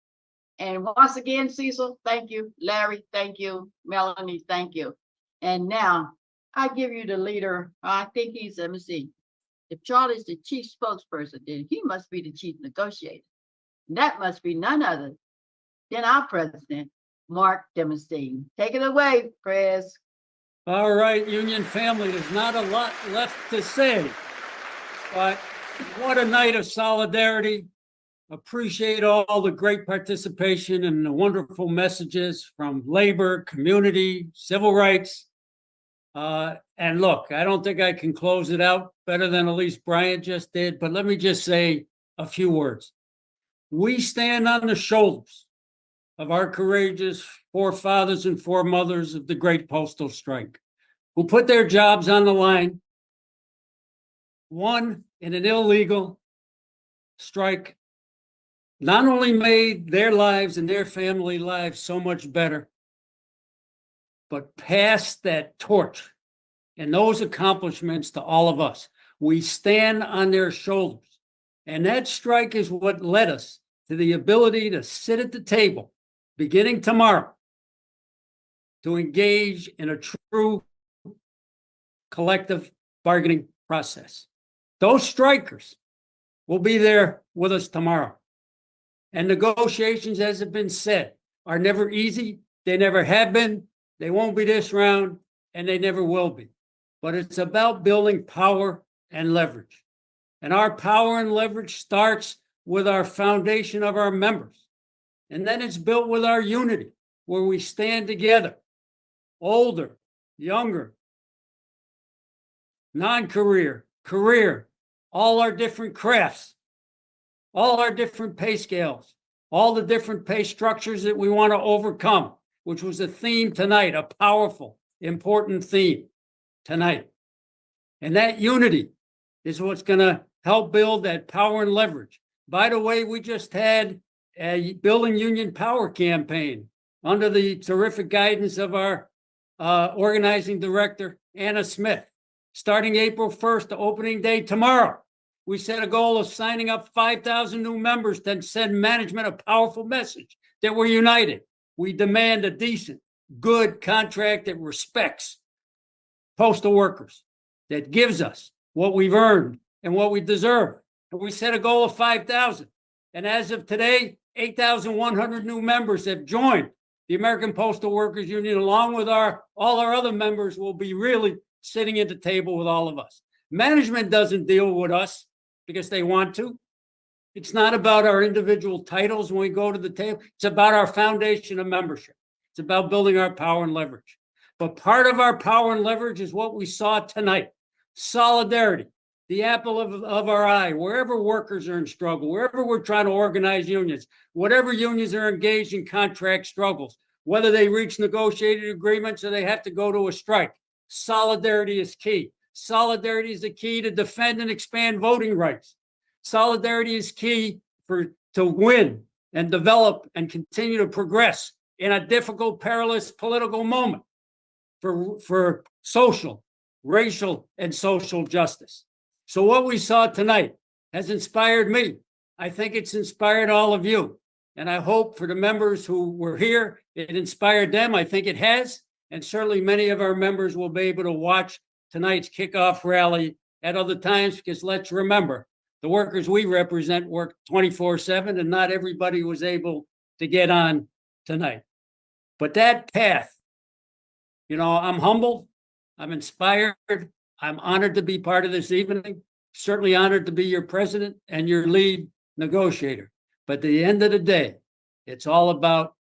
And once again, Cecil, thank you. Larry, thank you. Melanie, thank you. And now, I give you the leader. I think he's, let me see. If Charlie's the chief spokesperson, then he must be the chief negotiator. And that must be none other than our president, Mark Deinstine. Take it away, Prez. All right, union family, there's not a lot left to say, but what a night of solidarity. Appreciate all the great participation and the wonderful messages from labor, community, civil rights. And look, I don't think I can close it out better than Elise Bryant just did, but let me just say a few words. We stand on the shoulders of our courageous forefathers and foremothers of the great postal strike, who put their jobs on the line, one in an illegal strike, not only made their lives and their family lives so much better, but passed that torch and those accomplishments to all of us. We stand on their shoulders. And that strike is what led us to the ability to sit at the table beginning tomorrow to engage in a true collective bargaining process. Those strikers will be there with us tomorrow. And negotiations, as has been said, are never easy. They never have been. They won't be this round, and they never will be. But it's about building power and leverage. And our power and leverage starts with our foundation of our members. And then it's built with our unity, where we stand together, older, younger, non-career, career, all our different crafts, all our different pay scales, all the different pay structures that we want to overcome, which was a theme tonight, a powerful, important theme tonight. And that unity is what's going to help build that power and leverage. By the way, we just had a Building Union Power campaign under the terrific guidance of our organizing director, Anna Smith. Starting April 1st to opening day tomorrow, we set a goal of signing up 5,000 new members to send management a powerful message that we're united. We demand a decent, good contract that respects postal workers, that gives us what we've earned and what we deserve. And we set a goal of 5,000. And as of today, 8,100 new members have joined the American Postal Workers Union, along with all our other members will be really sitting at the table with all of us. Management doesn't deal with us because they want to. It's not about our individual titles when we go to the table. It's about our foundation of membership. It's about building our power and leverage. But part of our power and leverage is what we saw tonight. Solidarity, the apple of our eye, wherever workers are in struggle, wherever we're trying to organize unions, whatever unions are engaged in contract struggles, whether they reach negotiated agreements or they have to go to a strike. Solidarity is key. Solidarity is the key to defend and expand voting rights. Solidarity is key to win and develop and continue to progress in a difficult, perilous political moment for social, racial, and social justice. So what we saw tonight has inspired me. I think it's inspired all of you. And I hope for the members who were here, it inspired them. I think it has. And certainly many of our members will be able to watch tonight's kickoff rally at other times, because let's remember, the workers we represent work 24/7, and not everybody was able to get on tonight. But that path, I'm humbled, I'm inspired, I'm honored to be part of this evening, certainly honored to be your president and your lead negotiator. But at the end of the day, it's all about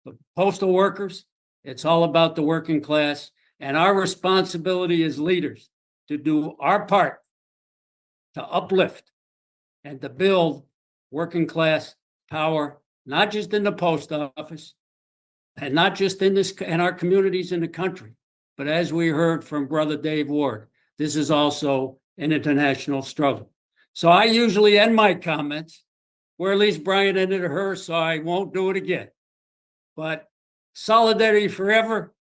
the postal workers, it's all about the working class, and our responsibility as leaders to do our part to uplift and to build working class power, not just in the post office and not just in our communities in the country, but as we heard from Brother Dave Ward, this is also an international struggle. So I usually end my comments where Elise Bryant ended hers, so I won't do it again. But solidarity forever,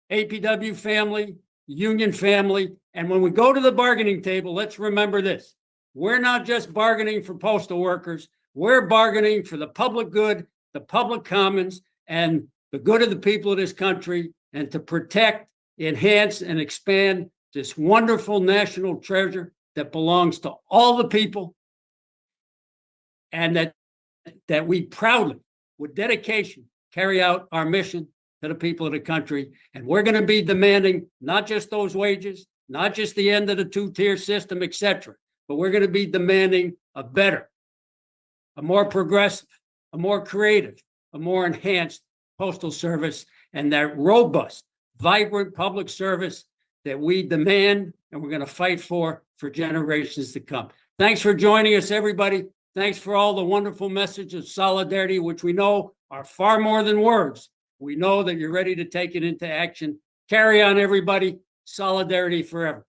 APW family, union family, and when we go to the bargaining table, let's remember this. We're not just bargaining for postal workers, we're bargaining for the public good, the public commons, and the good of the people of this country, and to protect, enhance, and expand this wonderful national treasure that belongs to all the people, and that we proudly, with dedication, carry out our mission to the people of the country. And we're going to be demanding not just those wages, not just the end of the two-tier system, etc., but we're going to be demanding a better, a more progressive, a more creative, a more enhanced postal service, and that robust, vibrant public service that we demand and we're going to fight for generations to come. Thanks for joining us, everybody. Thanks for all the wonderful messages of solidarity, which we know are far more than words. We know that you're ready to take it into action. Carry on, everybody. Solidarity forever.